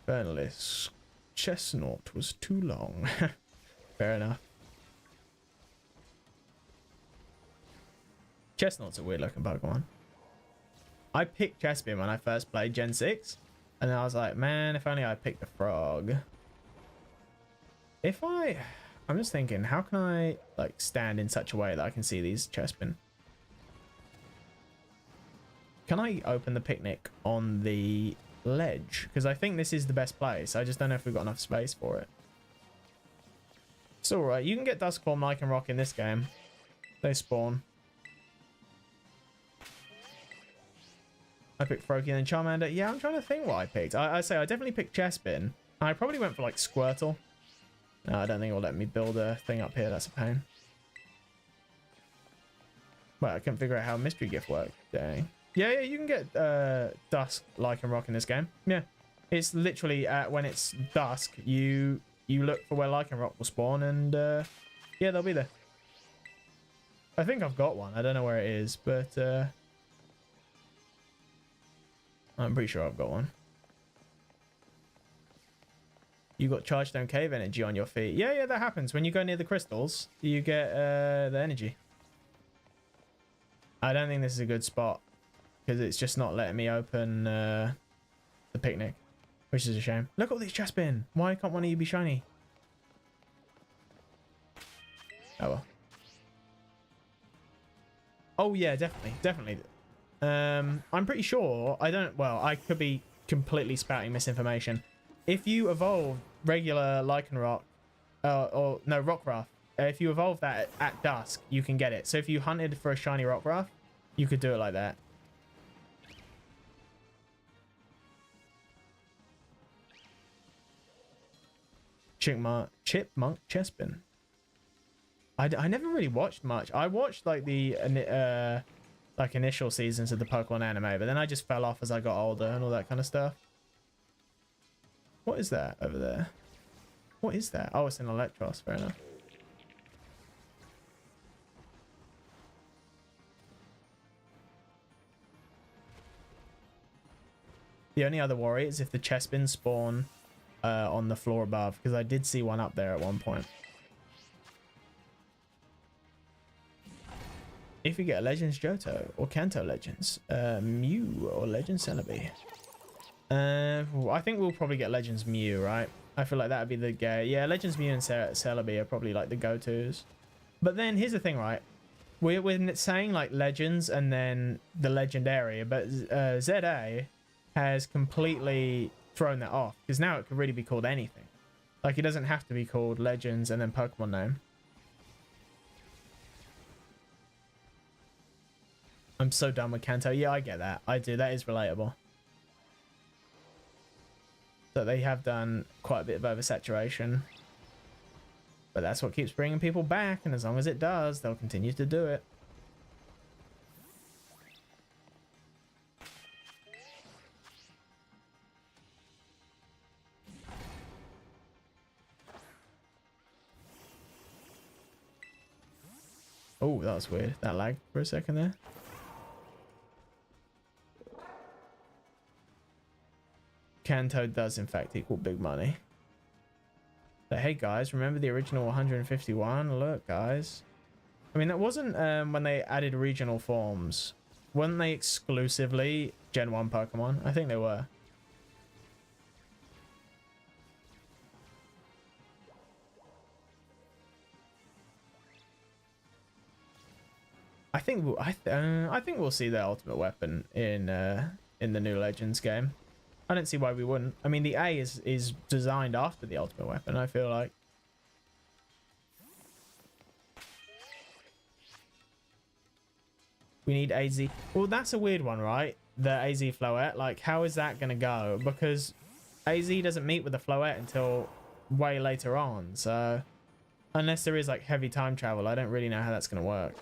Burnless. Chestnut was too long. Fair enough. Chestnut's a weird looking Pokemon. I picked Chespin when I first played Gen 6. And then I was like, man, if only I picked a frog. I'm just thinking, how can I like stand in such a way that I can see these Chespin? Can I open the picnic on the ledge? Because I think this is the best place. I just don't know if we've got enough space for it. It's alright. You can get Duskform Lycanroc in this game. They spawn. I picked Froakie and then Charmander. Yeah, I'm trying to think what I picked. I say I definitely picked Chespin. I probably went for like Squirtle. No, I don't think it'll let me build a thing up here. That's a pain. Well, I couldn't figure out how Mystery Gift worked. Dang. Yeah, you can get Dusk Lycanroc in this game. Yeah. It's literally when it's dusk, you look for where Lycanroc will spawn and yeah, they'll be there. I think I've got one. I don't know where it is, but I'm pretty sure I've got one. You got Chargestone Cave energy on your feet. Yeah, that happens. When you go near the crystals, you get the energy. I don't think this is a good spot because it's just not letting me open the picnic, which is a shame. Look at all these Chespin. Why can't one of you be shiny? Oh well. Oh yeah, definitely. I'm pretty sure, I could be completely spouting misinformation. If you evolve regular Lycanroc, Rockruff, if you evolve that at dusk, you can get it. So if you hunted for a shiny Rockruff, you could do it like that. Chipmunk Chespin. I never really watched much. I watched like the initial seasons of the Pokemon anime, but then I just fell off as I got older and all that kind of stuff. What is that over there? What is that? Oh, it's an Electros. Fair enough. The only other worry is if the Chespin spawn on the floor above, because I did see one up there at one point. If you get a Legends Johto or Kanto Legends, Mew or Legends Celebi. I think we'll probably get Legends Mew, right? I feel like that would be the go. Yeah, Legends Mew and Celebi are probably like the go-tos. But then here's the thing, right? We're saying like Legends and then the Legendary, but ZA has completely thrown that off because now it could really be called anything. Like it doesn't have to be called Legends and then Pokemon name. I'm so done with Kanto. Yeah, I get that. I do. That is relatable. So they have done quite a bit of oversaturation. But that's what keeps bringing people back. And as long as it does, they'll continue to do it. Oh, that was weird. That lagged for a second there. Kanto does in fact equal big money. But hey guys, remember the original 151? Look guys. I mean that wasn't when they added regional forms. Weren't they exclusively Gen 1 Pokemon? I think they were. I think we'll see their ultimate weapon in the new Legends game. I don't see why we wouldn't. I mean, the A is designed after the ultimate weapon, I feel like. We need AZ. Well, that's a weird one, right? the AZ Floette, like, how is that going to go? Because AZ doesn't meet with the Floette until way later on. So unless there is like heavy time travel, I don't really know how that's going to work.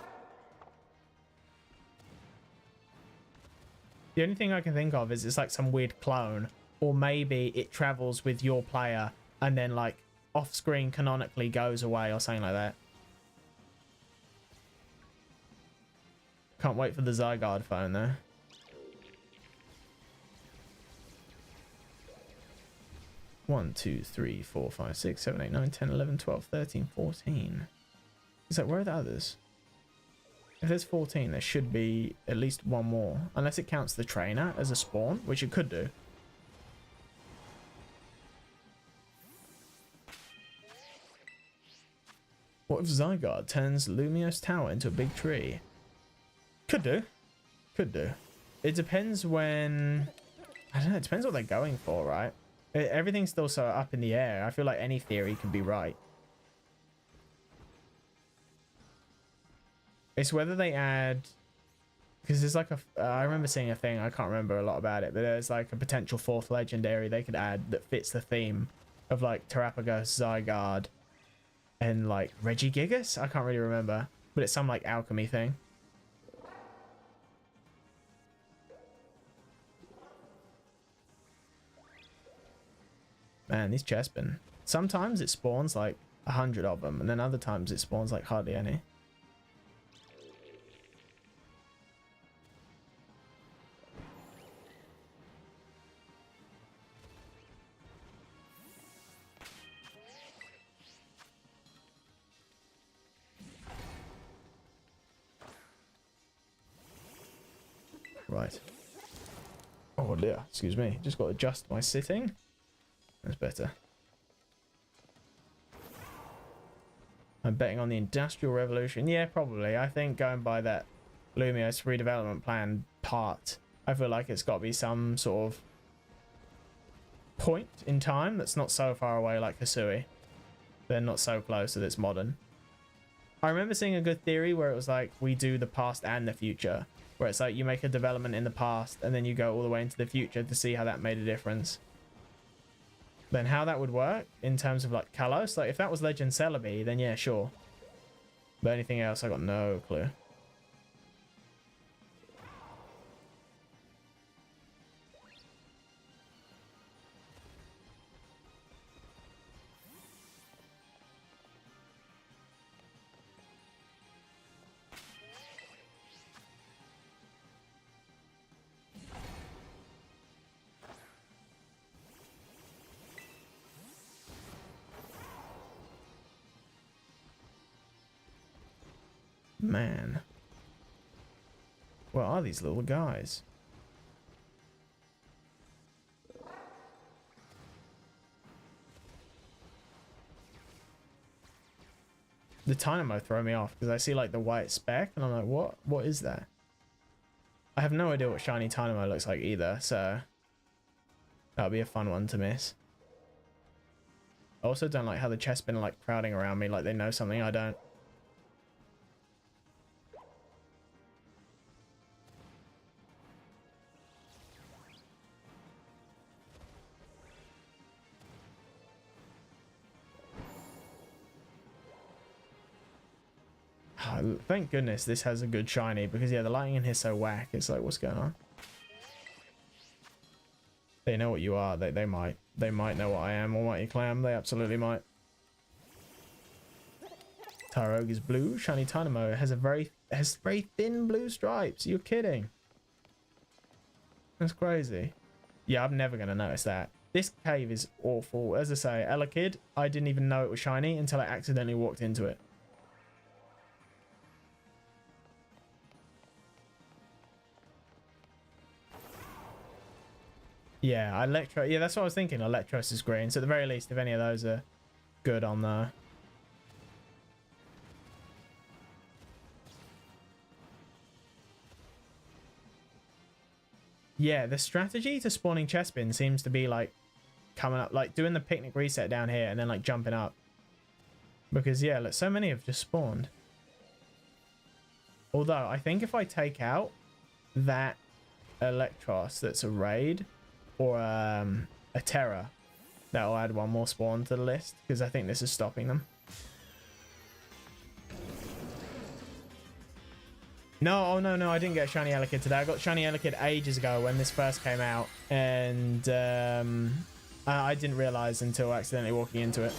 The only thing I can think of is it's like some weird clone, or maybe it travels with your player and then like off screen canonically goes away or something like that. Can't wait for the Zygarde phone though. One, 2, 3, 4, 5, 6, 7, 8, 9, 10, 11, 12, 13, 14. Is that, where are the others? If there's 14, there should be at least one more. Unless it counts the trainer as a spawn, which it could do. What if Zygarde turns Lumiose Tower into a big tree? Could do. Could do. It depends when... I don't know, it depends what they're going for, right? Everything's still so up in the air. I feel like any theory could be right. It's whether they add... Because there's like a... I remember seeing a thing, I can't remember a lot about it, but there's like a potential 4th legendary they could add that fits the theme of like Terapagos, Zygarde, and like Regigigas? I can't really remember. But it's some like alchemy thing. Man, these Chespin. Sometimes it spawns like 100 of them, and then other times it spawns like hardly any. Right. Oh dear, excuse me. Just got to adjust my sitting. That's better. I'm betting on the Industrial Revolution. Yeah, probably. I think going by that Lumiose redevelopment plan part, I feel like it's got to be some sort of point in time that's not so far away like Hisui. They're not so close that it's modern. I remember seeing a good theory where it was like we do the past and the future, where it's like you make a development in the past and then you go all the way into the future to see how that made a difference. Then how that would work in terms of like Kalos, like if that was Legend Celebi, then yeah, sure. But anything else, I got no clue. Man. What are these little guys? The Dynamo throw me off because I see like the white speck and I'm like, what is that? I have no idea what shiny Dynamo looks like either, so that'll be a fun one to miss. I also don't like how the Chespin are like crowding around me like they know something I don't. Thank goodness this has a good shiny, because yeah, the lighting in here is so whack. It's like, what's going on? They know what you are. They might know what I am. Almighty Clam. They absolutely might. Tyrogue is blue. Shiny Dynamo has very thin blue stripes. You're kidding? That's crazy. Yeah, I'm never gonna notice that. This cave is awful. As I say, Elekid, I didn't even know it was shiny until I accidentally walked into it. Yeah, Electro. Yeah, that's what I was thinking. Electros is green. So at the very least, if any of those are good on there. Yeah, the strategy to spawning Chespin seems to be like coming up, like doing the picnic reset down here and then like jumping up. Because yeah, look, so many have just spawned. Although I think if I take out that Electros that's a raid or a Terra. That'll add one more spawn to the list because I think this is stopping them. No, oh no, I didn't get a shiny Elekid today. I got shiny Elekid ages ago when this first came out, and I didn't realize until accidentally walking into it.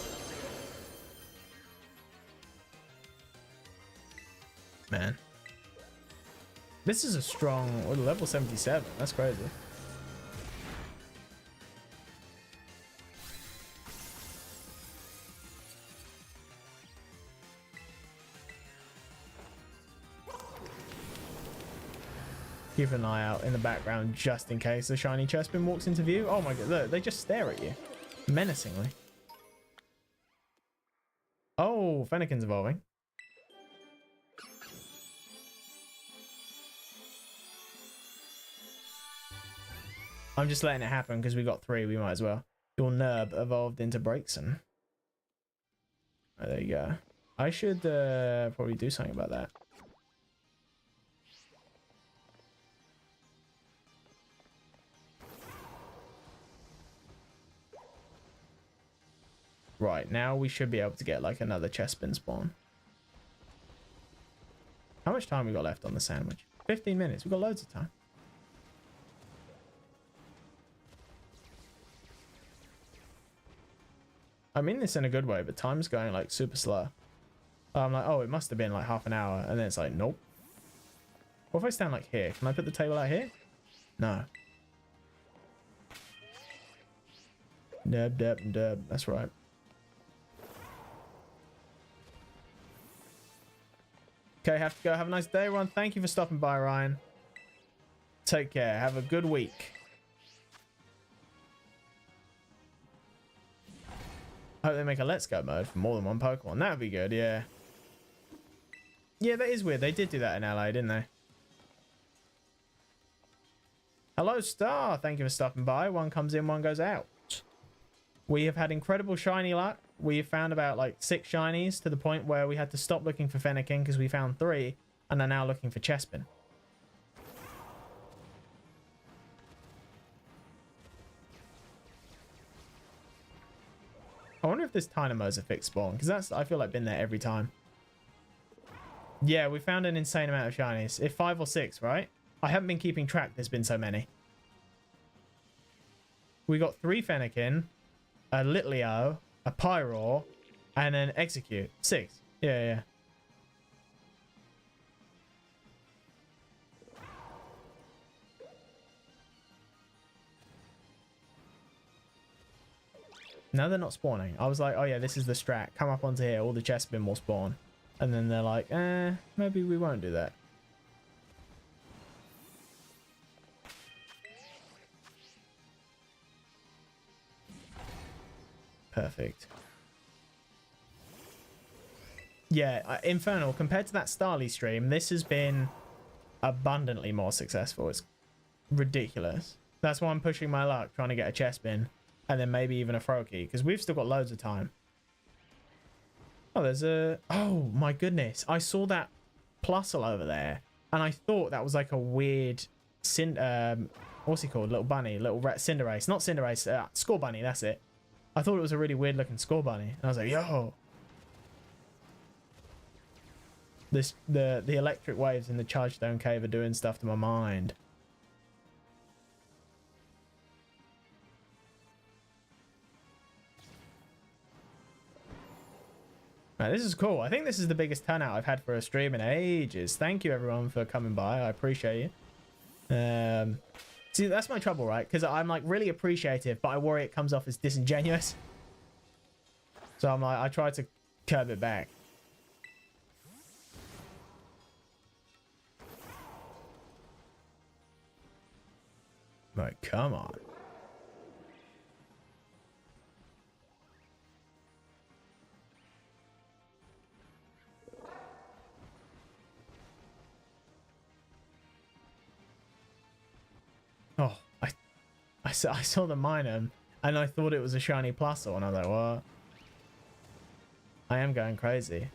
Man. This is a strong level 77. That's crazy. Keep an eye out in the background just in case the shiny Chespin walks into view. Oh my god, look, they just stare at you menacingly. Oh, Fennekin's evolving. I'm just letting it happen because we got 3. We might as well. Your Nerb evolved into Breakson. Oh, there you go. I should probably do something about that. Right, now we should be able to get like another Chespin spawn. How much time we got left on the sandwich? 15 minutes. We've got loads of time. I mean this in a good way, but time's going like super slow. I'm like, oh, it must have been like half an hour. And then it's like, nope. What if I stand like here? Can I put the table out here? No. Dub. That's right. Okay, have to go. Have a nice day, everyone. Thank you for stopping by, Ryan. Take care. Have a good week. I hope they make a Let's Go mode for more than one Pokemon. That would be good, yeah. Yeah, that is weird. They did do that in LA, didn't they? Hello, Star. Thank you for stopping by. One comes in, one goes out. We have had incredible shiny luck. We have found about like 6 shinies to the point where we had to stop looking for Fennekin because we found 3 and are now looking for Chespin. I wonder if this Dynamo's a fixed spawn because that's, I feel like, been there every time. Yeah, we found an insane amount of shinies. If 5 or 6, right? I haven't been keeping track. There's been so many. We got 3 Fennekin, a Litleo, a Pyroar, and an Execute. 6. Yeah. No, they're not spawning. I was like, oh yeah, this is the strat. Come up onto here, all the Chespin will spawn. And then they're like, maybe we won't do that. Perfect. Yeah, Infernal, compared to that Starly stream, this has been abundantly more successful. It's ridiculous. That's why I'm pushing my luck, trying to get a Chespin, and then maybe even a Froakie, because we've still got loads of time. Oh, there's a... Oh, my goodness. I saw that Plusle over there, and I thought that was like a weird... what's he called? Little bunny, little Cinderace. Not Cinderace, Score Bunny, that's it. I thought it was a really weird looking Score Bunny. And I was like, yo. The electric waves in the Chargestone Cave are doing stuff to my mind. Right, this is cool. I think this is the biggest turnout I've had for a stream in ages. Thank you everyone for coming by. I appreciate you. See, that's my trouble, right? Because I'm like really appreciative, but I worry it comes off as disingenuous. So I'm like, I try to curb it back. Right, come on. Oh, I saw the Minun and I thought it was a shiny Plusle and I was like, what? I am going crazy.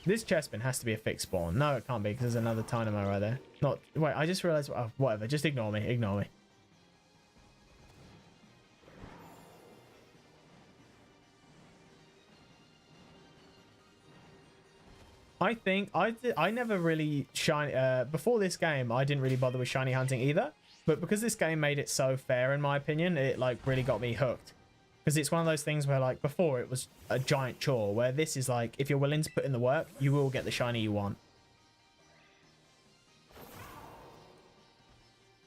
This Chespin has to be a fixed spawn. No, it can't be, because there's another Dynamo right there. Not... Wait, I just realized... Oh, whatever. Just ignore me. Ignore me. I think... I never really... before this game, I didn't really bother with shiny hunting either. But because this game made it so fair, in my opinion, it, like, really got me hooked. Because it's one of those things where, like, before it was a giant chore, where this is like, if you're willing to put in the work, you will get the shiny you want.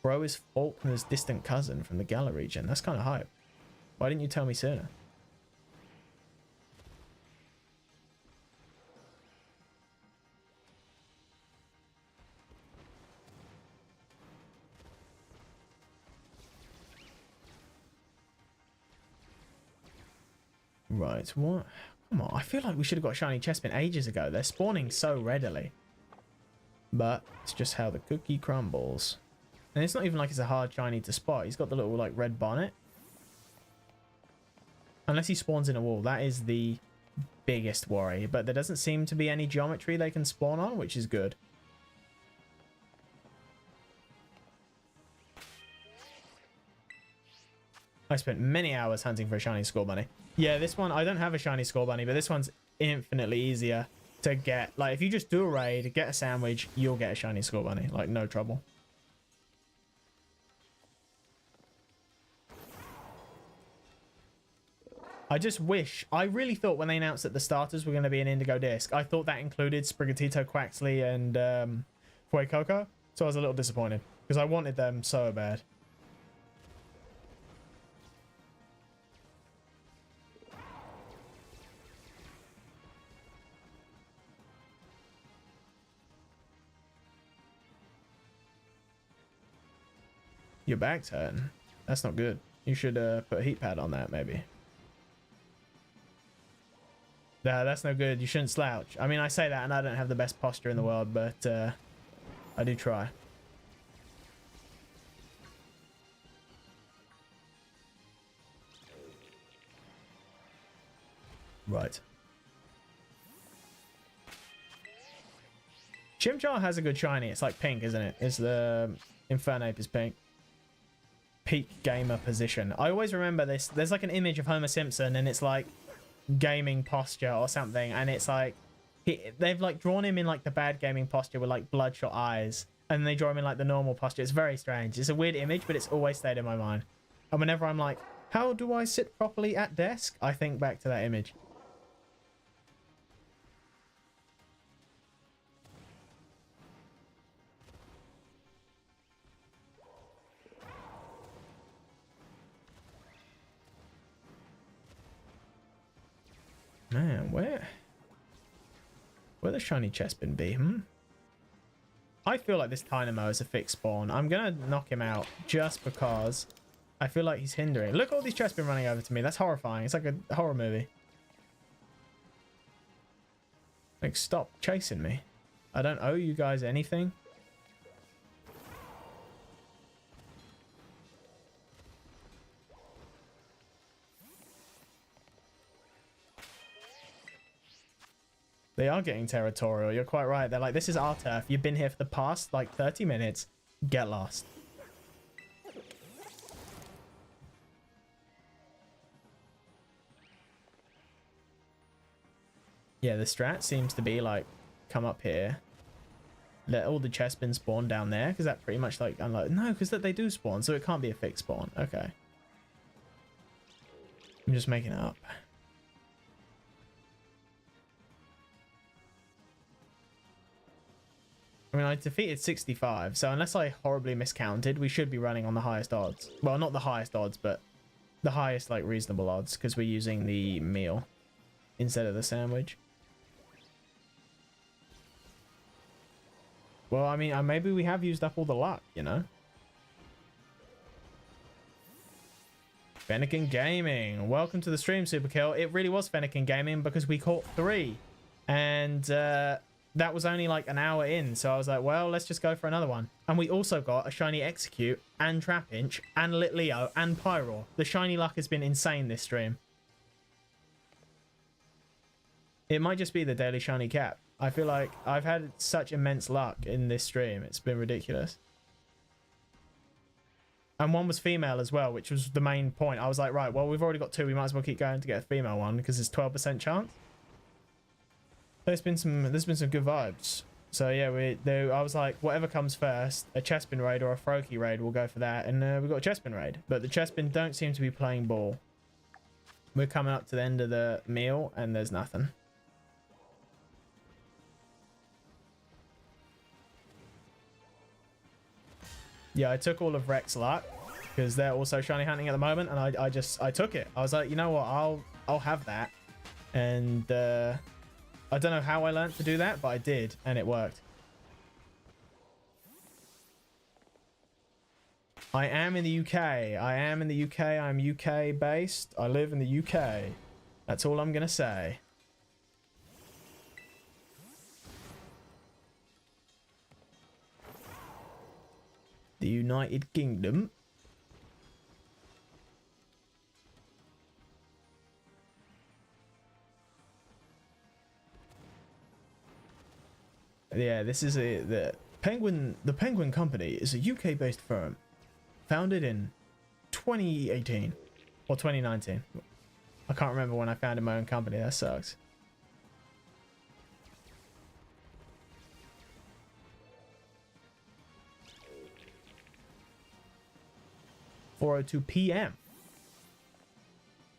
Bro is Faulkner's distant cousin from the Gala region. That's kind of hype. Why didn't you tell me sooner? Right, what? Come on, I feel like we should have got shiny Chespin ages ago. They're spawning so readily. But it's just how the cookie crumbles. And it's not even like it's a hard shiny to spot. He's got the little, like, red bonnet. Unless he spawns in a wall. That is the biggest worry. But there doesn't seem to be any geometry they can spawn on, which is good. I spent many hours hunting for a shiny Skull Bunny. Yeah, this one, I don't have a shiny Skull Bunny, but this one's infinitely easier to get. Like, if you just do a raid, get a sandwich, you'll get a shiny Skull Bunny. Like, no trouble. I just wish... I really thought when they announced that the starters were going to be an Indigo Disc, I thought that included Sprigatito, Quaxley, and Fuecoco. So I was a little disappointed, because I wanted them so bad. Your back's hurting. That's not good. You should put a heat pad on that, maybe. Nah, that's no good. You shouldn't slouch. I mean, I say that and I don't have the best posture in the world, but I do try. Right. Chimchar has a good shiny. It's like pink, isn't it? It's the Infernape is pink. Peak gamer position. I always remember this. There's like an image of Homer Simpson and it's like gaming posture or something, and it's like they've like drawn him in like the bad gaming posture with like bloodshot eyes, and they draw him in like the normal posture. It's very strange. It's a weird image, but it's always stayed in my mind. And whenever I'm like, how do I sit properly at desk, I think back to that image. Man, where the shiny Chespin be? I feel like this Dynamo is a fixed spawn. I'm gonna knock him out just because I feel like he's hindering. Look at all these Chespin running over to me. That's horrifying. It's like a horror movie. Like, stop chasing me. I don't owe you guys anything. They are getting territorial. You're quite right. They're like, this is our turf. You've been here for the past, like, 30 minutes. Get lost. Yeah, the strat seems to be, like, come up here. Let all the Chespin spawn down there. Because that pretty much, like, I'm like, no, because they do spawn. So it can't be a fixed spawn. Okay. I'm just making it up. I mean, I defeated 65, so unless I horribly miscounted, we should be running on the highest odds. Well, not the highest odds, but the highest, like, reasonable odds, because we're using the meal instead of the sandwich. Well, I mean, maybe we have used up all the luck, you know? Fennekin Gaming. Welcome to the stream, Superkill. It really was Fennekin Gaming because we caught 3. And, that was only like an hour in, so I was like, well, let's just go for another one. And we also got a shiny Execute and Trapinch and Lit Leo and Pyro. The shiny luck has been insane this stream. It might just be the daily shiny cap. I feel like I've had such immense luck in this stream. It's been ridiculous. And one was female as well, which was the main point. I was like, right, well, we've already got 2. We might as well keep going to get a female one because it's 12% chance. There's been some good vibes. So yeah, I was like, whatever comes first, a Chespin raid or a Froakie raid, we'll go for that. And we got a Chespin raid, but the Chespin don't seem to be playing ball. We're coming up to the end of the meal and there's nothing. Yeah, I took all of Rex luck because they're also shiny hunting at the moment, and I took it. I was like, you know what, I'll have that. And I don't know how I learned to do that, but I did, and it worked. I am in the UK. I am in the UK. I'm UK based. I live in the UK. That's all I'm gonna say. The United Kingdom. Yeah, this is the Penguin Company is a UK-based firm founded in 2018 or 2019. I can't remember when I founded my own company. That sucks. $4:02 p.m.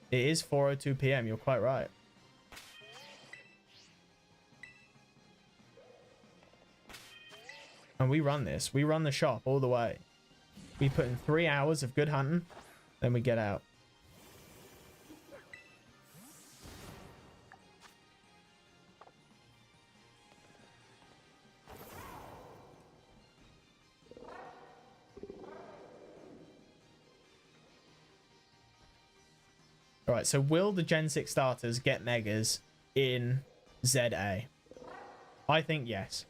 It is 4:02 p.m. You're quite right. And we run this. We run the shop all the way. We put in 3 hours of good hunting, then we get out. All right, so will the Gen 6 starters get megas in ZA? I think yes.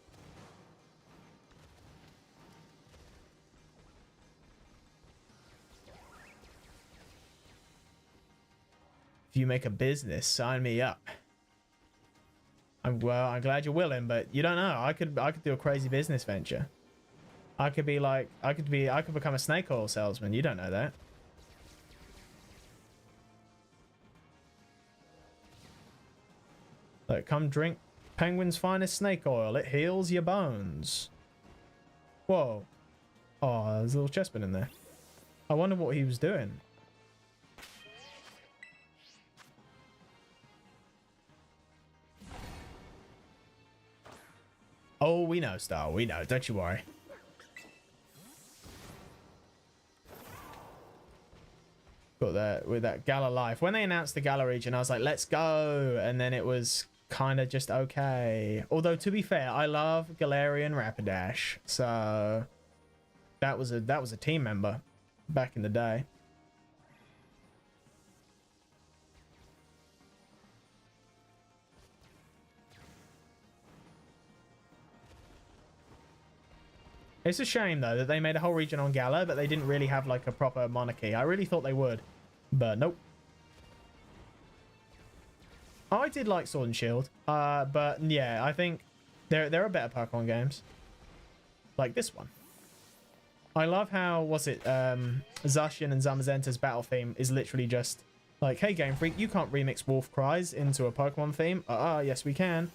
If you make a business, sign me up. I'm glad you're willing, but you don't know. I could do a crazy business venture. I could become a snake oil salesman. You don't know that. Look, come drink Penguin's finest snake oil. It heals your bones. Whoa. Oh, there's a little Chespin in there. I wonder what he was doing. Oh, we know, Star. We know. Don't you worry. Got that with that Gala Life. When they announced the Gala region, I was like, let's go. And then it was kind of just okay. Although, to be fair, I love Galarian Rapidash. So that was a team member back in the day. It's a shame, though, that they made a whole region on Gala, but they didn't really have, like, a proper monarchy. I really thought they would, but nope. I did like Sword and Shield, but, yeah, I think there are better Pokemon games. Like this one. I love how, Zacian and Zamazenta's battle theme is literally just, like, hey, Game Freak, you can't remix Wolf Cries into a Pokemon theme. Yes, we can.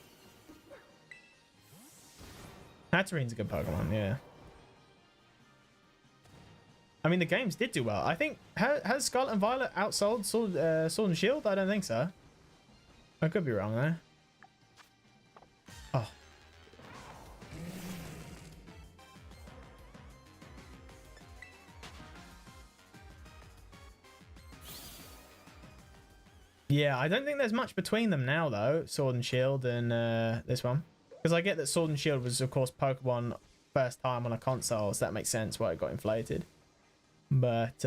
Hatterene's a good Pokemon, yeah. I mean, the games did do well. I think, has Scarlet and Violet outsold Sword and Shield? I don't think so. I could be wrong there. Oh. Yeah, I don't think there's much between them now, though. Sword and Shield and this one. Because I get that Sword and Shield was, of course, Pokemon first time on a console, so that makes sense why it got inflated. But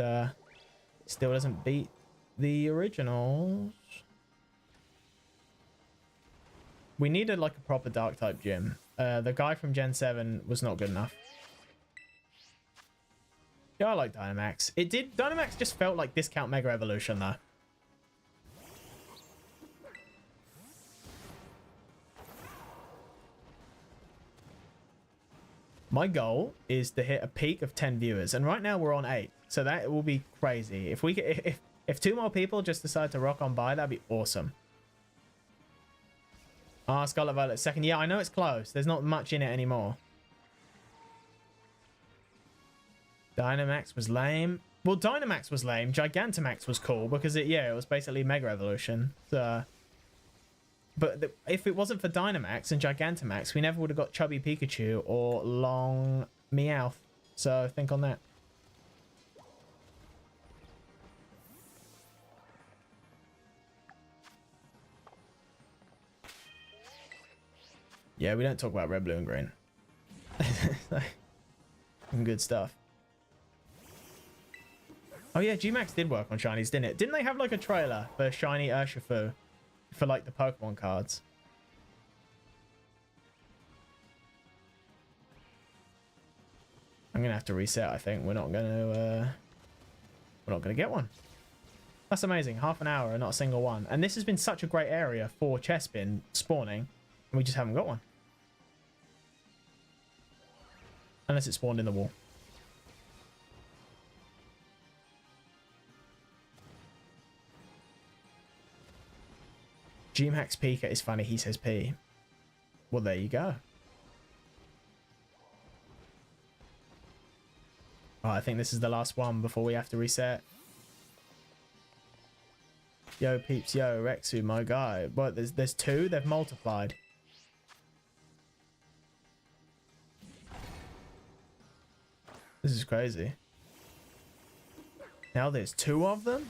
still doesn't beat the originals. We needed like a proper dark type gym. The guy from Gen 7 was not good enough. Yeah, I like Dynamax. Dynamax just felt like Discount Mega Evolution though. My goal is to hit a peak of 10 viewers, and right now we're on 8, so that will be crazy. If we get, if 2 more people just decide to rock on by, that'd be awesome. Ah, Scarlet Violet second. Yeah, I know it's close. There's not much in it anymore. Dynamax was lame. Well, Dynamax was lame. Gigantamax was cool because it was basically Mega Evolution. So, but if it wasn't for Dynamax and Gigantamax, we never would have got Chubby Pikachu or Long Meowth. So think on that. Yeah, we don't talk about red, blue, and green. Some good stuff. Oh yeah, G-Max did work on shinies, didn't it? Didn't they have like a trailer for shiny Urshifu for like the Pokemon cards? I'm gonna have to reset. I think we're not gonna get one. That's amazing. Half an hour and not a single one. And this has been such a great area for Chespin spawning, and we just haven't got one. Unless it spawned in the wall. G-Max Pika is funny. He says P. Well, there you go. Oh, I think this is the last one before we have to reset. Yo, peeps. Yo, Rexu, my guy. What? There's 2? They've multiplied. This is crazy. Now there's 2 of them?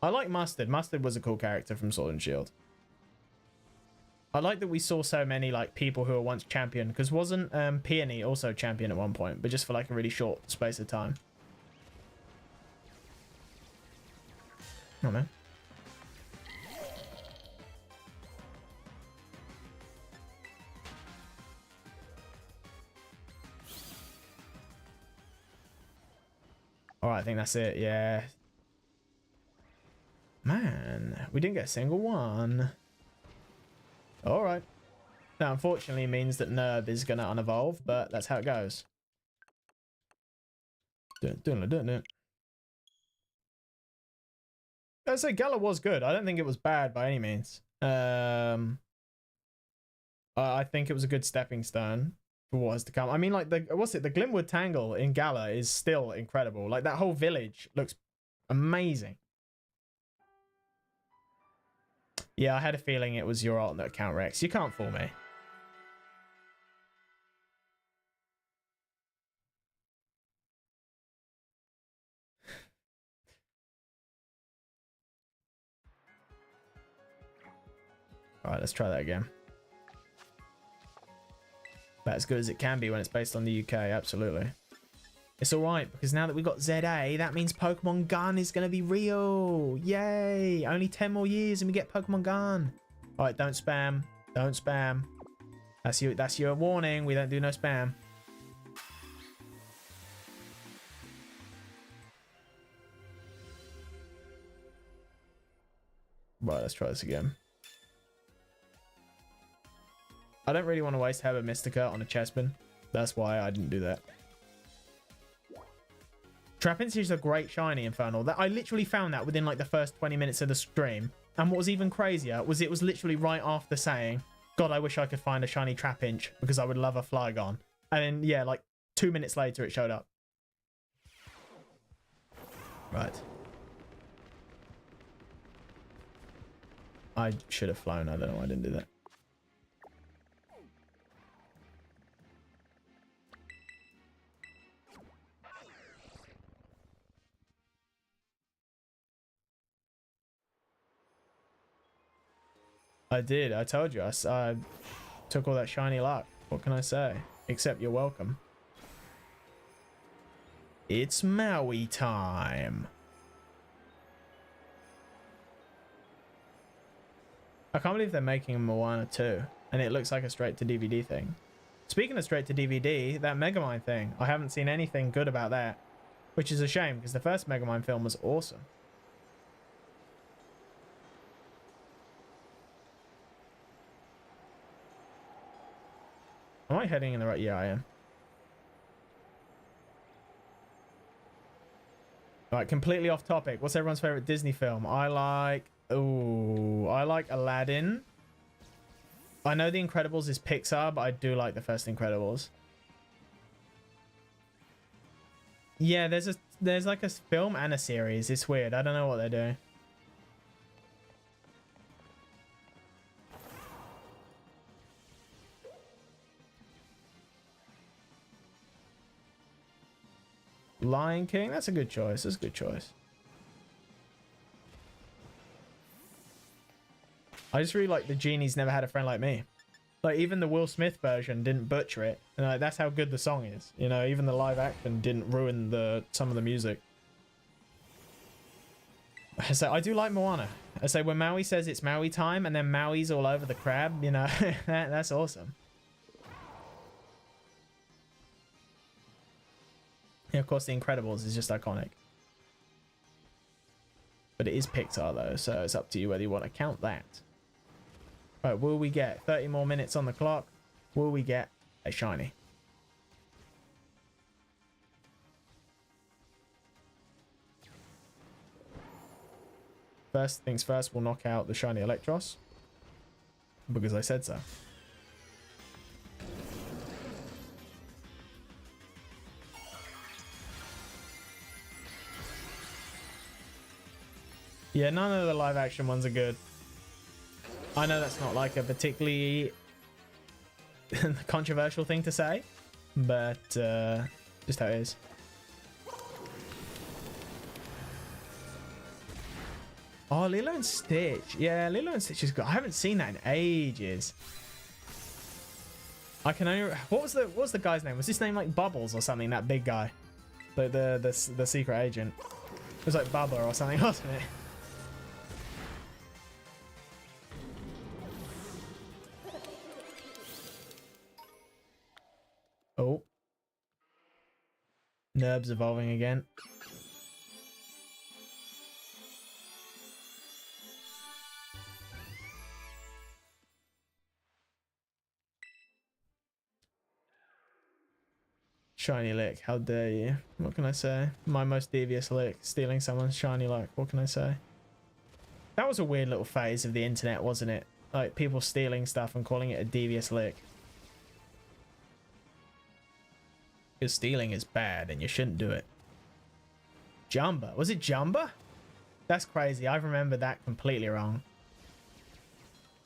I like Mustard. Mustard was a cool character from Sword and Shield. I like that we saw so many like people who were once champion, because wasn't Peony also champion at one point, but just for like a really short space of time. Oh man. All right, I think that's it. Yeah. Man, we didn't get a single one. All right. That unfortunately means that Nerb is going to unevolve, but that's how it goes. I'd say Gala was good. I don't think it was bad by any means. I think it was a good stepping stone for what has to come. I mean, like, the Glimwood Tangle in Gala is still incredible. Like, that whole village looks amazing. Yeah, I had a feeling it was your alternate account, Rex. You can't fool me. All right, let's try that again. About as good as it can be when it's based on the UK, absolutely. It's all right, because now that we've got ZA, that means Pokemon Gun is going to be real. Yay! Only 10 more years and we get Pokemon Gun. All right, don't spam. Don't spam. That's your warning. We don't do no spam. Right, let's try this again. I don't really want to waste Herba Mystica on a Chespin. That's why I didn't do that. Trapinci is a great shiny Infernal. That I literally found that within like the first 20 minutes of the stream. And what was even crazier was it was literally right after saying, God, I wish I could find a shiny Trapinch because I would love a Flygon. And then, yeah, like 2 minutes later it showed up. Right. I should have flown. I don't know why I didn't do that. I did. I told you. I took all that shiny luck. What can I say? Except you're welcome. It's Maui time. I can't believe they're making a Moana 2. And it looks like a straight-to-DVD thing. Speaking of straight-to-DVD, that Megamind thing. I haven't seen anything good about that. Which is a shame, because the first Megamind film was awesome. Am I heading in the right? Yeah, I am. All right, completely off topic. What's everyone's favorite Disney film? I like Aladdin. I know The Incredibles is Pixar, but I do like the first Incredibles. Yeah, there's like a film and a series. It's weird. I don't know what they're doing. Lion King, that's a good choice. That's a good choice. I just really like the Genie's Never Had a Friend Like Me. Like, even the Will Smith version didn't butcher it. And like, that's how good the song is. You know, even the live action didn't ruin some of the music. So I do like Moana. I say when Maui says it's Maui time and then Maui's all over the crab, you know, that's awesome. Yeah, of course, The Incredibles is just iconic. But it is Pixar, though, so it's up to you whether you want to count that. Right, will we get 30 more minutes on the clock? Will we get a shiny? First things first, we'll knock out the shiny Electros. Because I said so. Yeah, none of the live action ones are good. I know that's not like a particularly controversial thing to say, but just how it is. Oh, Lilo and Stitch. Yeah, Lilo and Stitch is good. I haven't seen that in ages. I can only... What was the guy's name? Was his name like Bubbles or something? That big guy, like the secret agent. It was like Bubba or something, wasn't it? Oh. Nerb's evolving again. Shiny lick, how dare you? What can I say? My most devious lick, stealing someone's shiny lick. What can I say? That was a weird little phase of the internet, wasn't it? Like people stealing stuff and calling it a devious lick. Because stealing is bad and you shouldn't do it. Jumba. Was it Jumba? That's crazy. I remember that completely wrong.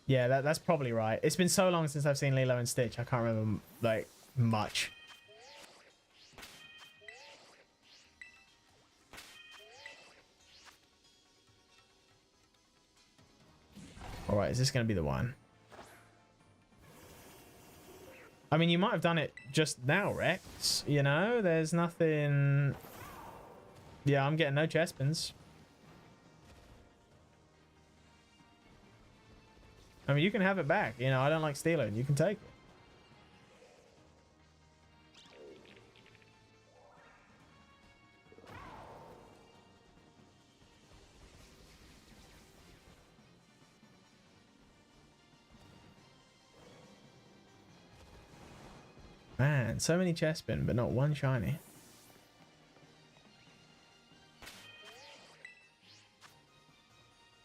Yeah, that's probably right. It's been so long since I've seen Lilo and Stitch. I can't remember, like, much. Alright, is this going to be the one? I mean, you might have done it just now, Rex. You know, there's nothing... Yeah, I'm getting no Chespins. I mean, you can have it back. You know, I don't like stealing. You can take it. Man, so many Chespin, but not one shiny.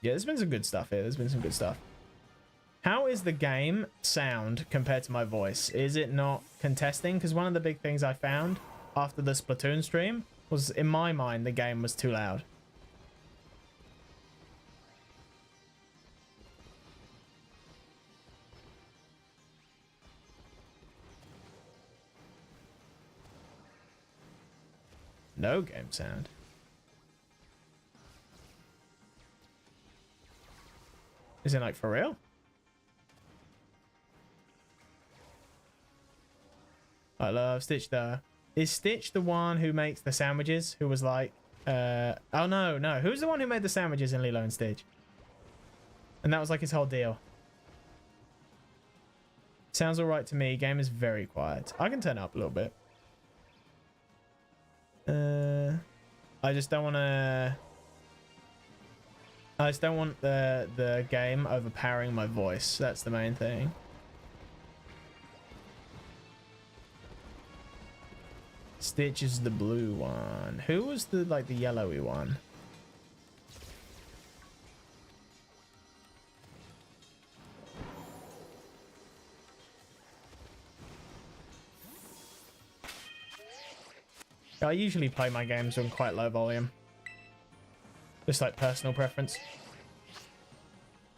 Yeah, there's been some good stuff here. There's been some good stuff. How is the game sound compared to my voice? Is it not contesting? Because one of the big things I found after the Splatoon stream was, in my mind, the game was too loud. No game sound. Is it like for real? I love Stitch though. Is Stitch the one who makes the sandwiches? Who was like, oh no. Who's the one who made the sandwiches in Lilo and Stitch? And that was like his whole deal. Sounds alright to me. Game is very quiet. I can turn it up a little bit. I just don't want to... I just don't want the game overpowering my voice. That's the main thing. Stitch is the blue one. Who was the like the yellowy one? I usually play my games on quite low volume. Just like personal preference.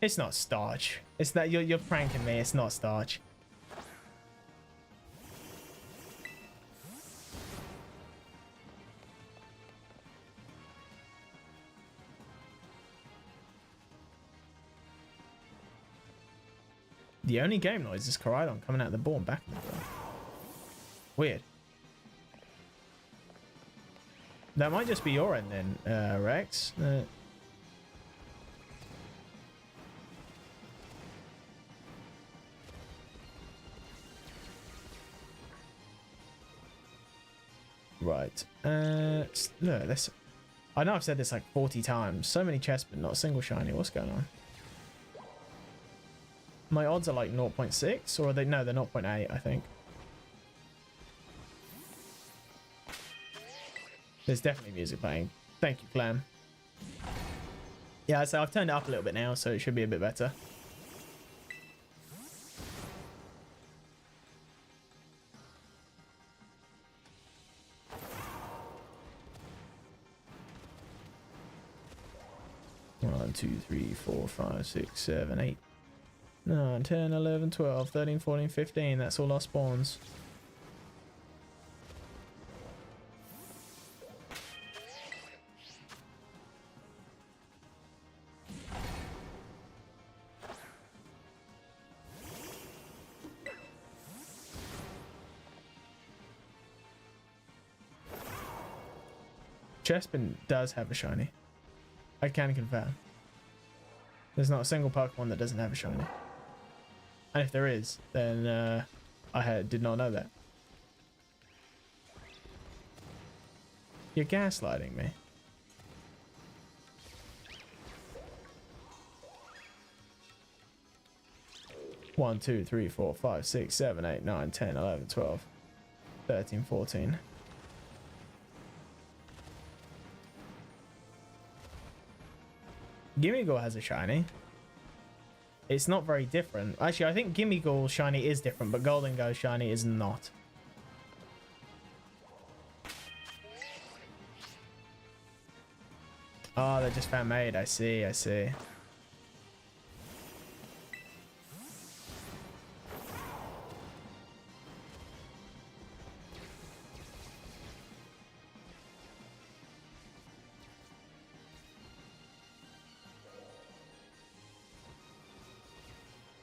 It's not Starch. It's that you're pranking me. It's not Starch. The only game noise is Koraidon coming out of the ball and back in the ball. Weird. That might just be your end then, Rex. Right. Look, this. I know I've said this like 40 times. So many Chespin, not a single shiny. What's going on? My odds are like 0.6, or are they? No, they're 0.8, I think. There's definitely music playing. Thank you, Clam. Yeah, so I've turned it up a little bit now, so it should be a bit better. One, 2, 3, 4, 5, 6, 7, 8, 9, 10, 11, 12, 13, 14, 15. That's all our spawns. Chespin does have a shiny. I can confirm. There's not a single Pokemon that doesn't have a shiny. And if there is, then I did not know that. You're gaslighting me. One, 2, 3, 4, 5, 6, 7, 8, 9, 10, 11, 12, 13, 14. Gimmighoul has a shiny. It's not very different. Actually, I think Gimmighoul's shiny is different, but Gholdengo's shiny is not. Oh, they're just fan-made. I see, I see.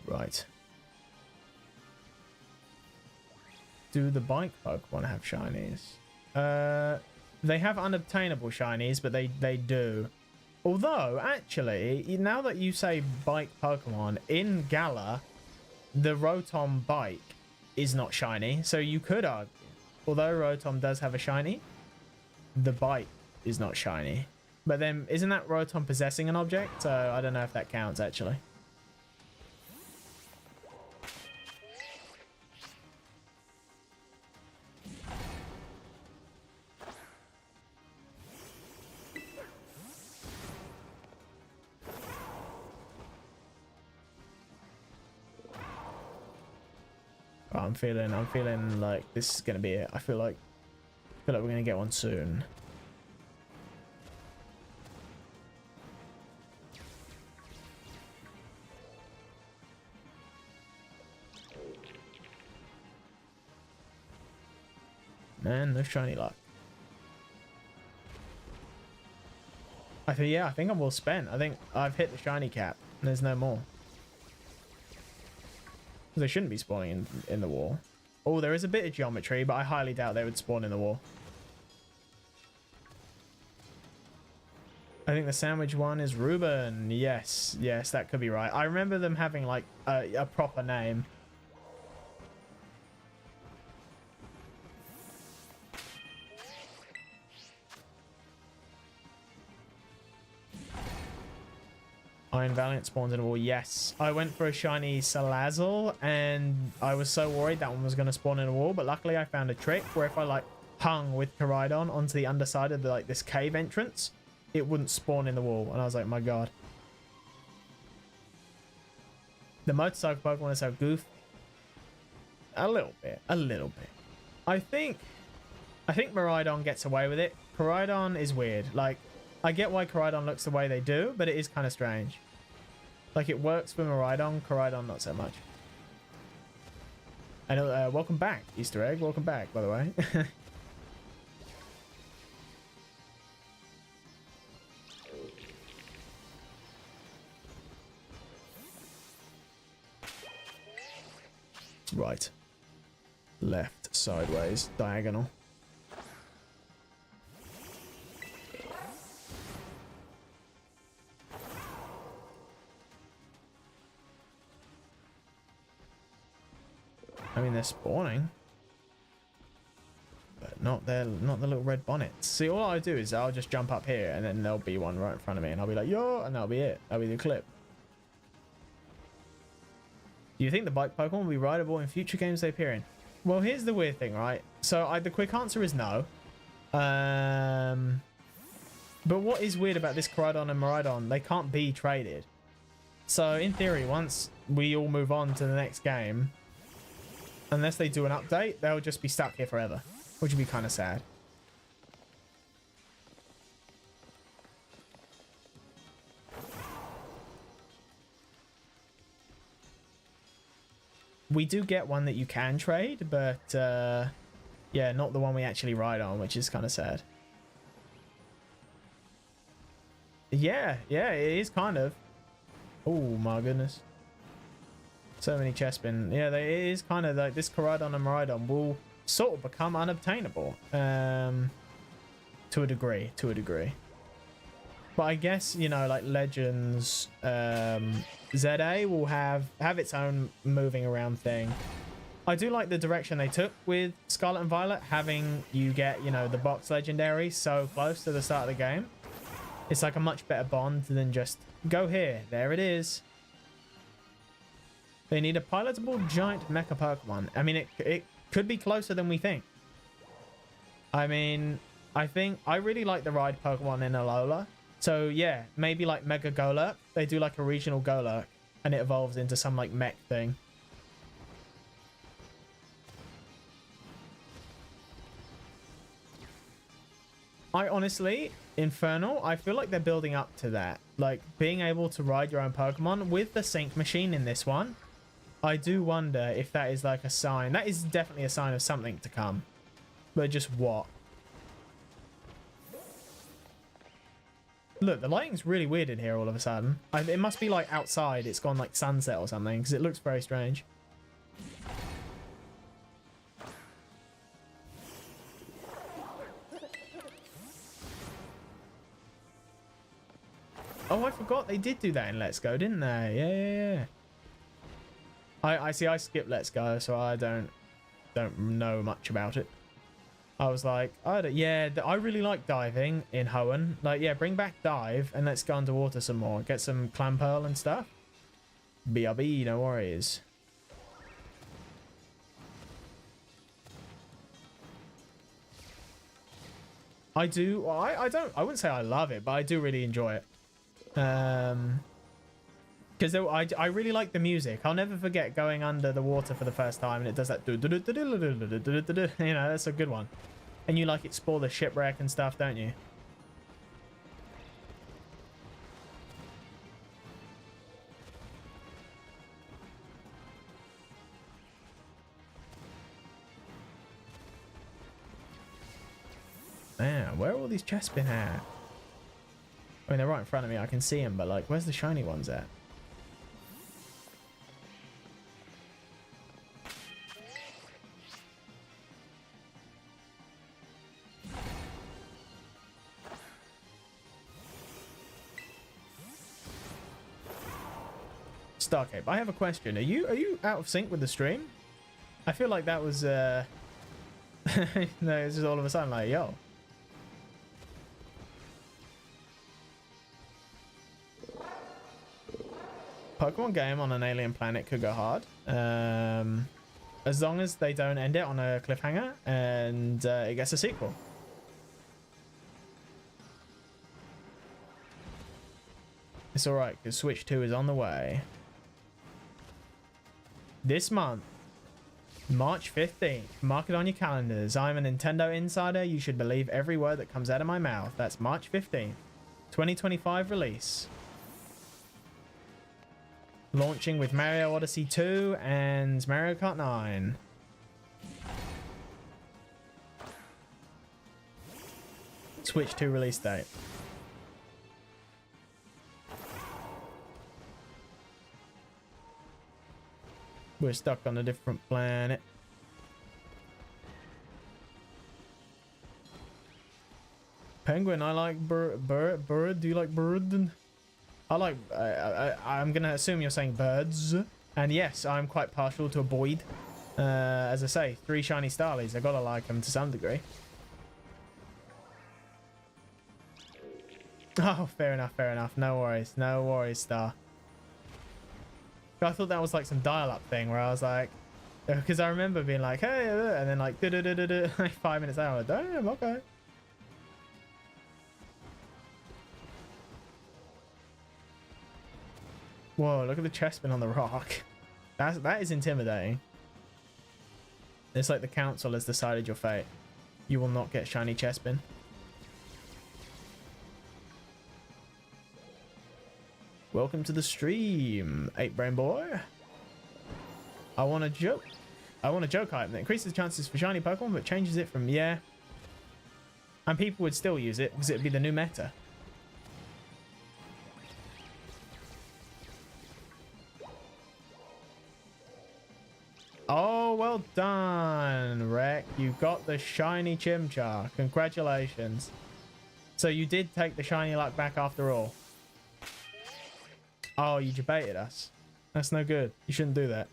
Right. Do the bike Pokemon have shinies? They have unobtainable shinies, but they do. Although, actually, now that you say bike Pokemon, in Galar, the Rotom bike is not shiny. So you could argue, although Rotom does have a shiny, the bike is not shiny. But then, isn't that Rotom possessing an object? So I don't know if that counts, actually. I'm feeling like this is gonna be it. I feel like we're gonna get one soon. Man, no shiny luck. I think I'm all spent. I think I've hit the shiny cap. There's no more. They shouldn't be spawning in the wall. Oh, there is a bit of geometry, but I highly doubt they would spawn in the wall. I think the sandwich one is Ruben. Yes, yes, that could be right. I remember them having like a proper name. Iron Valiant spawns in a wall. Yes, I went for a shiny Salazzle and I was so worried that one was going to spawn in a wall, but luckily I found a trick where if I like hung with Koraidon onto the underside of the, like this cave entrance, it wouldn't spawn in the wall. And I was like, my god. The motorcycle Pokemon is so goofy. A little bit. I think Miraidon gets away with it. Koraidon is weird. Like, I get why Koraidon looks the way they do, but it is kind of strange. Like, it works for Miraidon, Koraidon not so much. I know, welcome back, Easter egg. Welcome back, by the way. Right. Left, sideways, diagonal. I mean, they're spawning, but not the little red bonnets. See, all I do is I'll just jump up here, and then there'll be one right in front of me, and I'll be like, yo, and that'll be it. That'll be the clip. Do you think the bike Pokemon will be rideable in future games they appear in? Well, here's the weird thing, right? So the quick answer is no. But what is weird about this Koraidon and Miraidon, they can't be traded. So in theory, once we all move on to the next game, unless they do an update, they'll just be stuck here forever, which would be kind of sad. We do get one that you can trade, but yeah, not the one we actually ride on, which is kind of sad. Yeah, it is kind of. Oh my goodness. So many Chespin. Yeah, it is kind of like this Koraidon and Miraidon will sort of become unobtainable. To a degree. But I guess, you know, like Legends, ZA will have its own moving around thing. I do like the direction they took with Scarlet and Violet, having you get, you know, the box legendary so close to the start of the game. It's like a much better bond than just go here. There it is. They need a pilotable giant mecha Pokemon. I mean, it could be closer than we think. I mean, I really like the ride Pokemon in Alola. So yeah, maybe like Mega Golurk. They do like a regional Golurk and it evolves into some like mech thing. I honestly, Infernal, I feel like they're building up to that. Like being able to ride your own Pokemon with the sync machine in this one. I do wonder if that is like a sign. That is definitely a sign of something to come. But just what? Look, the lighting's really weird in here all of a sudden. It must be like outside. It's gone like sunset or something because it looks very strange. Oh, I forgot they did do that in Let's Go, didn't they? Yeah. I see. I skipped Let's Go, so I don't know much about it. I was like, yeah, I really like diving in Hoenn. Like, yeah, bring back dive and let's go underwater some more. Get some clam pearl and stuff. BRB, no worries. I do. I wouldn't say I love it, but I do really enjoy it. Because I really like the music. I'll never forget going under the water for the first time and it does that. You know, that's a good one. And you like explore the shipwreck and stuff, don't you? Man, where are all these Chespin at? I mean, they're right in front of me. I can see them, but like, where's the shiny ones at? Starcape, I have a question. Are you out of sync with the stream? I feel like that was no, it's just all of a sudden like, yo. Pokemon game on an alien planet could go hard. As long as they don't end it on a cliffhanger and it gets a sequel. It's alright, because Switch 2 is on the way. This month, March 15th. Mark it on your calendars. I'm a Nintendo insider. You should believe every word that comes out of my mouth. That's March 15th. 2025 release. Launching with Mario Odyssey 2 and Mario Kart 9. Switch 2 release date. We're stuck on a different planet. Penguin, I like bird. Do you like bird? I like. I'm gonna assume you're saying birds. And yes, I'm quite partial to a Boyd. As I say, 3 shiny Starlies. I gotta like them to some degree. Oh, fair enough. Fair enough. No worries. No worries, Star. I thought that was like some dial-up thing where I was like, because I remember being like, hey, and then like, like 5 minutes out, like, damn, okay. Whoa, look at the Chespin on the rock. That is intimidating. It's like the council has decided your fate. You will not get shiny Chespin. Welcome to the stream, 8-Brain Boy. I want a joke. I want a joke item that increases the chances for shiny Pokemon, but changes it from yeah. And people would still use it because it would be the new meta. Oh, well done, Rek. You got the shiny Chimchar. Congratulations. So you did take the shiny luck back after all. Oh, you debated us. That's no good. You shouldn't do that.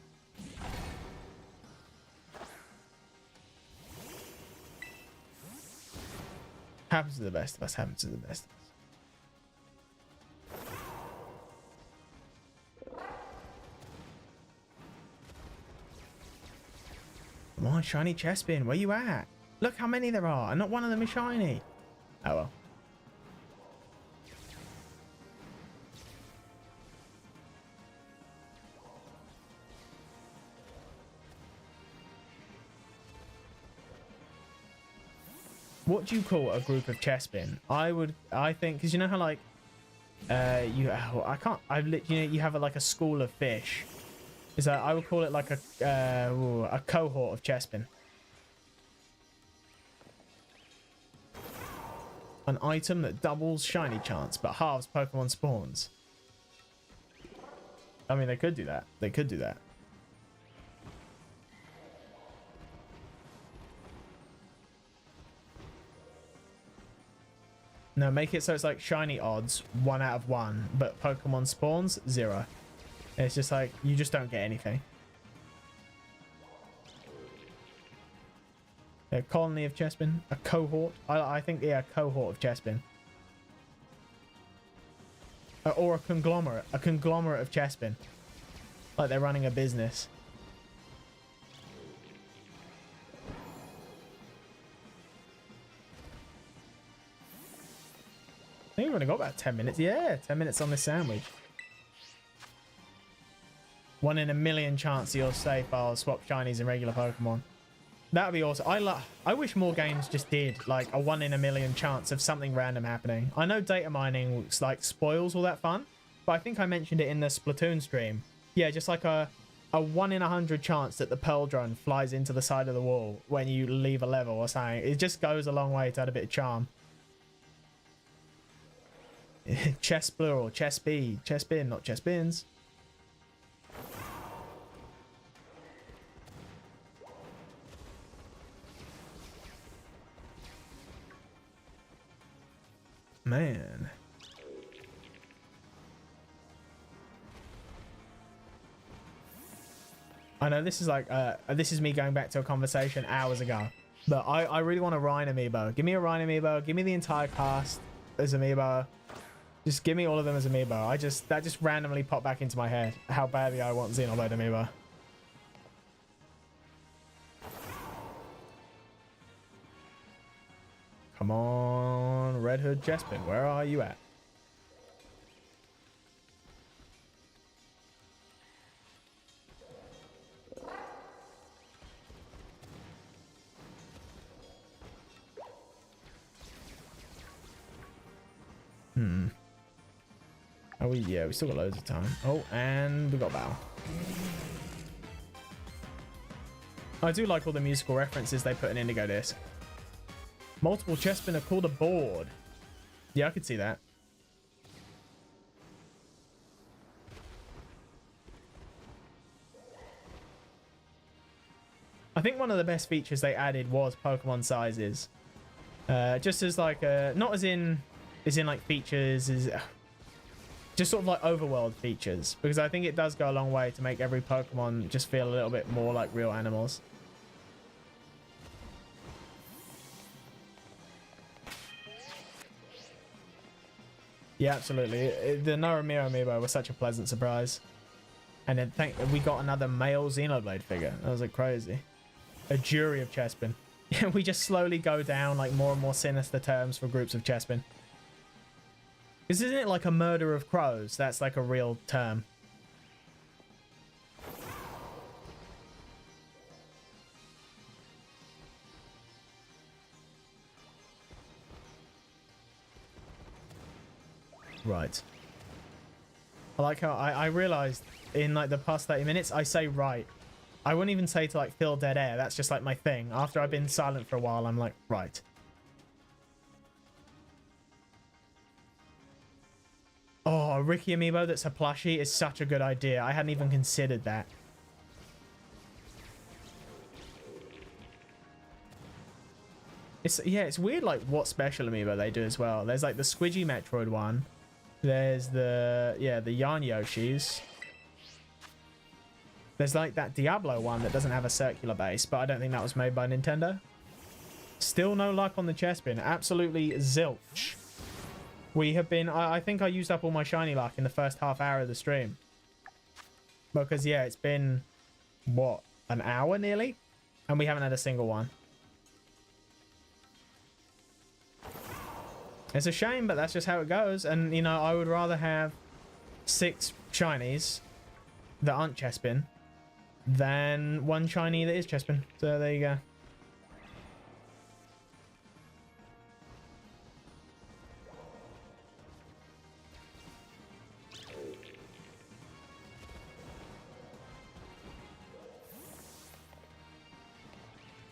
Happens to the best of us. Happens to the best of us. Come on, shiny Chespin. Where you at? Look how many there are. And not one of them is shiny. Oh well. What do you call a group of Chespin? I think, because you know how like, you have like a school of fish. Is that I would call it like a cohort of Chespin. An item that doubles shiny chance but halves Pokemon spawns. I mean, they could do that. They could do that. No, make it so it's like shiny odds 1 out of 1, but Pokemon spawns 0. It's just like you just don't get anything. A colony of Chespin, a cohort. I think yeah, a cohort of Chespin, or a conglomerate of Chespin, like they're running a business. I think we've only got about 10 minutes. Yeah, 10 minutes on this sandwich. 1 in a million chance you'll safe. I'll swap shinies and regular Pokemon. That would be awesome. I wish more games just did like a 1 in a million chance of something random happening. I know data mining like spoils all that fun, but I think I mentioned it in the Splatoon stream. Yeah, just like a 1 in 100 chance that the Pearl drone flies into the side of the wall when you leave a level or something. It just goes a long way to add a bit of charm. Chess plural, Chespin, not Chespins. Man. I know this is like this is me going back to a conversation hours ago, but I really want a Rhine amiibo. Give me a Rhine amiibo. Give me the entire cast as amiibo. Just give me all of them as amiibo. That just randomly popped back into my head how badly I want Xenoblade amiibo. Come on, Red Hood Chespin, where are you at? Oh, yeah, we still got loads of time. Oh, and we got Bow. I do like all the musical references they put in Indigo Disc. Multiple Chespin are called aboard. Yeah, I could see that. I think one of the best features they added was Pokemon sizes. Just as like not as in like features, is just sort of like overworld features, because I think it does go a long way to make every Pokemon just feel a little bit more like real animals. Yeah, absolutely. The Noramiro amiibo was such a pleasant surprise. And then we got another male Xenoblade figure. That was like crazy. A jury of Chespin. We just slowly go down like more and more sinister terms for groups of Chespin. Because isn't it like a murder of crows? That's like a real term. Right. I like how I realized in like the past 30 minutes, I say right. I wouldn't even say to like fill dead air. That's just like my thing. After I've been silent for a while, I'm like, right. Oh, a Ricky amiibo that's a plushie is such a good idea. I hadn't even considered that. It's weird like what special amiibo they do as well. There's like the Squidgy Metroid one. There's the Yarn Yoshis. There's like that Diablo one that doesn't have a circular base, but I don't think that was made by Nintendo. Still no luck on the Chespin. Absolutely zilch. We have been... I think I used up all my shiny luck in the first half hour of the stream. Because, yeah, it's been, what, an hour nearly? And we haven't had a single one. It's a shame, but that's just how it goes. And, you know, I would rather have 6 shinies that aren't Chespin than 1 shiny that is Chespin. So there you go.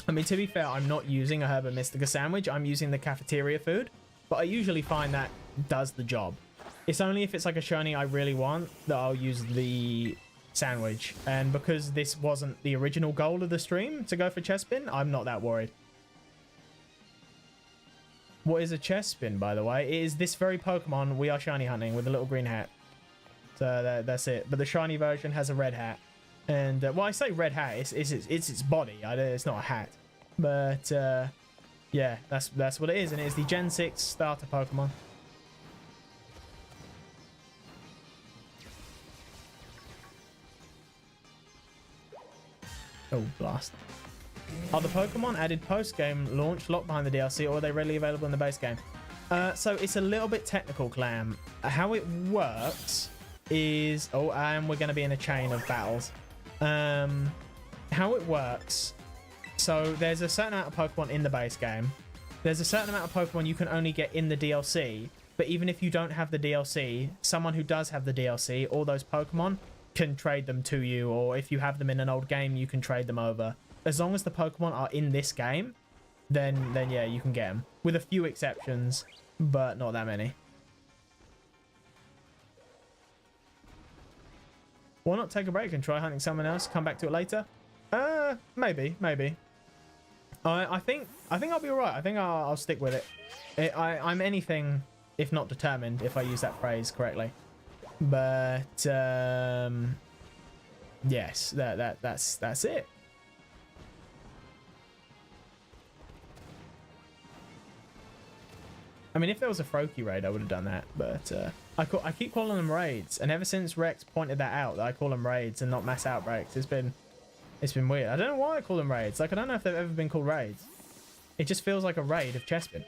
I mean, to be fair, I'm not using a Herba Mystica sandwich. I'm using the cafeteria food, but I usually find that does the job. It's only if it's like a shiny I really want that I'll use the sandwich. And because this wasn't the original goal of the stream to go for Chespin, I'm not that worried. What is a Chespin, by the way? It is this very Pokemon we are shiny hunting with a little green hat. So that's it. But the shiny version has a red hat. And, well, I say red hat. It's its body. It's not a hat. But, yeah, that's what it is. And it is the Gen 6 starter Pokemon. Oh, blast. Are the Pokemon added post-game launch locked behind the DLC, or are they readily available in the base game? So it's a little bit technical, Clam. How it works is... Oh, and we're going to be in a chain of battles. How it works... So there's a certain amount of Pokemon in the base game. There's a certain amount of Pokemon you can only get in the DLC. But even if you don't have the DLC, someone who does have the DLC, all those Pokemon can trade them to you. Or if you have them in an old game, you can trade them over. As long as the Pokemon are in this game, then yeah, you can get them. With a few exceptions, but not that many. Why not take a break and try hunting someone else? Come back to it later? Maybe. I think I'll be alright. I think I'll stick with it. I'm anything if not determined, if I use that phrase correctly. But yes, that's it. I mean, if there was a Froakie raid, I would have done that. But I keep calling them raids, and ever since Rex pointed that out, that I call them raids and not mass outbreaks, it's been weird. I don't know why I call them raids. Like, I don't know if they've ever been called raids. It just feels like a raid of Chespin.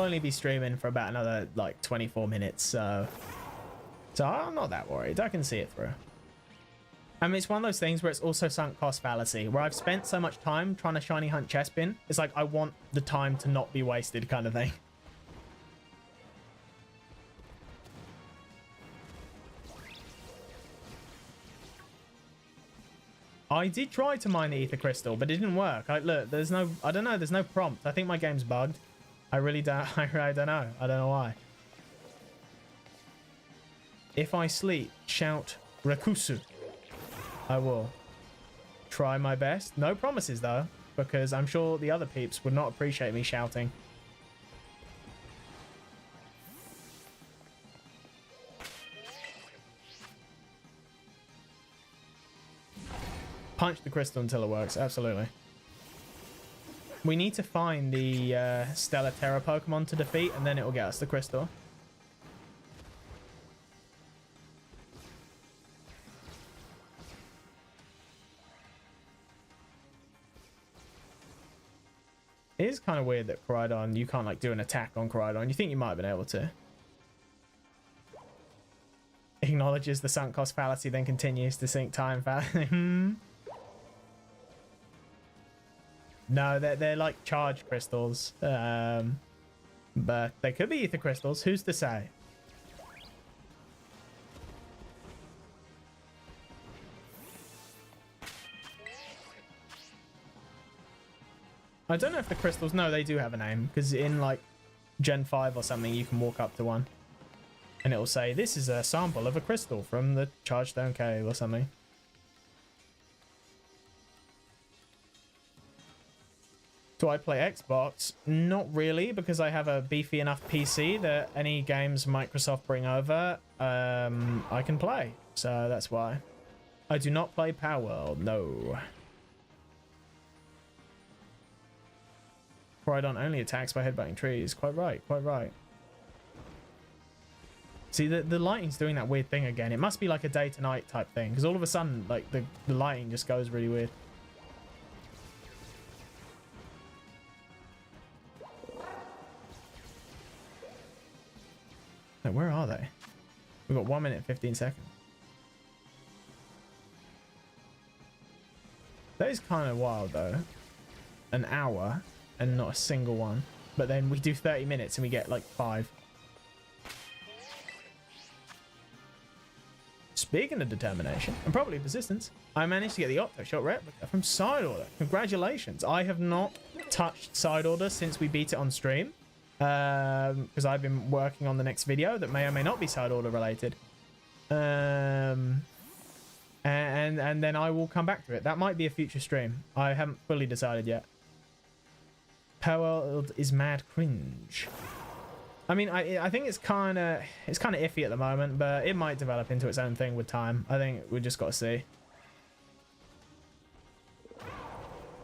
only be streaming for about another like 24 minutes, so I'm not that worried. I can see it through. I mean, it's one of those things where it's also sunk cost fallacy, where I've spent so much time trying to shiny hunt Chespin. It's like I want the time to not be wasted kind of thing. I did try to mine the ether crystal, but it didn't work. Look, there's no, I don't know, there's no prompt. I think my game's bugged. I really don't, I don't know. I don't know why. If I sleep, shout Rakusu. I will try my best. No promises though, because I'm sure the other peeps would not appreciate me shouting. Punch the crystal until it works. Absolutely. We need to find the Stellar Terra Pokemon to defeat, and then it will get us the crystal. It is kind of weird that Koraidon, you can't like do an attack on Koraidon. You think you might have been able to. Acknowledges the sunk cost fallacy, then continues to sink time fallacy. No, they're like charge crystals. But they could be ether crystals. Who's to say? I don't know if the crystals... No, they do have a name. Because in like Gen 5 or something, you can walk up to one. And it will say, this is a sample of a crystal from the Chargestone Cave or something. Do I play Xbox? Not really, because I have a beefy enough PC that any games Microsoft bring over, I can play. So that's why. I do not play Power World, no. Koraidon only attacks by headbutting trees. Quite right, quite right. See, the lighting's doing that weird thing again. It must be like a day to night type thing, because all of a sudden, like, the lighting just goes really weird. Now, where are they? We've got 1 minute and 15 seconds. That is kind of wild, though. An hour and not a single one. But then we do 30 minutes and we get like 5. Speaking of determination and probably persistence, I managed to get the Octoshot replica from Side Order. Congratulations. I have not touched Side Order since we beat it on stream. Because I've been working on the next video that may or may not be Side Order related. And then I will come back to it. That might be a future stream. I haven't fully decided yet. Power World is mad cringe. I mean, I think it's kind of iffy at the moment, but it might develop into its own thing with time. I think we just got to see.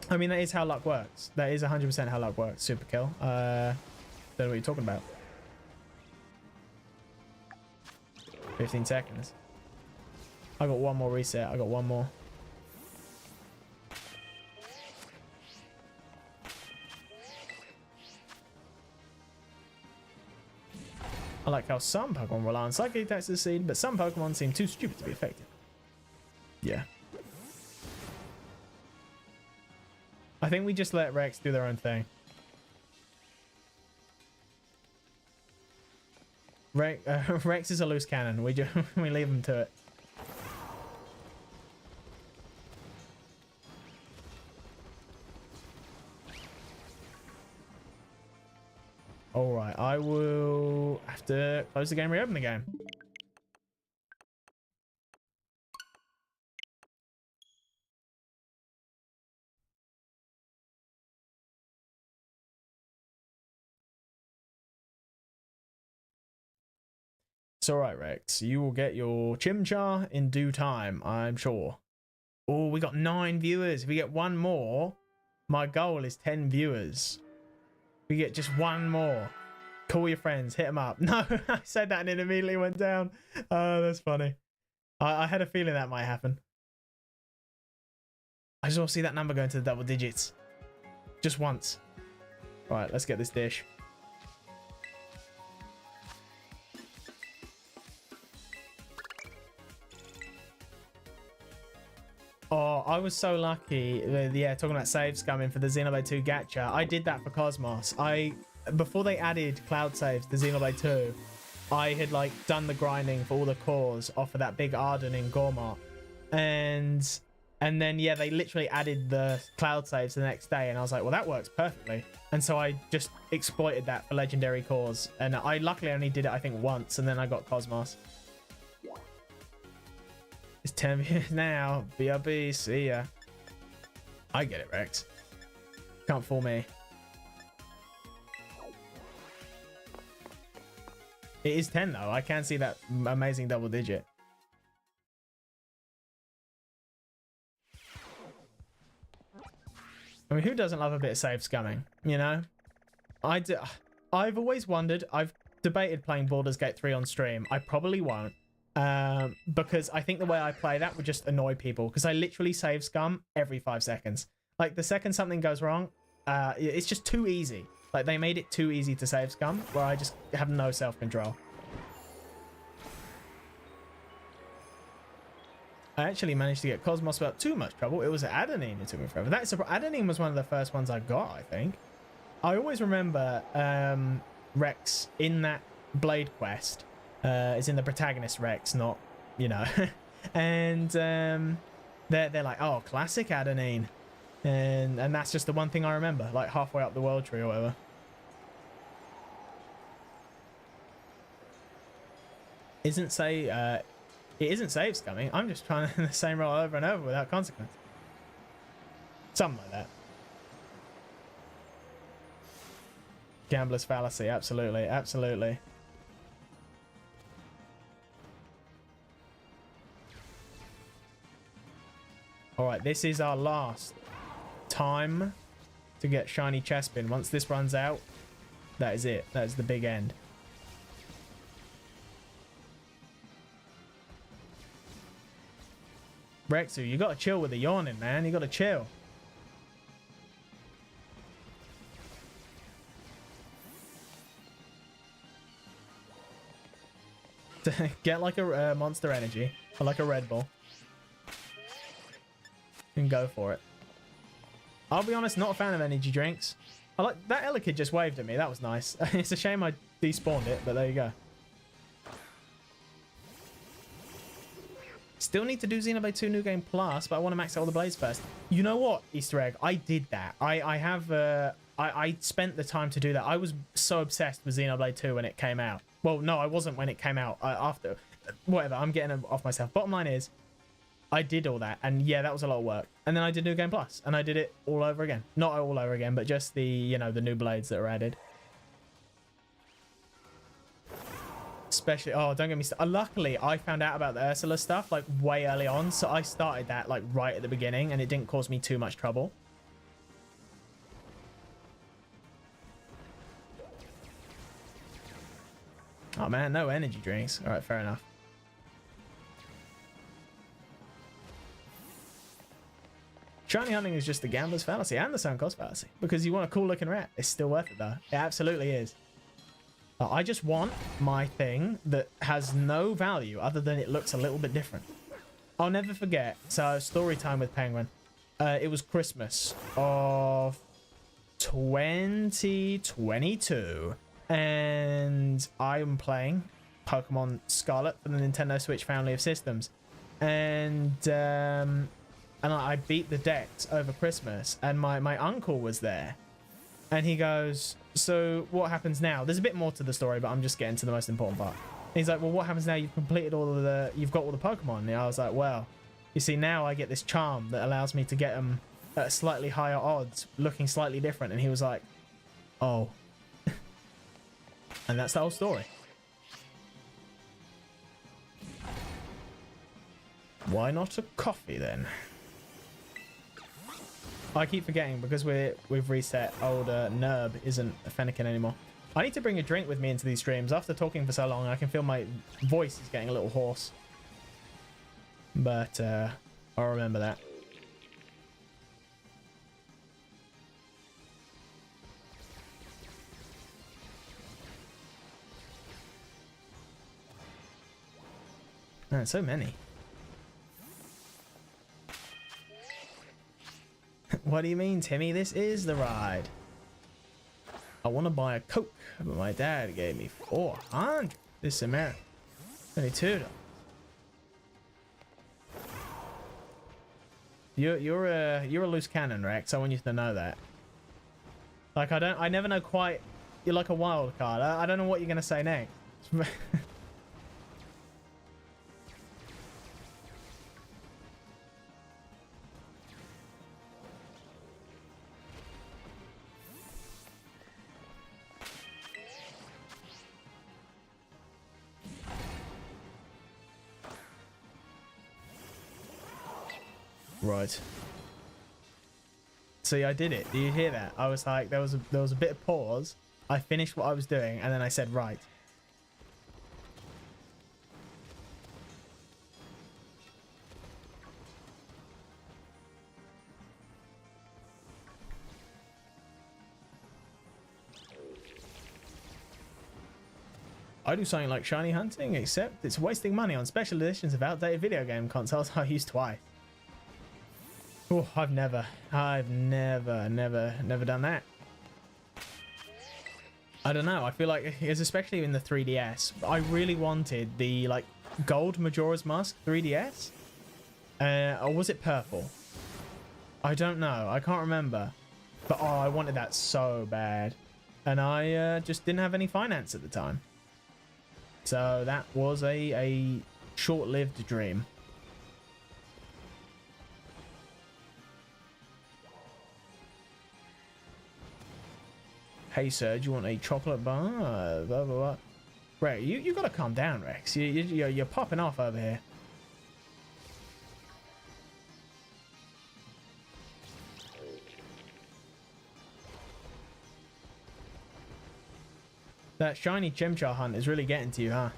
I mean, that is how luck works. That is 100% how luck works. Super kill. Don't know what you're talking about. 15 seconds. I got one more reset. I got one more. I like how some Pokemon rely on Psychic attacks to succeed, but some Pokemon seem too stupid to be effective. Yeah. I think we just let Rex do their own thing. Rex is a loose cannon. We leave him to it. All right, I will have to close the game, reopen the game. It's all right, Rex. You will get your Chimchar in due time, I'm sure. Oh, we got 9 viewers. If we get one more, my goal is 10 viewers. We get just one more. Call your friends, hit them up. No, I said that and it immediately went down. Oh, that's funny. I had a feeling that might happen. I just want to see that number go into the double digits. Just once. All right, let's get this dish. Oh, I was so lucky. Yeah, talking about save scumming for the Xenoblade 2 gacha. I did that for Cosmos. Before they added cloud saves to Xenoblade 2, I had like done the grinding for all the cores off of that big Arden in Gormart. And then, yeah, they literally added the cloud saves the next day. And I was like, well, that works perfectly. And so I just exploited that for legendary cores. And I luckily only did it, I think, once. And then I got Cosmos. It's 10 years now. BRB, see ya. I get it, Rex. Can't fool me. It is 10, though. I can see that amazing double digit. I mean, who doesn't love a bit of save scumming, you know? I've always wondered, I've debated playing Baldur's Gate 3 on stream. I probably won't, because I think the way I play that would just annoy people, because I literally save scum every 5 seconds. Like, the second something goes wrong, it's just too easy. Like, they made it too easy to save scum, where I just have no self-control. I actually managed to get Cosmos without too much trouble. It was Adenine. It took me forever. Adenine was one of the first ones I got, I think. I always remember Rex in that Blade quest. It's in the protagonist Rex, not, you know. And they're like, oh, classic Adenine. And that's just the one thing I remember, like halfway up the world tree or whatever. It isn't save scumming. I'm just trying the same roll over and over without consequence. Something like that. Gambler's fallacy. Absolutely. Absolutely. All right. This is our last time to get shiny Chespin. Once this runs out, that is it. That is the big end. Rexu, you gotta chill with the yawning, man. You gotta chill. Get like a Monster Energy or like a Red Bull and go for it. I'll be honest, not a fan of energy drinks. I like that Elekid just waved at me. That was nice. It's a shame I despawned it, but there you go. Still need to do Xenoblade 2 New Game Plus, but I want to max out all the blades first. You know what, Easter egg? I did that. I spent the time to do that. I was so obsessed with Xenoblade 2 when it came out. Well, no, I wasn't when it came out. After. Whatever, I'm getting off myself. Bottom line is, I did all that, and yeah, that was a lot of work. And then I did New Game Plus, and I did it all over again. Not all over again, but just the, you know, the new blades that are added. Especially, oh, don't get me started. Luckily, I found out about the Ursula stuff like way early on, so I started that like right at the beginning, and it didn't cause me too much trouble. Oh man, no energy drinks. All right, fair enough. Shiny hunting is just the gambler's fallacy and the sunk cost fallacy, because you want a cool looking rat. It's still worth it though. It absolutely is. I just want my thing that has no value other than it looks a little bit different. I'll never forget. So, story time with Penguin. It was Christmas of 2022. And I'm playing Pokemon Scarlet for the Nintendo Switch family of systems. And I beat the decks over Christmas. And my uncle was there. And he goes, so what happens now? There's a bit more to the story, but I'm just getting to the most important part. And he's like, well, what happens now? You've completed you've got all the Pokemon. And I was like, well, you see, now I get this charm that allows me to get them at slightly higher odds, looking slightly different. And he was like, oh. And that's the whole story. Why not a coffee then? I keep forgetting because we've reset. Old Nerb isn't a Fennekin anymore. I need to bring a drink with me into these streams. After talking for so long, I can feel my voice is getting a little hoarse. But I'll remember that. Man, so many. What do you mean, Timmy? This is the ride. I want to buy a Coke, but my dad gave me 400. This is America. $22. You're a loose cannon, Rex. I want you to know that. Like I never know quite. You're like a wild card. I don't know what you're gonna say next. Right. See, I did it. Do you hear that? I was like, there was a bit of pause. I finished what I was doing, and then I said, right. I do something like shiny hunting, except it's wasting money on special editions of outdated video game consoles I used twice. Oh, I've never done that. I don't know. I feel like it's especially in the 3DS. I really wanted the like gold Majora's Mask 3DS. Or was it purple? I don't know. I can't remember. But oh, I wanted that so bad. And I just didn't have any finance at the time. So that was a short-lived dream. Hey sir, do you want a chocolate bar? Blah, blah, blah. Right, you gotta calm down, Rex. You're popping off over here. That shiny Chimchar hunt is really getting to you, huh?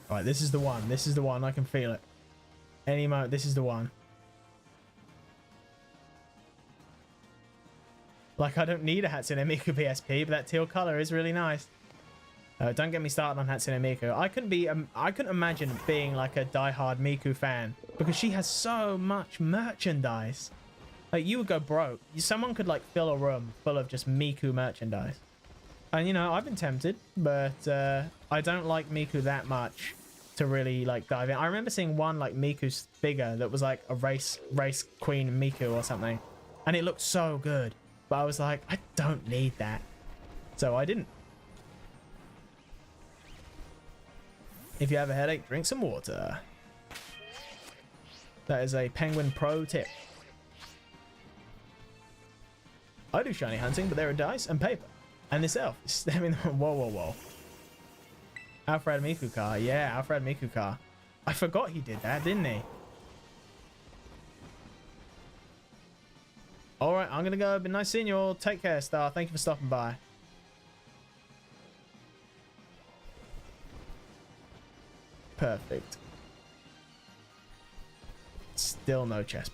Right, this is the one. This is the one. I can feel it. Any moment, this is the one. Like, I don't need a Hatsune Miku PSP, but that teal color is really nice. Don't get me started on Hatsune Miku. I couldn't imagine being like a diehard Miku fan because she has so much merchandise. Like, you would go broke. Someone could like fill a room full of just Miku merchandise. And you know, I've been tempted, but I don't like Miku that much to really like dive in. I remember seeing one like Miku figure that was like a race queen Miku or something, and it looked so good. But I was like, I don't need that, so I didn't. If you have a headache, drink some water. That is a Penguin Pro tip. I do shiny hunting, but there are dice and paper. And this elf is stabbing them. Whoa, whoa, whoa. Alfred Mikukar. Yeah, Alfred Mikukar. I forgot he did that, didn't he? Alright, I'm going to go. Been nice seeing you all. Take care, Star. Thank you for stopping by. Perfect. Still no Chespin.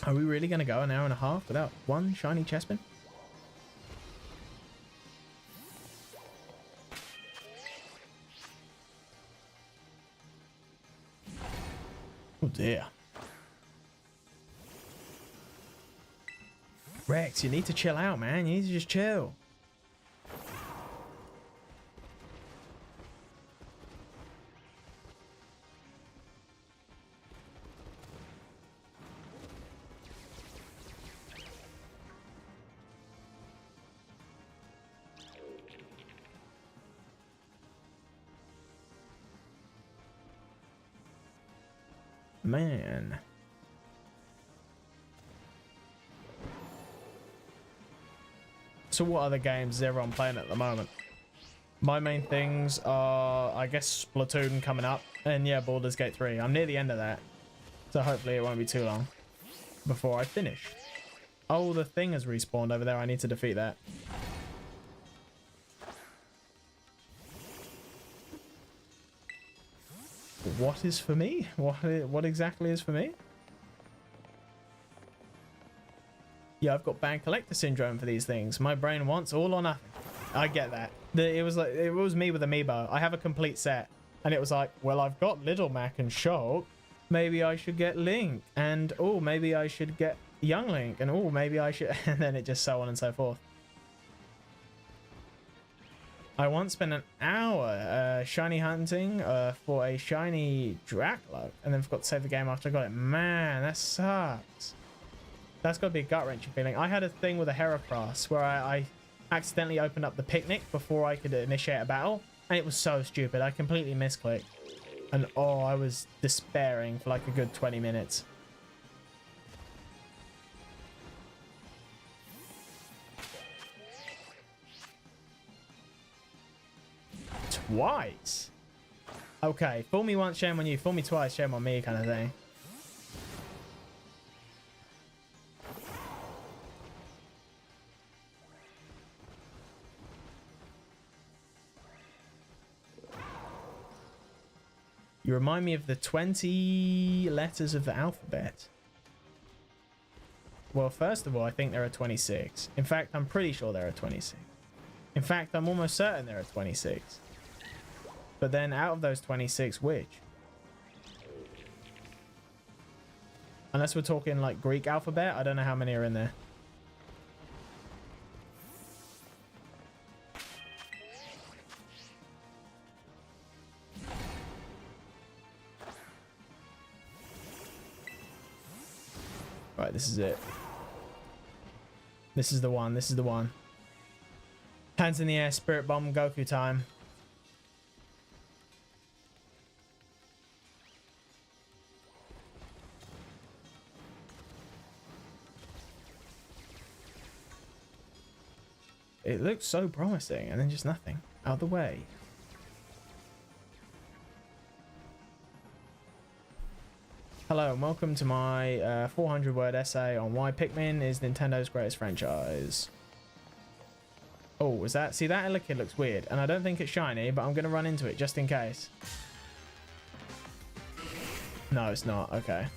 Are we really going to go an hour and a half without one shiny Chespin? Oh dear. Rex, you need to chill out, man. You need to just chill. Man. So what other games is everyone playing at the moment? My main things are, I guess, Splatoon coming up. And yeah, Baldur's Gate 3. I'm near the end of that. So hopefully it won't be too long before I finish. Oh, the thing has respawned over there. I need to defeat that. What is for me? What exactly is for me? Yeah, I've got bad collector syndrome for these things. My brain wants all or nothing. I get that. It was me with Amiibo. I have a complete set. And it was like, well, I've got Little Mac and Shulk. Maybe I should get Link. And, oh, maybe I should get Young Link. And, oh, maybe I should... And then it just so on and so forth. I once spent an hour shiny hunting for a shiny Dracula. And then forgot to save the game after I got it. Man, that sucks. That's got to be a gut-wrenching feeling. I had a thing with a Heracross where I accidentally opened up the picnic before I could initiate a battle. And it was so stupid. I completely misclicked. And oh, I was despairing for like a good 20 minutes. Twice? Okay, fool me once, shame on you. Fool me twice, shame on me kind of thing. You remind me of the 20 letters of the alphabet. Well, first of all, I think there are 26. In fact, I'm pretty sure there are 26. In fact, I'm almost certain there are 26. But then out of those 26, which? Unless we're talking like Greek alphabet, I don't know how many are in there. Right, this is it. This is the one. This is the one. Hands in the air, Spirit Bomb, Goku time. It looks so promising, and then just nothing. Out of the way. Hello and welcome to my 400-word essay on why Pikmin is Nintendo's greatest franchise. Oh, was that? See, that Elekid looks weird, and I don't think it's shiny, but I'm going to run into it just in case. No, it's not. Okay.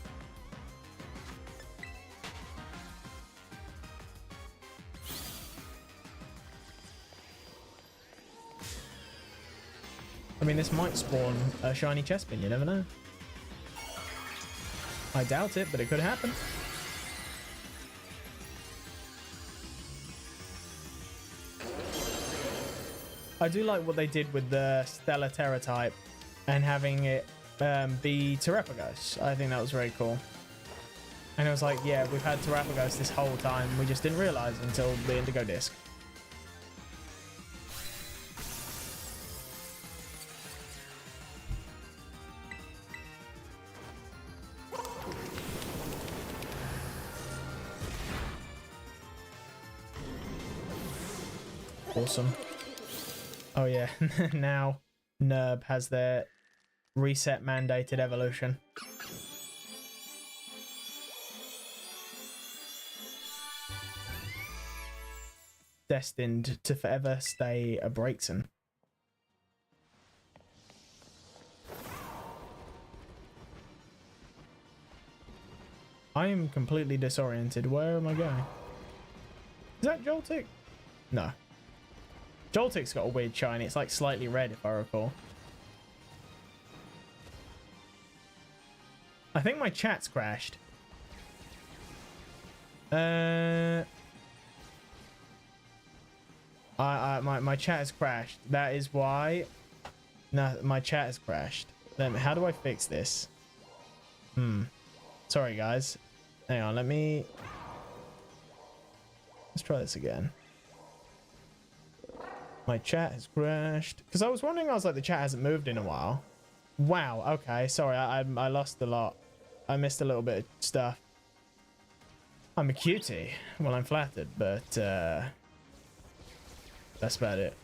I mean, this might spawn a shiny Chespin, you never know. I doubt it, but it could happen. I do like what they did with the Stellar Terra type and having it be Terrapagos. I think that was very cool. And it was like, yeah, we've had Terrapagos this whole time. We just didn't realize until the Indigo Disc. Awesome. Oh yeah, now NERB has their reset mandated evolution. Destined to forever stay a Braixen. I am completely disoriented. Where am I going? Is that Joltik? No. Joltik's got a weird shiny. It's like slightly red, if I recall. I think my chat's crashed. My chat has crashed. That is why. No, my chat has crashed. Then how do I fix this? Sorry, guys. Hang on. Let's try this again. My chat has crashed. Because I was wondering, I was like, the chat hasn't moved in a while. Wow, okay. Sorry, I lost a lot. I missed a little bit of stuff. I'm a cutie. Well, I'm flattered, but that's about it.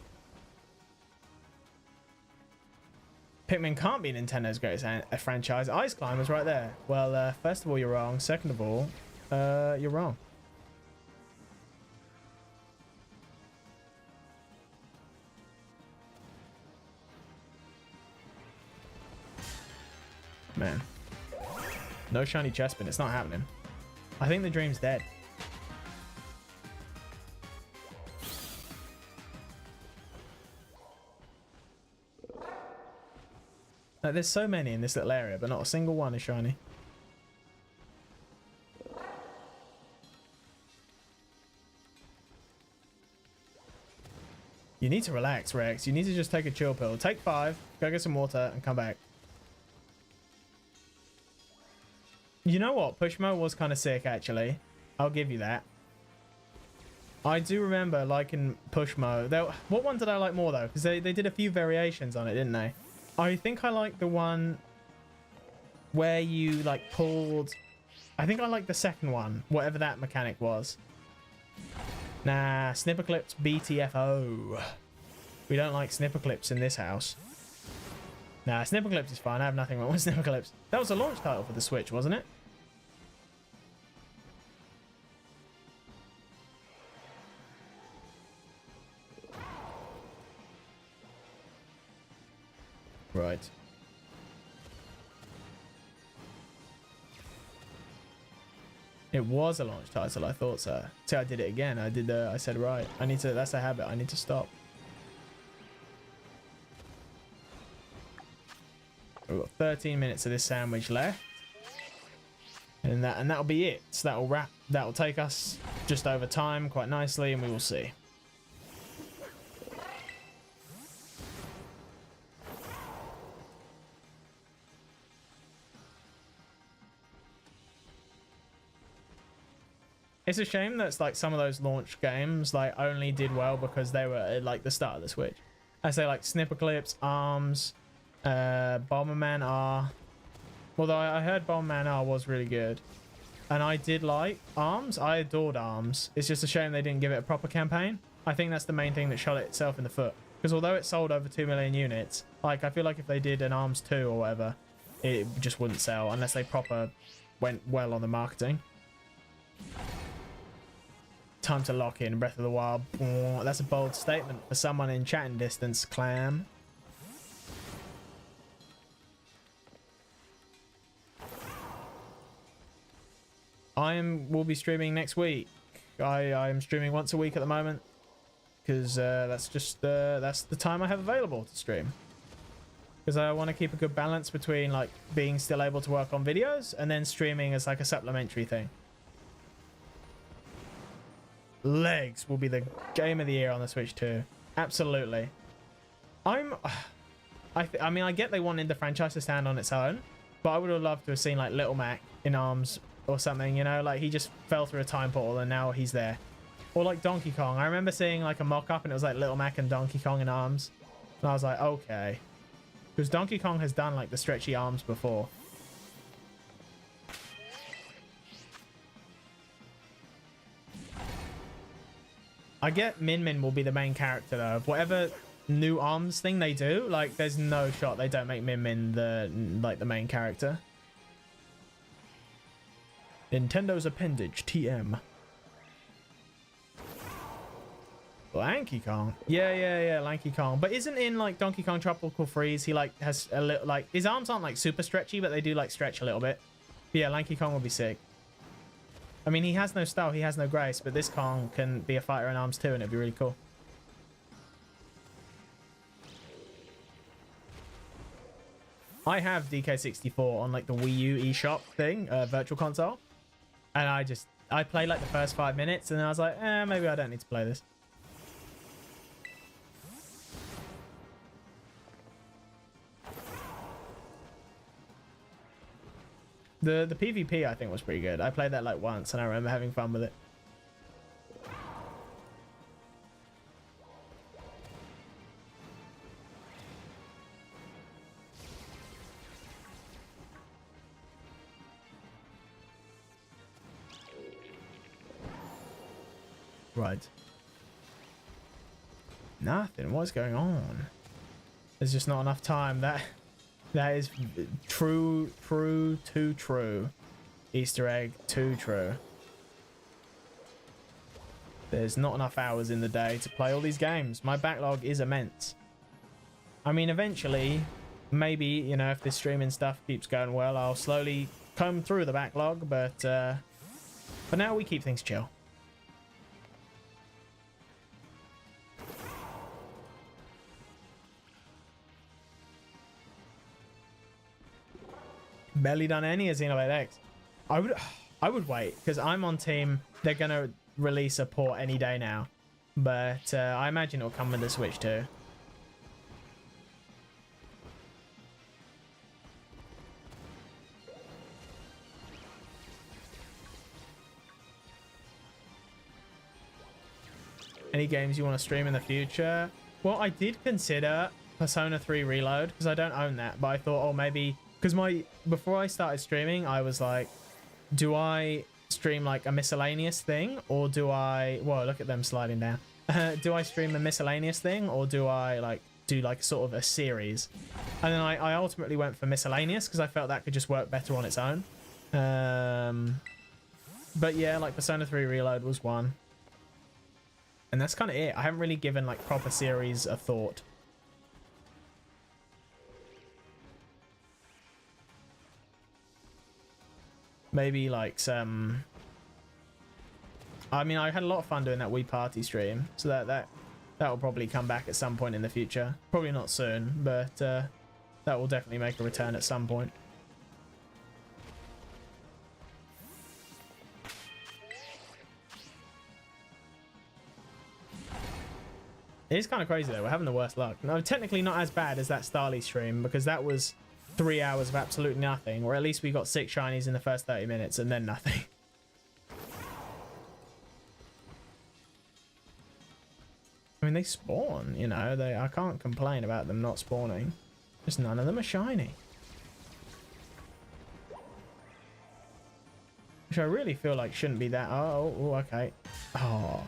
Pikmin can't be Nintendo's greatest franchise. Ice Climber's right there. Well, first of all, you're wrong. Second of all, you're wrong. Man. No shiny Chespin. It's not happening. I think the dream's dead. Like, there's so many in this little area, but not a single one is shiny. You need to relax, Rex. You need to just take a chill pill. Take 5, go get some water, and come back. You know what? Pushmo was kind of sick, actually. I'll give you that. I do remember liking Pushmo. What one did I like more, though? Because they did a few variations on it, didn't they? I think I like the one where you, like, pulled... I think I like the second one, whatever that mechanic was. Nah, Snipperclips BTFO. We don't like Snipperclips in this house. Nah, Snipperclips is fine. I have nothing wrong with Snipperclips. That was a launch title for the Switch, wasn't it? Right. It was a launch title. I thought so. See, I did it again. I said right. I need to. That's a habit. I need to stop. We've got 13 minutes of this sandwich left, and that'll be it. So that'll take us just over time quite nicely, and we will see. It's a shame that's like some of those launch games like only did well because they were at like the start of the Switch. I say like Snipperclips, ARMS, Bomberman R. Although I heard Bomberman R was really good. And I did like ARMS. I adored ARMS. It's just a shame they didn't give it a proper campaign. I think that's the main thing that shot itself in the foot. Because although it sold over 2 million units, like I feel like if they did an ARMS 2 or whatever, it just wouldn't sell unless they proper went well on the marketing. Time to lock in Breath of the Wild. Oh, that's a bold statement for someone in chatting distance, Clam. Will be streaming next week. I'm streaming once a week at the moment because that's just that's the time I have available to stream. Because I want to keep a good balance between like being still able to work on videos and then streaming as like a supplementary thing. Legs will be the game of the year on the Switch too. Absolutely. I mean, I get they wanted the franchise to stand on its own, but I would have loved to have seen like Little Mac in ARMS or something, you know, like he just fell through a time portal and now he's there. Or like Donkey Kong. I remember seeing like a mock-up and it was like Little Mac and Donkey Kong in ARMS. And I was like, okay. Because Donkey Kong has done like the stretchy arms before. I get Min Min will be the main character though. Whatever new arms thing they do, like there's no shot they don't make Min Min the main character. Nintendo's appendage, TM. Lanky Kong. Yeah, Lanky Kong. But isn't in like Donkey Kong Tropical Freeze, he like has a little like his arms aren't like super stretchy, but they do like stretch a little bit. But yeah, Lanky Kong will be sick. I mean, he has no style, he has no grace, but this Kong can be a fighter in ARMS too, and it'd be really cool. I have DK64 on like the Wii U eShop thing, virtual console, and I played like the first 5 minutes, and then I was like, maybe I don't need to play this. The PvP I think was pretty good. I played that like once and I remember having fun with it. Right. Nothing. What's going on? There's just not enough time. That is true, too true. Easter egg, too true. There's not enough hours in the day to play all these games. My backlog is immense. I mean, eventually, maybe, you know, if this streaming stuff keeps going well, I'll slowly comb through the backlog, but for now we keep things chill. Barely done any of Xenoblade X. I would wait, because I'm on team. They're gonna release a port any day now, but I imagine it'll come with the Switch too. Any games you want to stream in the future? Well, I did consider Persona 3 Reload, because I don't own that, but I thought, oh, maybe, because before I started streaming, I was like, do I stream like a miscellaneous thing, or do I, whoa, look at them sliding down. Do I stream a miscellaneous thing, or do I like do like sort of a series? And then I ultimately went for miscellaneous, because I felt that could just work better on its own. But yeah, like Persona 3 Reload was one. And that's kind of it. I haven't really given like proper series a thought. Maybe like some... I mean, I had a lot of fun doing that Wii Party stream, so that will probably come back at some point in the future. Probably not soon, but that will definitely make a return at some point. It is kind of crazy though. We're having the worst luck. No, technically not as bad as that Starly stream, because that was 3 hours of absolutely nothing, or at least we got 6 shinies in the first 30 minutes and then nothing. I mean, they spawn, you know. I can't complain about them not spawning. Just none of them are shiny. Which I really feel like shouldn't be that. Oh, okay. Oh.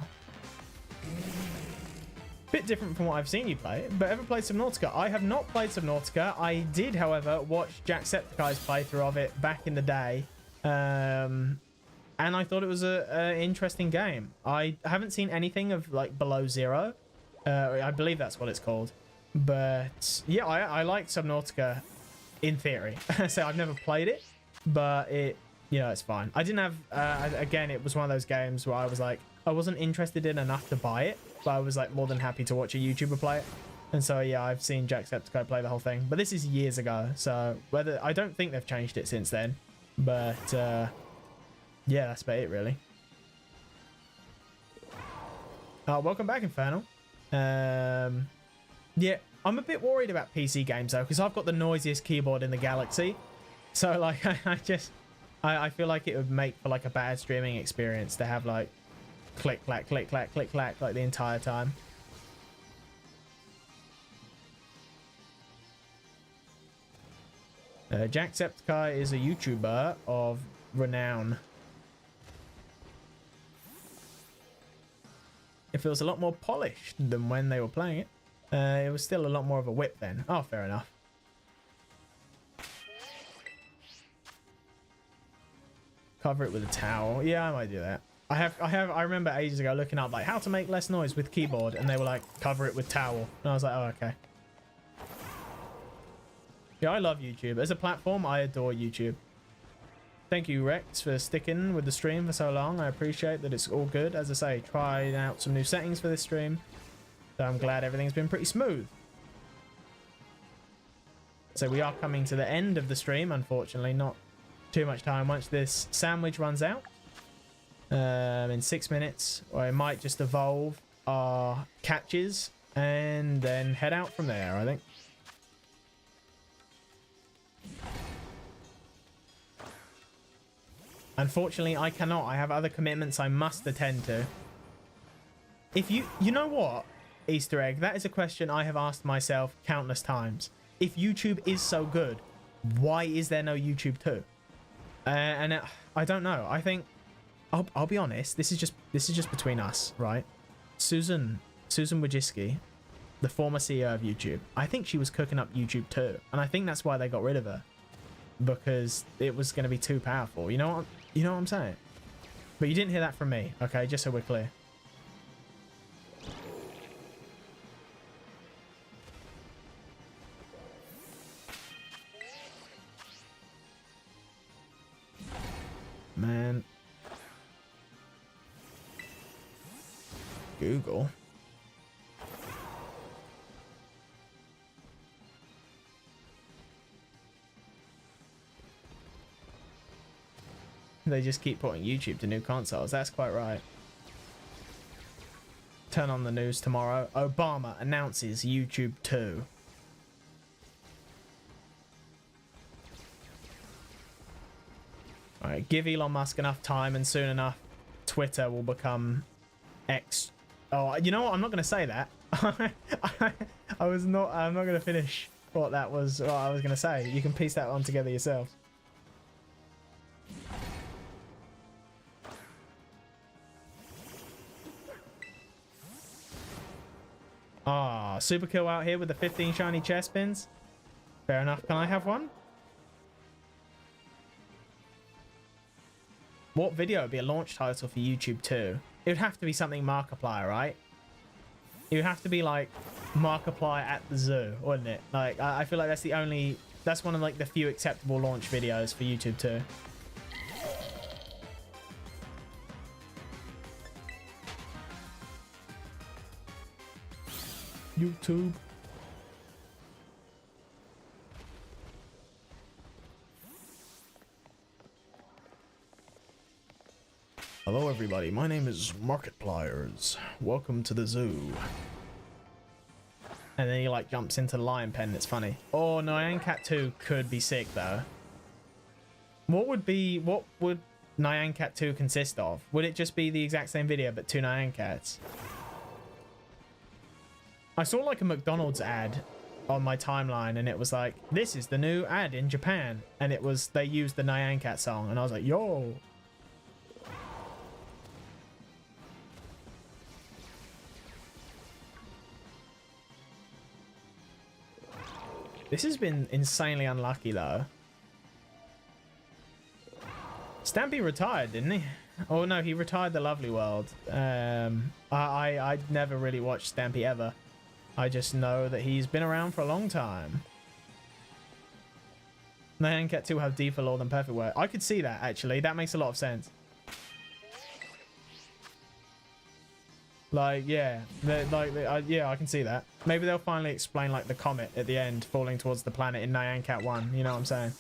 Bit different from what I've seen you play, but ever played Subnautica? I have not played Subnautica. I did, however, watch Jacksepticeye's playthrough of it back in the day, and I thought it was an interesting game. I haven't seen anything of like Below Zero. I believe that's what it's called. But yeah, I like Subnautica in theory. So I've never played it, but it, you know, it's fine. I didn't have, again, it was one of those games where I was like, I wasn't interested in enough to buy it, but I was like more than happy to watch a YouTuber play it. And so yeah, I've seen Jacksepticeye play the whole thing, but this is years ago, so whether, I don't think they've changed it since then, but yeah, that's about it really. Welcome back, Infernal. Yeah, I'm a bit worried about PC games though, because I've got the noisiest keyboard in the galaxy, so like I feel like it would make for like a bad streaming experience to have like click clack click clack click clack like the entire time. Jacksepticeye is a YouTuber of renown. It feels a lot more polished than when they were playing it. It was still a lot more of a whip then. Oh, fair enough. Cover it with a towel. Yeah, I might do that. I remember ages ago looking up like how to make less noise with keyboard, and they were like, cover it with towel. And I was like, oh, okay. Yeah, I love YouTube. As a platform, I adore YouTube. Thank you, Rex, for sticking with the stream for so long. I appreciate that it's all good. As I say, tried out some new settings for this stream, so I'm glad everything's been pretty smooth. So we are coming to the end of the stream, unfortunately. Not too much time once this sandwich runs out. In 6 minutes, or I might just evolve our catches and then head out from there, I think. Unfortunately, I cannot. I have other commitments I must attend to. If you know what, Easter egg, that is a question I have asked myself countless times. If YouTube is so good, why is there no YouTube 2? I don't know. I think I'll be honest. This is just between us, right? Susan Wojcicki the former CEO of YouTube. I think she was cooking up YouTube too, and I think that's why they got rid of her, because it was going to be too powerful. You know what I'm saying? But you didn't hear that from me, okay? Just so we're clear. Man. Google. They just keep putting YouTube to new consoles. That's quite right. Turn on the news tomorrow. Obama announces YouTube 2. Alright, give Elon Musk enough time and soon enough Twitter will become X. Oh, you know what? I'm not going to say that. I'm not going to finish what I was going to say. You can piece that one together yourself. Ah, super kill out here with the 15 shiny Chespins. Fair enough. Can I have one? What video would be a launch title for YouTube 2? It would have to be something Markiplier, right? It would have to be like Markiplier at the zoo, wouldn't it? Like, I feel like that's one of like the few acceptable launch videos for YouTube 2. YouTube. Hello everybody, my name is Markipliers. Welcome to the zoo. And then he like jumps into the lion pen. It's funny. Oh, Nyan Cat 2 could be sick though. What would Nyan Cat 2 consist of? Would it just be the exact same video but 2 Nyan Cats? I saw like a McDonald's ad on my timeline and it was like, this is the new ad in Japan. And it was, they used the Nyan Cat song and I was like, yo. This has been insanely unlucky though. Stampy retired, didn't he? Oh no, he retired the Lovely World. I never really watched Stampy ever. I just know that he's been around for a long time. Nyan Cat 2 have deeper lore than Perfect World. I could see that actually. That makes a lot of sense. Like, yeah, yeah, I can see that. Maybe they'll finally explain like the comet at the end falling towards the planet in Nyan Cat 1. You know what I'm saying?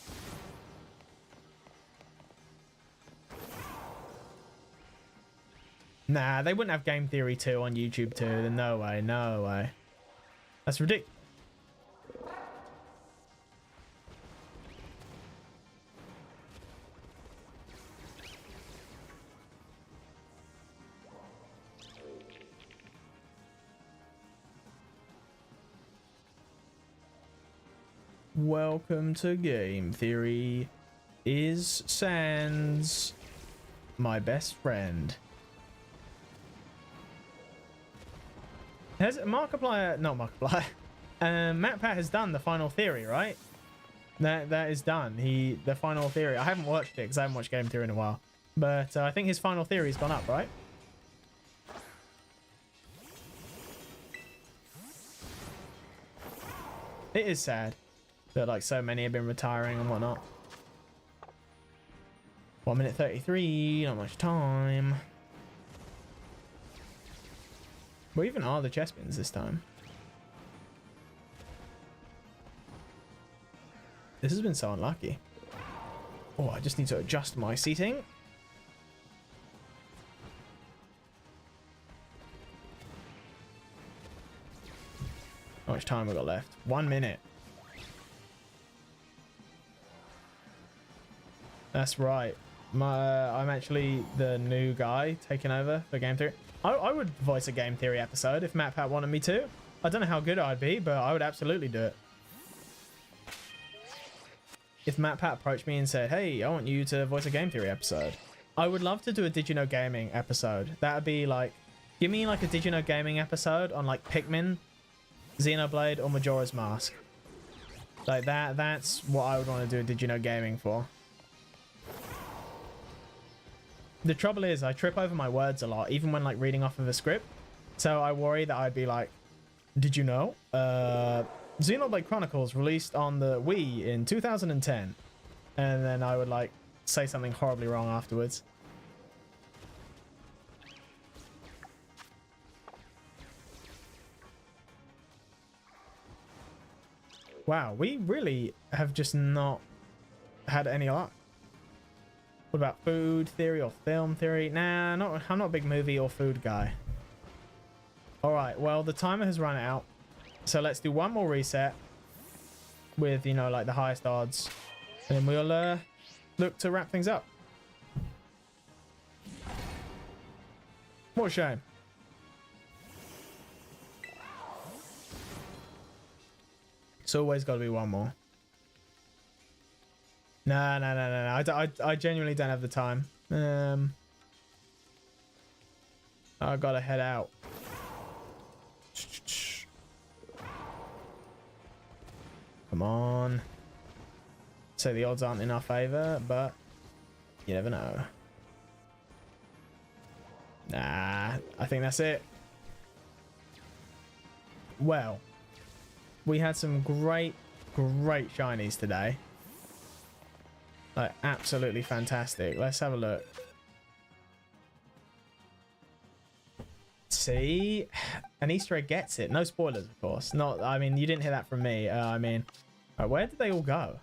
Nah, they wouldn't have Game Theory 2 on YouTube 2. No way, no way. That's ridiculous. Welcome to Game Theory. Is Sans my best friend? Has Markiplier, not Markiplier, MatPat has done the final theory, right? That is done. The final theory. I haven't watched it because I haven't watched Game Theory in a while, but I think his final theory's gone up, right? It is sad that like so many have been retiring and whatnot. 1 minute 33, not much time. Where even are the Chespins this time? This has been so unlucky. Oh, I just need to adjust my seating. How much time we got left? 1 minute. That's right. I'm actually the new guy taking over for Game Theory. I would voice a Game Theory episode if MatPat wanted me to. I don't know how good I'd be, but I would absolutely do it. If MatPat approached me and said, hey, I want you to voice a Game Theory episode, I would love to do a Did You Know Gaming episode. That would be like, give me like a Did You Know Gaming episode on like Pikmin Xenoblade or Majora's Mask. Like that's what I would want to do Did You Know Gaming for. The trouble is I trip over my words a lot, even when like reading off of a script. So I worry that I'd be like, did you know? Xenoblade Chronicles released on the Wii in 2010. And then I would like say something horribly wrong afterwards. Wow, we really have just not had any luck. What about food theory or film theory? Nah, I'm not a big movie or food guy. Alright, well, the timer has run out. So let's do one more reset with, you know, like the highest odds. And then we'll look to wrap things up. What a shame. It's always got to be one more. No. I genuinely don't have the time. I gotta head out. Come on. So the odds aren't in our favor, but you never know. Nah, I think that's it. Well, we had some great shinies today. Like, absolutely fantastic. Let's have a look. See? An Easter egg gets it. No spoilers, of course. Not, I mean, you didn't hear that from me. I mean, where did they all go?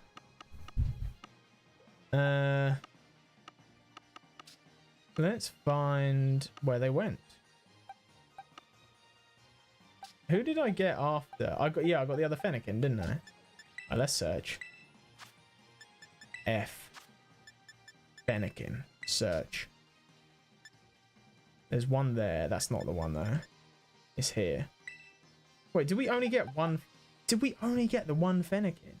Let's find where they went. Who did I get after? I got the other Fennekin, didn't I? Right, let's search. F. Fennekin. Search. There's one there. That's not the one though. It's here. Wait, did we only get one? Did we only get the one Fennekin?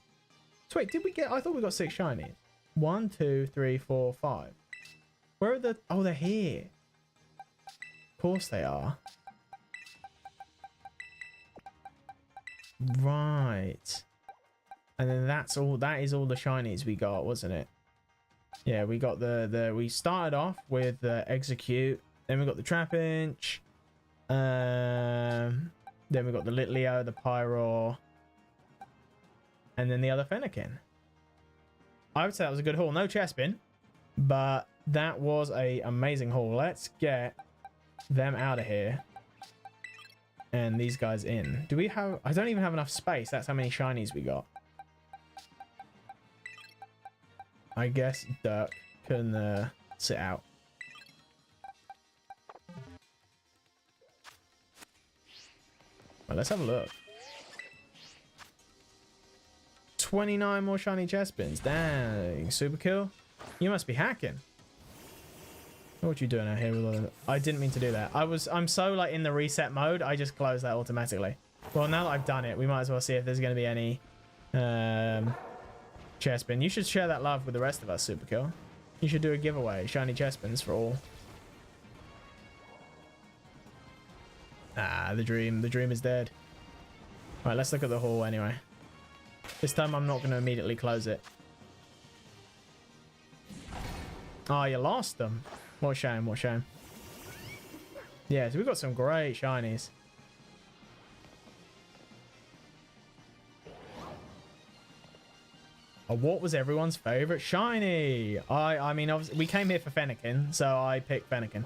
So wait, did we get? I thought we got 6 shinies. 1, 2, 3, 4, 5. Where are the? Oh, they're here. Of course they are. Right. And then that's all. That is all the shinies we got, wasn't it? Yeah, we got we started off with Execute. Then we got the Trapinch. Then we got the Litleo, the Pyro, and then the other Fennekin. I would say that was a good haul. No Chespin, but that was a amazing haul. Let's get them out of here and these guys in. Do we have? I don't even have enough space. That's how many shinies we got. I guess Dirk can sit out. Well, let's have a look. 29 more shiny Chespins. Dang, super kill. You must be hacking. What you doing out here with all of I didn't mean to do that. I'm so like in the reset mode, I just closed that automatically. Well, now that I've done it, we might as well see if there's going to be any Chespin. You should share that love with the rest of us, Superkill. You should do a giveaway, shiny Chespins for all. Ah, the dream is dead. Right, let's look at the haul anyway. This time I'm not going to immediately close it. Oh, you lost them. What a shame, what a shame. Yeah, so we've got some great shinies. Oh, what was everyone's favorite shiny? I mean, obviously, we came here for Fennekin, so I picked Fennekin.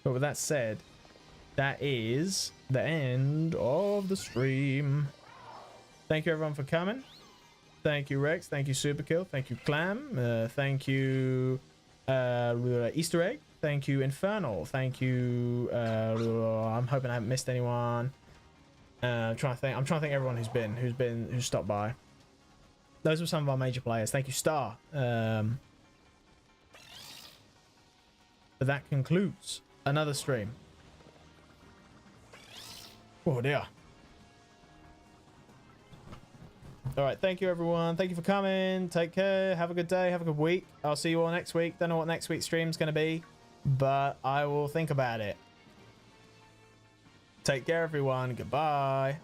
But with that said, that is the end of the stream. Thank you everyone for coming. Thank you Rex. Thank you Superkill. Thank you Clam. Thank you Easter Egg. Thank you Infernal. Thank you. I'm hoping I haven't missed anyone. I'm trying to think everyone who's stopped by. Those were some of our major players. Thank you Star. But that concludes another stream. Oh dear. All right, thank you, everyone. Thank you for coming. Take care. Have a good day. Have a good week. I'll see you all next week. Don't know what next week's stream's going to be, but I will think about it. Take care, everyone. Goodbye.